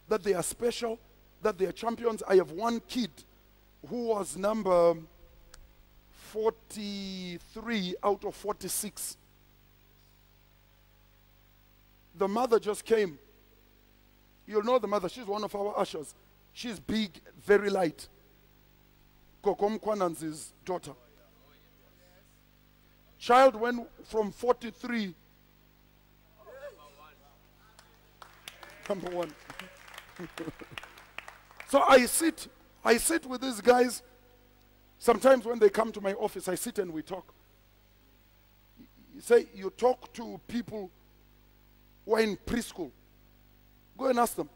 that they are special, that they are champions. I have one kid who was number 43 out of 46. The mother just came. You'll know the mother. She's one of our ushers. She's big, very light. Kokom Kwananzi's daughter. Child went from 43. Number one. So I sit with these guys. Sometimes when they come to my office, I sit and we talk. You say, you talk to people who are in preschool. Go and ask them.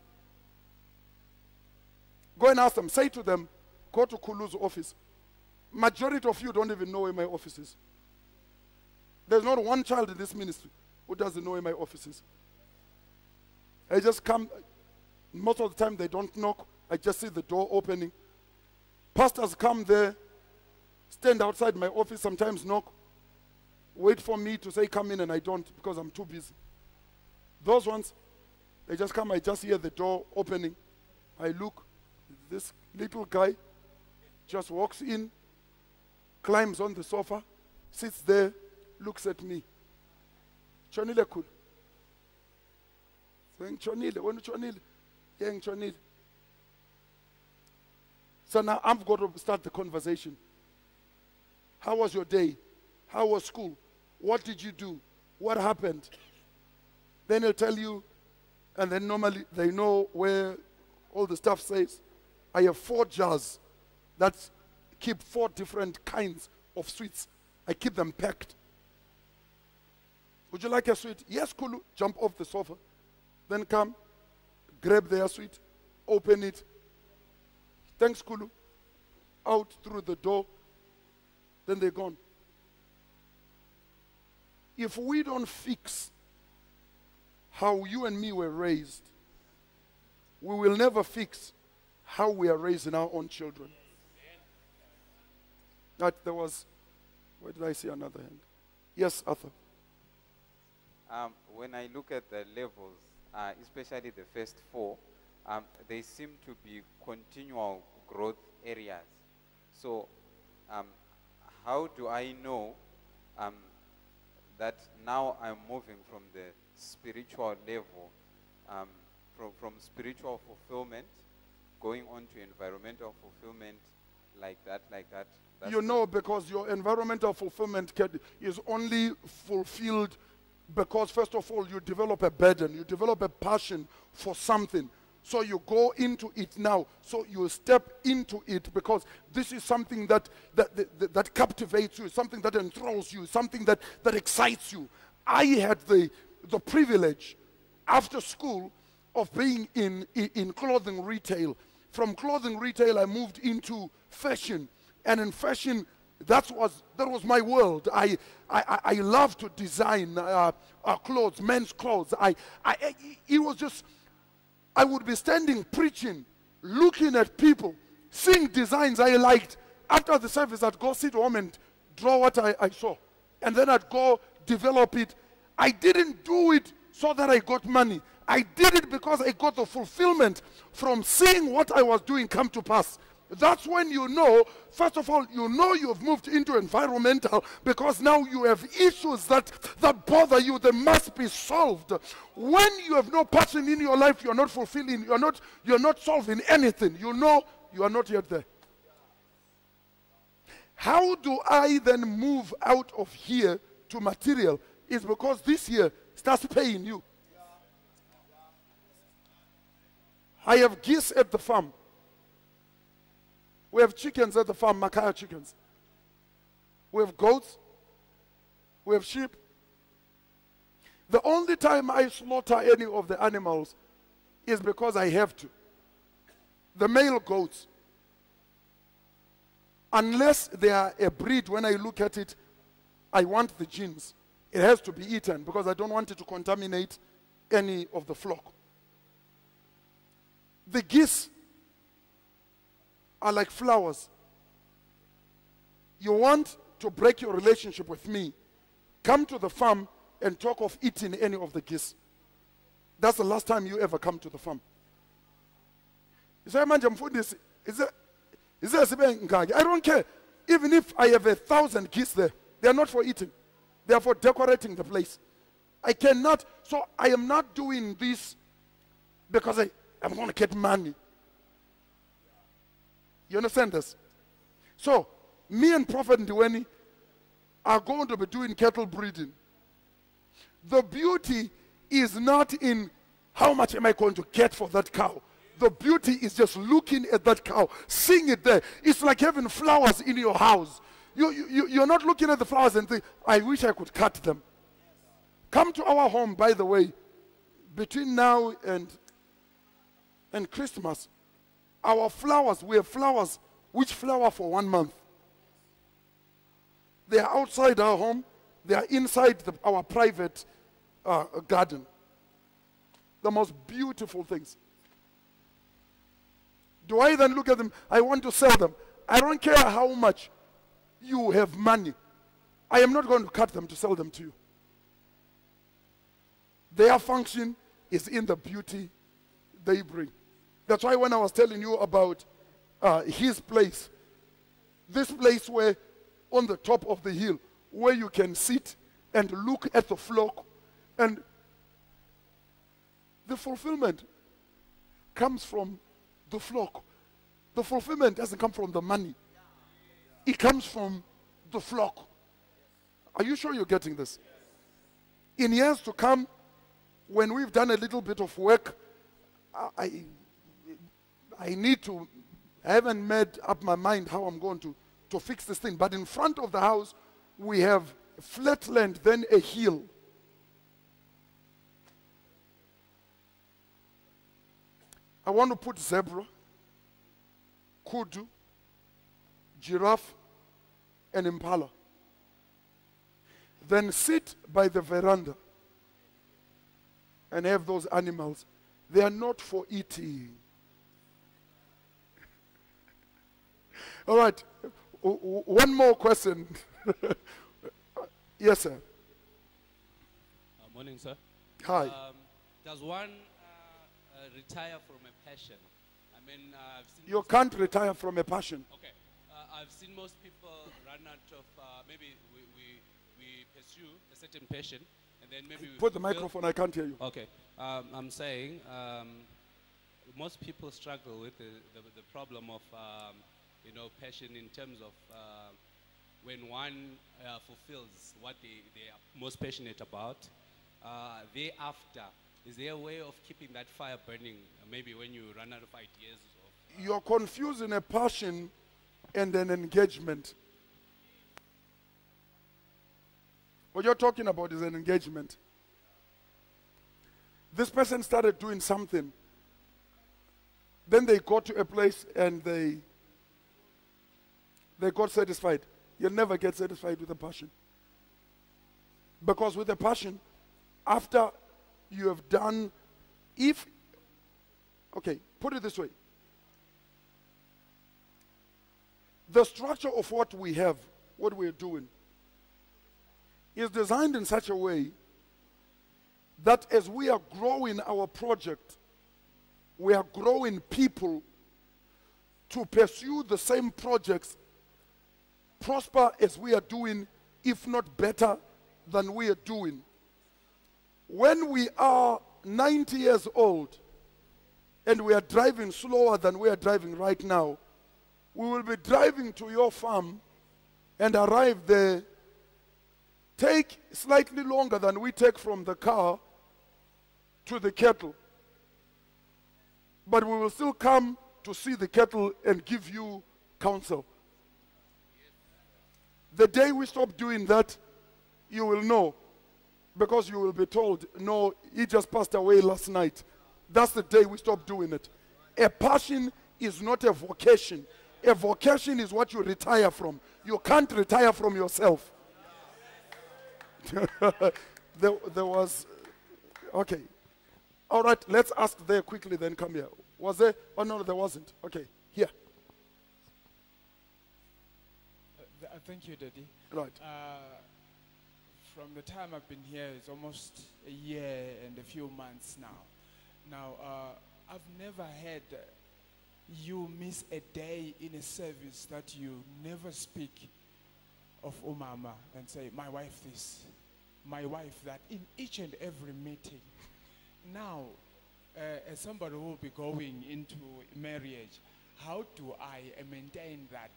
Go and ask them. Say to them, go to Kulu's office. Majority of you don't even know where my office is. There's not one child in this ministry who doesn't know where my office is. I just come. Most of the time they don't knock. I just see the door opening. Pastors come there, stand outside my office, sometimes knock, wait for me to say come in, and I don't because I'm too busy. Those ones, they just come, I just hear the door opening. I look, this little guy just walks in, climbs on the sofa, sits there, looks at me. Chonile cool. Saying Chonile, when Chonile? Yeah, Chonile. So now I've got to start the conversation. How was your day? How was school? What did you do? What happened? Then he'll tell you, and then normally they know where all the stuff says. I have 4 jars that keep 4 different kinds of sweets. I keep them packed. Would you like a sweet? Yes, Kulu. Jump off the sofa. Then come, grab their sweet, open it. Thanks, Kulu. Out through the door. Then they're gone. If we don't fix how you and me were raised, we will never fix how we are raising our own children. That there was, where did I see another hand? Yes, Arthur. When I look at the levels, especially the first 4, they seem to be continual growth areas. So how do I know that now I'm moving from the spiritual level, from spiritual fulfillment, going on to environmental fulfillment, like that? That's you know, because your environmental fulfillment is only fulfilled because, first of all, you develop a burden, you develop a passion for something. So you go into it now. So you step into it because this is something that captivates you, something that enthralls you, something that excites you. I had the privilege after school of being in clothing retail. From clothing retail, I moved into fashion. And in fashion, that was my world. I love to design clothes, men's clothes. It was just, I would be standing preaching, looking at people, seeing designs I liked. After the service, I'd go sit home and draw what I saw. And then I'd go develop it. I didn't do it so that I got money. I did it because I got the fulfillment from seeing what I was doing come to pass. That's when you know, first of all, you know you've moved into environmental because now you have issues that bother you, they must be solved. When you have no passion in your life, you're not fulfilling, you're not solving anything. You know you are not yet there. How do I then move out of here to material? It's because this year starts paying you. I have geese at the farm. We have chickens at the farm, Makaya chickens. We have goats. We have sheep. The only time I slaughter any of the animals is because I have to. The male goats, unless they are a breed, when I look at it, I want the genes. It has to be eaten because I don't want it to contaminate any of the flock. The geese, are like flowers. You want to break your relationship with me, come to the farm and talk of eating any of the geese. That's the last time you ever come to the farm. You say, manje mfundisi, I don't care. Even if I have 1,000 geese there, they are not for eating. They are for decorating the place. I cannot, so I am not doing this because I'm going to get money. You understand this? So, me and Prophet Ndiweni are going to be doing cattle breeding. The beauty is not in how much am I going to get for that cow. The beauty is just looking at that cow, seeing it there. It's like having flowers in your house. You're not looking at the flowers and think, I wish I could cut them. Come to our home, by the way, between now and Christmas. Our flowers, we have flowers which flower for 1 month. They are outside our home. They are inside our private garden. The most beautiful things. Do I then look at them? I want to sell them. I don't care how much you have money. I am not going to cut them to sell them to you. Their function is in the beauty they bring. That's why when I was telling you about his place, this place where on the top of the hill, where you can sit and look at the flock, and the fulfillment comes from the flock. The fulfillment doesn't come from the money. It comes from the flock. Are you sure you're getting this? In years to come, when we've done a little bit of work, I haven't made up my mind how I'm going to fix this thing. But in front of the house, we have flat land, then a hill. I want to put zebra, kudu, giraffe, and impala. Then sit by the veranda and have those animals. They are not for eating. All right. One more question. Yes, sir. Morning, sir. Hi. Does one retire from a passion? I mean, I've seen You can't retire from a passion. Okay. I've seen most people run out of, maybe we pursue a certain passion, and then maybe we Put the microphone, I can't hear you. Okay. I'm saying most people struggle with the problem of, passion in terms of when one fulfills what they are most passionate about, thereafter, is there a way of keeping that fire burning, maybe when you run out of ideas? You're confusing a passion and an engagement. What you're talking about is an engagement. This person started doing something. Then they got to a place and they got satisfied. You'll never get satisfied with a passion. Because with a passion, after you have done, okay, put it this way. The structure of what we have, what we're doing, is designed in such a way that as we are growing our project, we are growing people to pursue the same projects, prosper as we are doing, if not better than we are doing. When we are 90 years old and we are driving slower than we are driving right now, we will be driving to your farm and arrive there, take slightly longer than we take from the car to the cattle. But we will still come to see the cattle and give you counsel. The day we stop doing that, you will know. Because you will be told, no, he just passed away last night. That's the day we stop doing it. A passion is not a vocation. A vocation is what you retire from. You can't retire from yourself. there was, okay. All right, let's ask there quickly, then come here. Was there? Oh, no, there wasn't. Okay, here. Thank you, Daddy. Right. From the time I've been here, it's almost a year and a few months now. Now, I've never had you miss a day in a service that you never speak of Umama and say, my wife this, my wife that, in each and every meeting. Now, as somebody who will be going into marriage, how do I maintain that,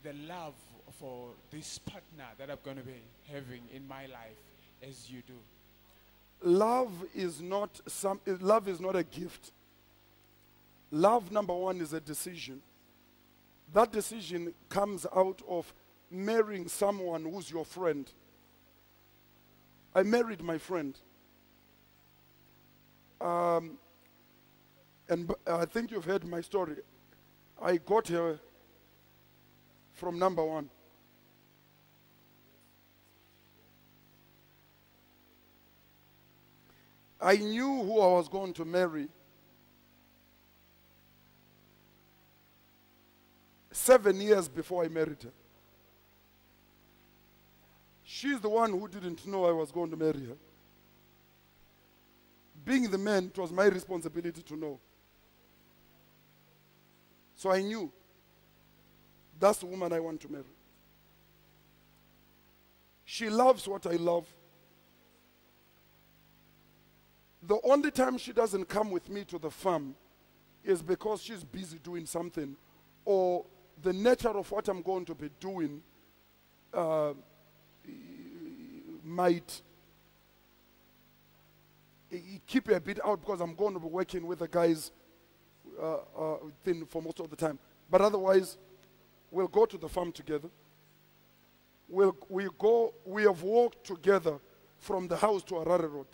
the love for this partner that I'm going to be having in my life as you do? Love is not a gift. Love, number one, is a decision. That decision comes out of marrying someone who's your friend. I married my friend. And I think you've heard my story. I got her from number one. I knew who I was going to marry 7 years before I married her. She's the one who didn't know I was going to marry her. Being the man, it was my responsibility to know. So I knew that's the woman I want to marry. She loves what I love. The only time she doesn't come with me to the farm is because she's busy doing something, or the nature of what I'm going to be doing might keep her a bit out, because I'm going to be working with the guys thing for most of the time. But otherwise, we'll go to the farm together. We have walked together from the house to Harare Road,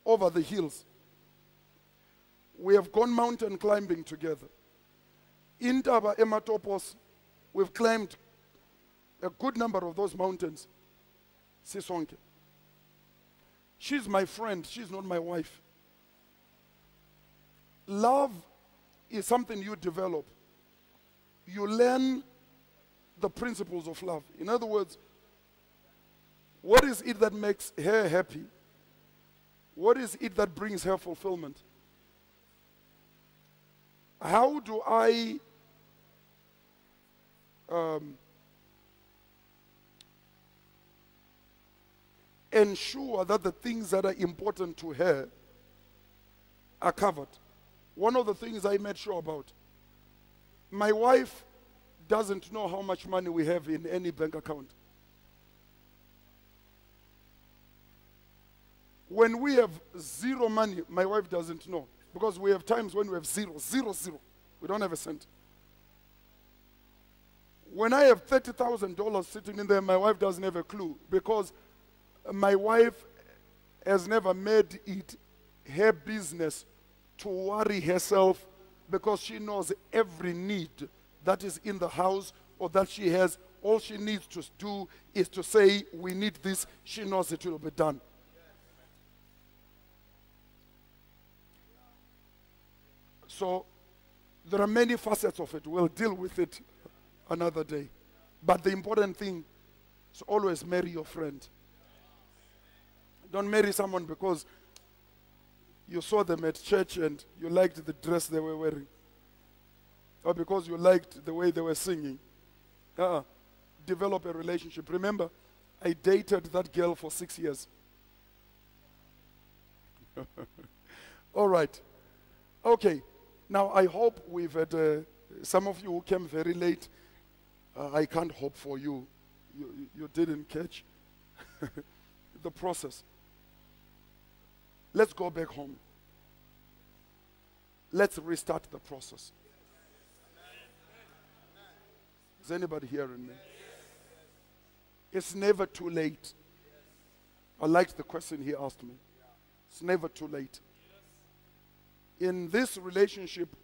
over the hills. We have gone mountain climbing together. In Taba Ematopos, we've climbed a good number of those mountains. Sisonke. She's my friend, she's not my wife. Love is something you develop. You learn the principles of love. In other words, what is it that makes her happy? What is it that brings her fulfillment? How do I ensure that the things that are important to her are covered? One of the things I made sure about, my wife doesn't know how much money we have in any bank account. When we have zero money, my wife doesn't know. Because we have times when we have zero. We don't have a cent. When I have $30,000 sitting in there, my wife doesn't have a clue. Because my wife has never made it her business to worry herself, because she knows every need that is in the house or that she has. All she needs to do is to say, we need this. She knows it will be done. So there are many facets of it. We'll deal with it another day. But the important thing is always marry your friend. Don't marry someone because you saw them at church and you liked the dress they were wearing, or because you liked the way they were singing. Develop a relationship. Remember, I dated that girl for 6 years. All right. Okay. Now, I hope we've had some of you who came very late. I can't hope for you. You didn't catch the process. Let's go back home. Let's restart the process. Is anybody hearing me? It's never too late. I liked the question he asked me. It's never too late. In this relationship,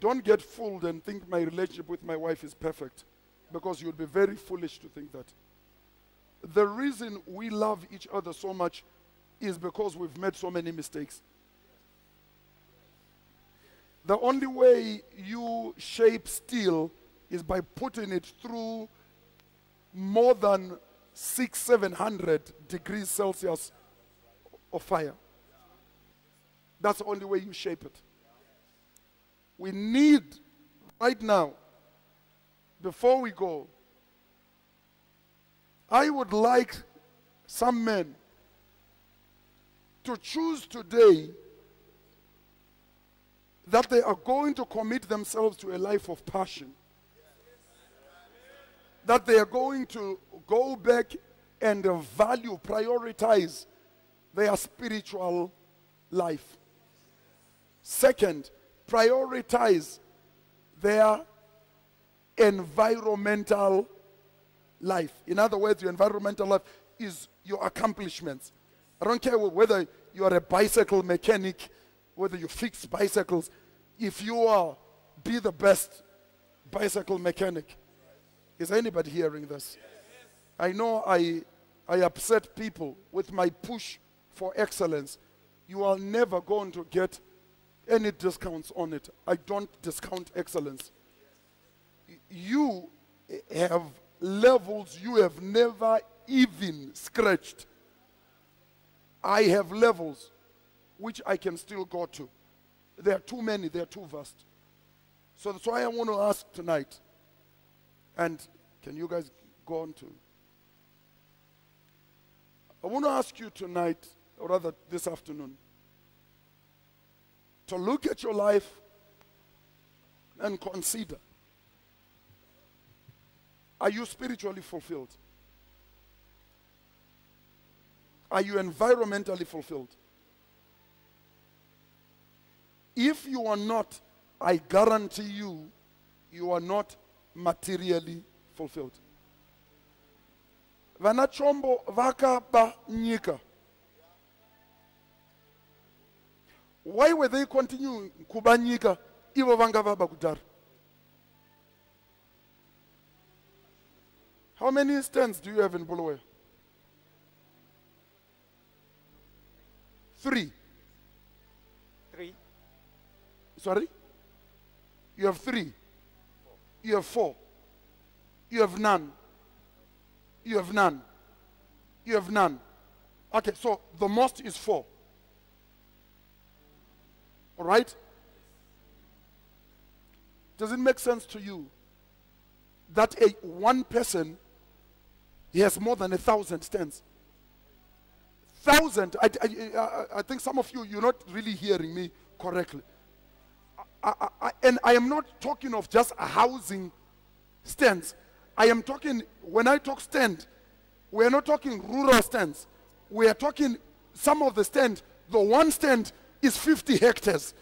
don't get fooled and think my relationship with my wife is perfect, because you'll be very foolish to think that. The reason we love each other so much is because we've made so many mistakes. The only way you shape steel is by putting it through more than 700 degrees Celsius of fire. That's the only way you shape it. We need, right now, before we go, I would like some men to choose today that they are going to commit themselves to a life of passion. That they are going to go back and value, prioritize their spiritual life. Second, prioritize their environmental life. In other words, your environmental life is your accomplishments. I don't care whether you are a bicycle mechanic, whether you fix bicycles. If you are, be the best bicycle mechanic. Is anybody hearing this? I know I upset people with my push for excellence. You are never going to get any discounts on it. I don't discount excellence. You have levels you have never even scratched. I have levels which I can still go to. There are too many, they are too vast. So that's why I want to ask tonight, and can you guys go on to? I want to ask you tonight, or rather this afternoon, to look at your life and consider, are you spiritually fulfilled? Are you environmentally fulfilled? If you are not, I guarantee you, you are not materially fulfilled. Vana chombo vaka ba nyika. Why were they continuing kubanyika ivo vanga vaba kudara? How many stands do you have in Bothwell? 3. 3. Sorry? You have 3. You have 4. You have none. You have none. You have none. Okay, so the most is 4. All right? Does it make sense to you that one person, he has more than 1,000 stands? 1,000. I think some of you, you're not really hearing me correctly. And I am not talking of just housing stands. I am talking, when I talk stand, we are not talking rural stands. We are talking some of the stand, the one stand is 50 hectares.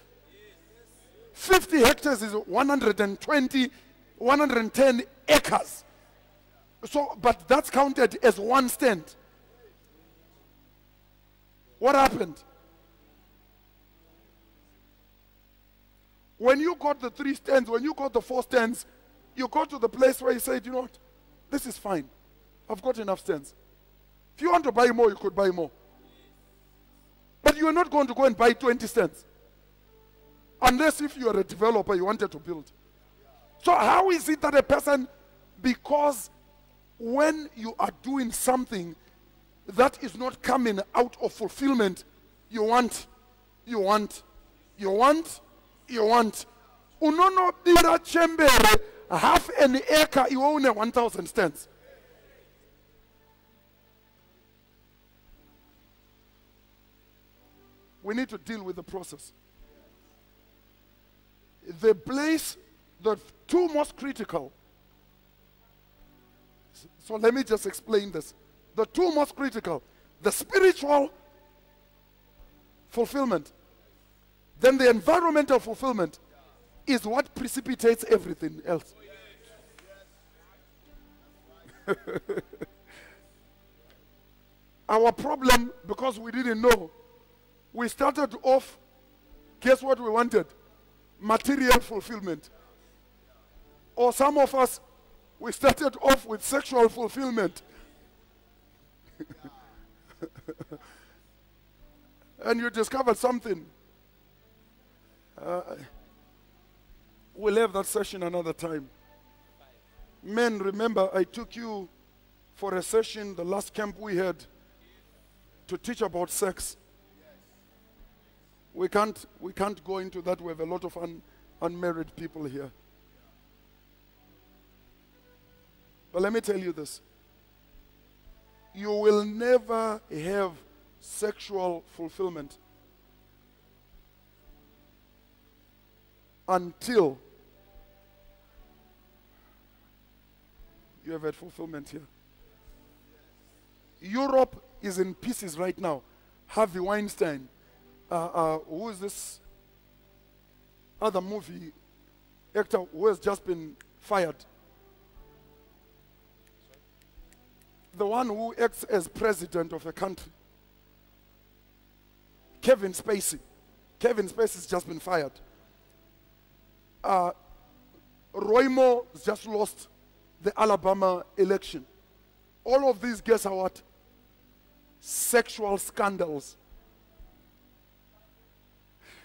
50 hectares is 120, 110 acres. So, but that's counted as one stand. What happened? When you got the 3 stands, when you got the 4 stands, you got to the place where you said, you know what, this is fine. I've got enough stands. If you want to buy more, you could buy more. But you are not going to go and buy 20 stands. Unless if you are a developer, you wanted to build. So how is it that a person, because when you are doing something that is not coming out of fulfillment, you want. Unono bira chembere, half an acre, you own 1,000 stands. We need to deal with the process. The place, the 2 most critical. So let me just explain this. The 2 most critical, the spiritual fulfillment, then the environmental fulfillment is what precipitates everything else. Our problem, because we didn't know, we started off, guess what we wanted? Material fulfillment. Or some of us, we started off with sexual fulfillment. And you discovered something. We'll have that session another time. Men, remember I took you for a session, the last camp we had, to teach about sex. We can't go into that. We have a lot of unmarried people here. But let me tell you this. You will never have sexual fulfillment until you have had fulfillment here. Europe is in pieces right now. Harvey Weinstein, who is this other movie actor who has just been fired? The one who acts as president of a country. Kevin Spacey. Kevin Spacey has just been fired. Roy Moore has just lost the Alabama election. All of these, guess what? Sexual scandals.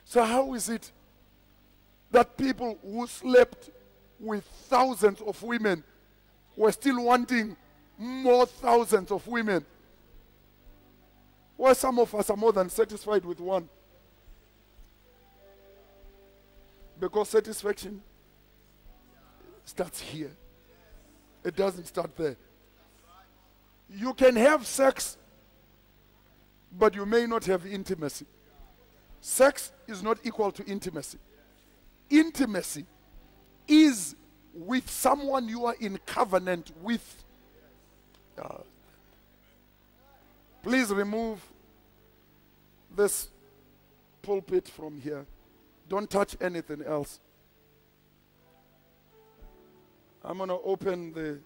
So how is it that people who slept with thousands of women were still wanting more thousands of women? Why some of us are more than satisfied with one? Because satisfaction starts here. It doesn't start there. You can have sex, but you may not have intimacy. Sex is not equal to intimacy. Intimacy is with someone you are in covenant with. Please remove this pulpit from here. Don't touch anything else. I'm going to open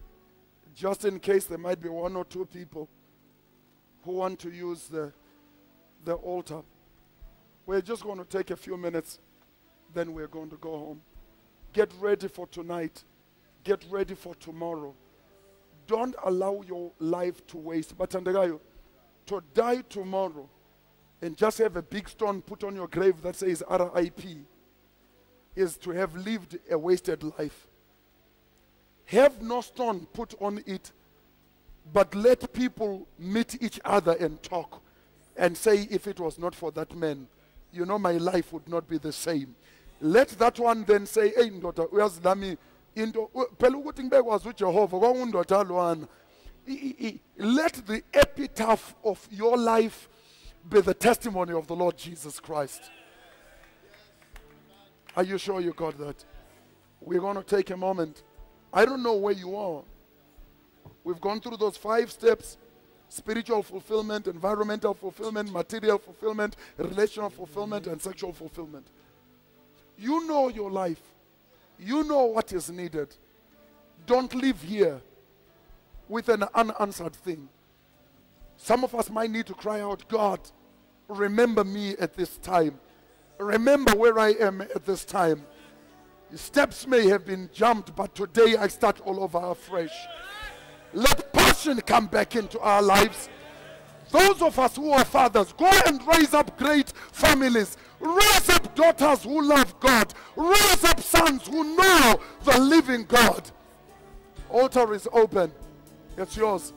just in case there might be one or two people who want to use the altar. We're just going to take a few minutes, then we're going to go home. Get ready for tonight. Get ready for tomorrow. Don't allow your life to waste. But Andagayo, to die tomorrow and just have a big stone put on your grave that says RIP is to have lived a wasted life. Have no stone put on it, but let people meet each other and talk and say, if it was not for that man, you know, my life would not be the same. Let that one then say, hey, ndoda, where's Lami? Let the epitaph of your life be the testimony of the Lord Jesus Christ. Are you sure you got that? We're going to take a moment. I don't know where you are. We've gone through those 5 steps: spiritual fulfillment, environmental fulfillment, material fulfillment, relational fulfillment, and sexual fulfillment. You know your life. You know what is needed. Don't live here with an unanswered thing. Some of us might need to cry out, God, remember me at this time. Remember where I am at this time. Steps may have been jumped, but today I start all over afresh. Let passion come back into our lives. Those of us who are fathers, go and raise up great families. Raise up daughters who love God. Raise up sons who know the living God. Altar is open. It's yours.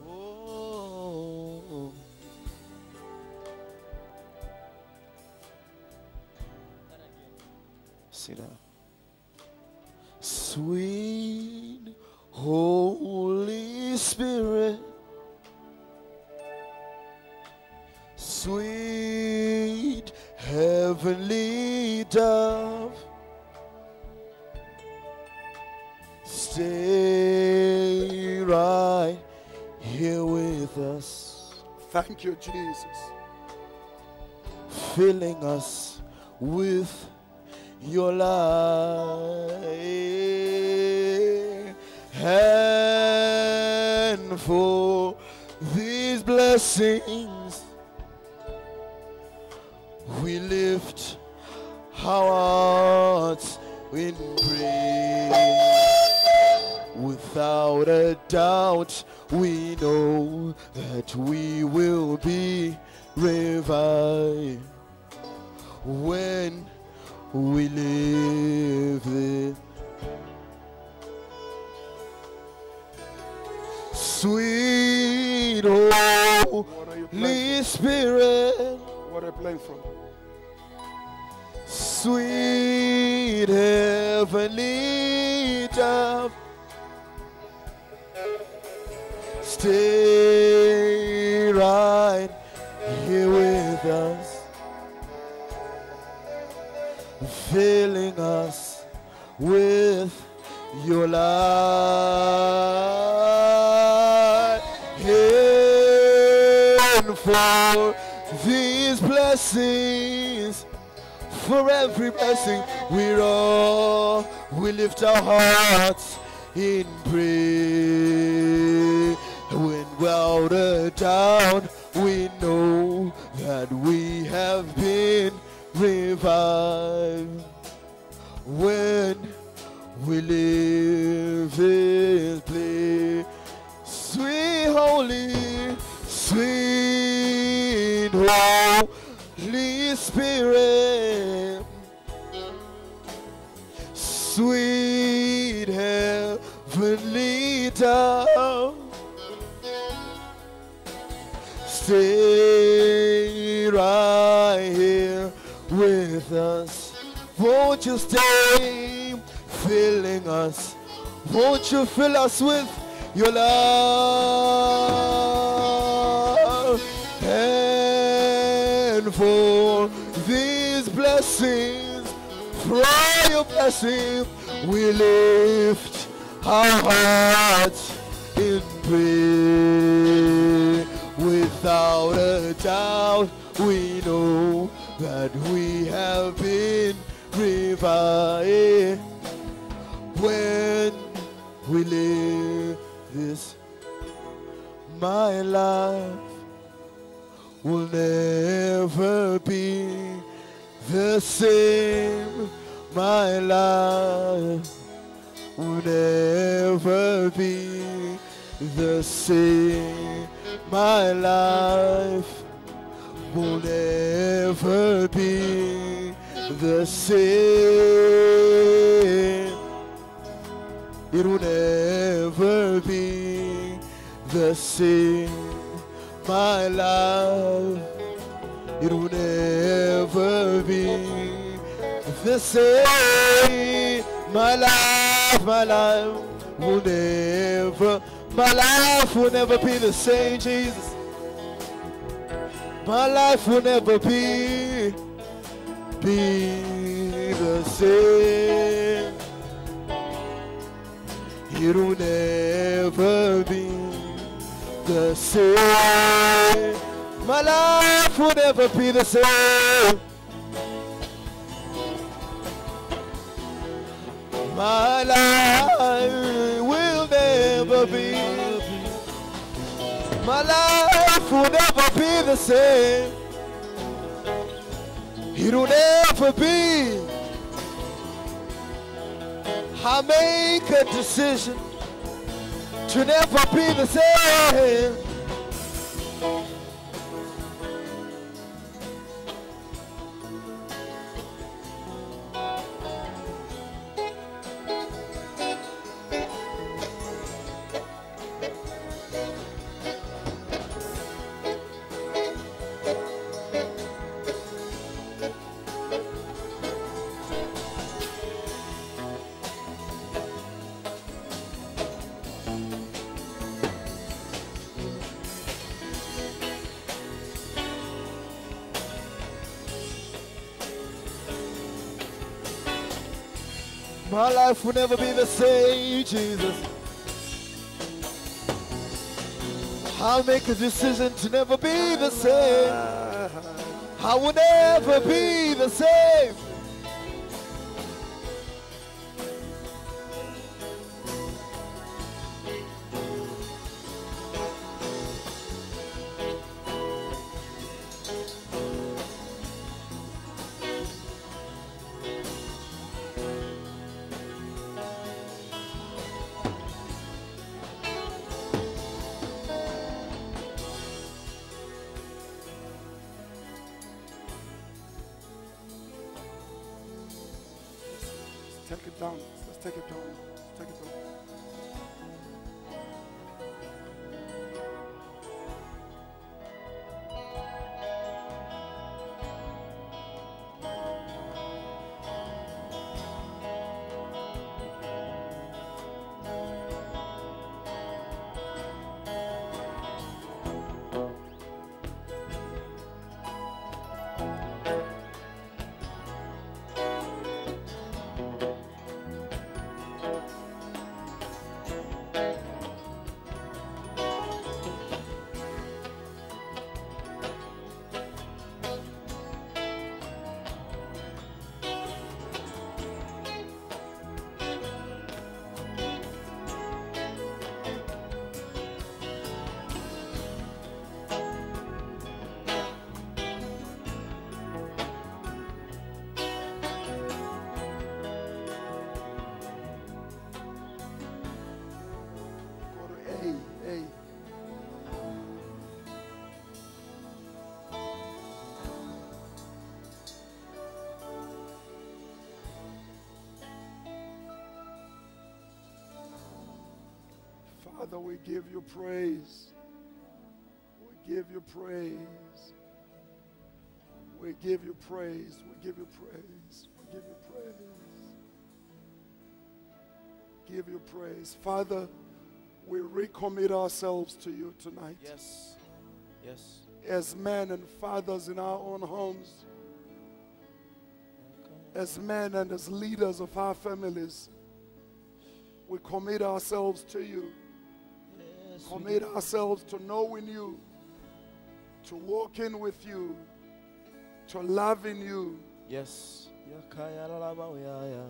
Oh. Sit down. Sweet Holy Spirit, sweet heavenly dove, stay right here with us. Thank you, Jesus. Filling us with your light, and for these blessings we lift our hearts in praise. Without a doubt we know that we will be revived when we live in Sweet What are you Holy playing Spirit, from? What are you playing from? sweet heavenly dove, stay right here with us, filling us with your light. And for these blessings, for every blessing, we lift our hearts in prayer. When without a doubt we know that we have been revived. When we live in play, sweet Holy Spirit, sweet heavenly dove, stay right here with us. Won't you stay filling us? Won't you fill us with your love? And for these blessings, for all your blessings, we lift our hearts in prayer. Without a doubt, we know that we have been revived. When we live this, my life will never be the same. My life will never be the same. My life will never be the same. It will never be the same. My life, it will never be the same. My life will never, my life will never be the same, Jesus. My life will never be the same. It will never be the same. My life will never be the same. My life will never be. My life will never be the same. It will never be. I make a decision to never be the same. My life will never be the same, Jesus. I'll make a decision to never be the same. I will never be the same. Take it down. Let's take it down. Let's take it down. Father, we give you praise. We give you praise. We give you praise. We give you praise. We give you praise. Give you praise. Father, we recommit ourselves to you tonight. Yes. Yes. As men and fathers in our own homes, as men and as leaders of our families, we commit ourselves to you. Yes. Commit ourselves to knowing you, to walking with you, to loving you. Yes.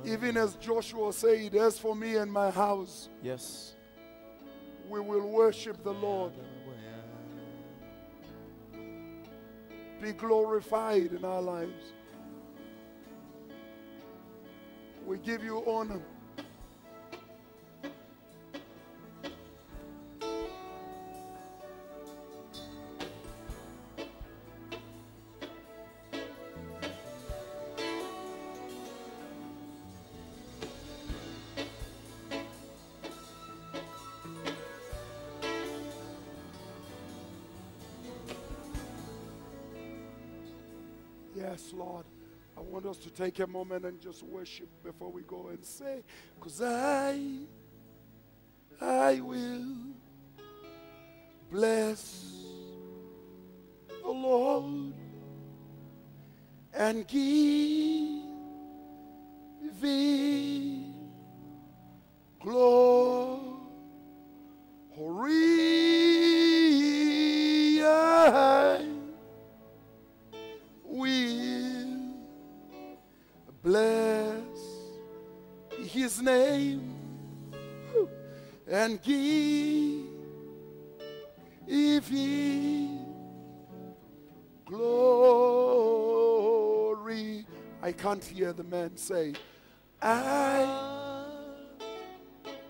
Even as Joshua said, as for me and my house, Yes. we will worship the Lord. Be glorified in our lives. We give you honor. Yes, Lord. I want us to take a moment and just worship before we go and say, because I will bless the Lord and give thee glory. Will bless his name and give him glory. I can't hear the man say, I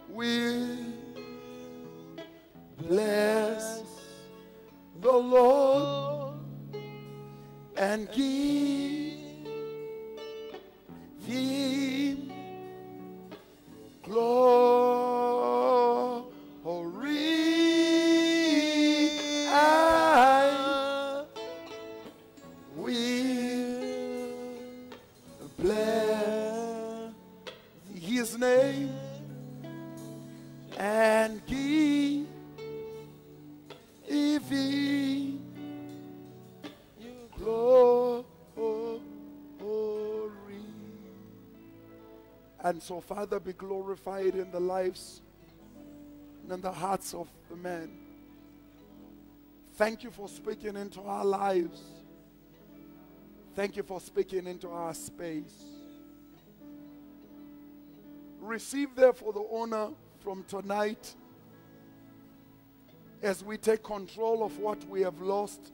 will bless the Lord and give him glory. I will bless his name and give him glory. And so, Father, be glorified in the lives and in the hearts of the men. Thank you for speaking into our lives. Thank you for speaking into our space. Receive, therefore, the honor from tonight as we take control of what we have lost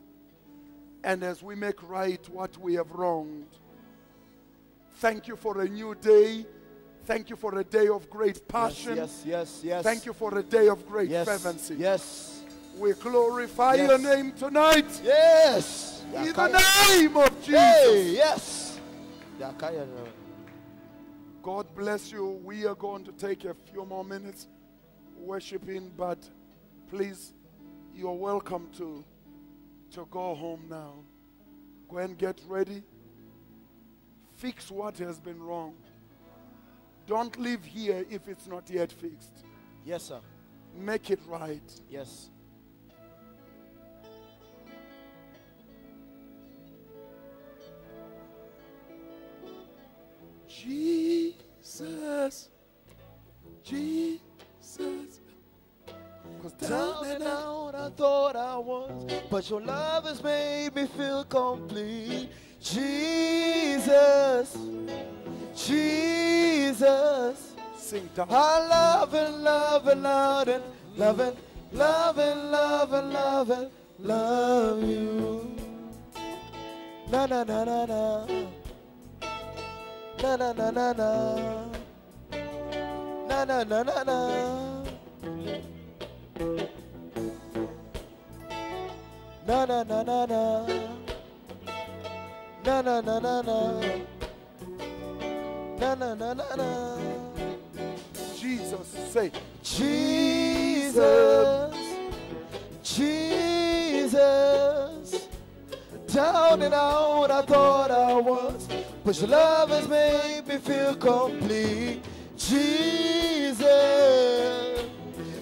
and as we make right what we have wronged. Thank you for a new day. Thank you for a day of great passion. Yes. Thank you for a day of great fervency. Yes. We glorify your name tonight. Yes. In the name of Jesus. Hey, yes. God bless you. We are going to take a few more minutes worshiping, but please, you're welcome to go home now. Go and get ready. Fix what has been wrong. Don't leave here if it's not yet fixed. Yes, sir. Make it right. Yes. Jesus, Jesus. Down and out I thought I was, but your love has made me feel complete. Jesus, Jesus. Sing down. I love and love and love and love and love and love and love and love you. Na na na na na. Na na na na na. Na na na na na. Na na na na na. Na na na na na. Na na na na na. Jesus, say Jesus. Jesus, Jesus. Down and out I thought I was, but your love has made me feel complete. Jesus,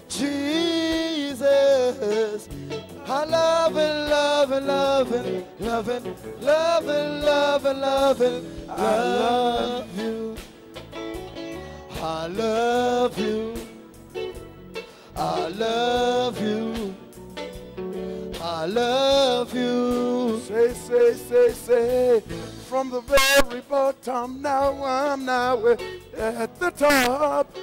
Jesus. I love and love and love and love and love and love and love and love you. I love you. I love you. I love you. Say, say, say, say. From the very bottom, now I'm now at the top.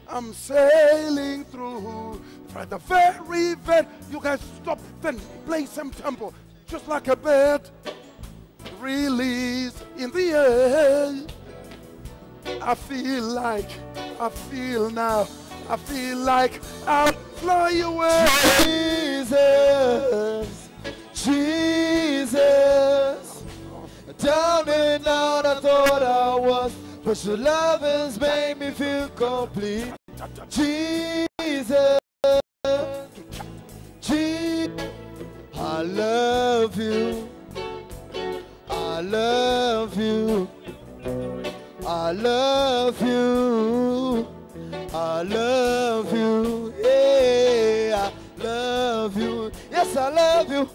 I'm sailing through. At the very bed, you guys stop, then play some tempo, just like a bird. Release in the air. I feel like I'll fly away. Jesus, Jesus. Down and out I thought I was, but your love has made me feel complete. Jesus, Jesus. I love you. I love you. I love you. I love you. Yeah, I love you. Yes, I love you.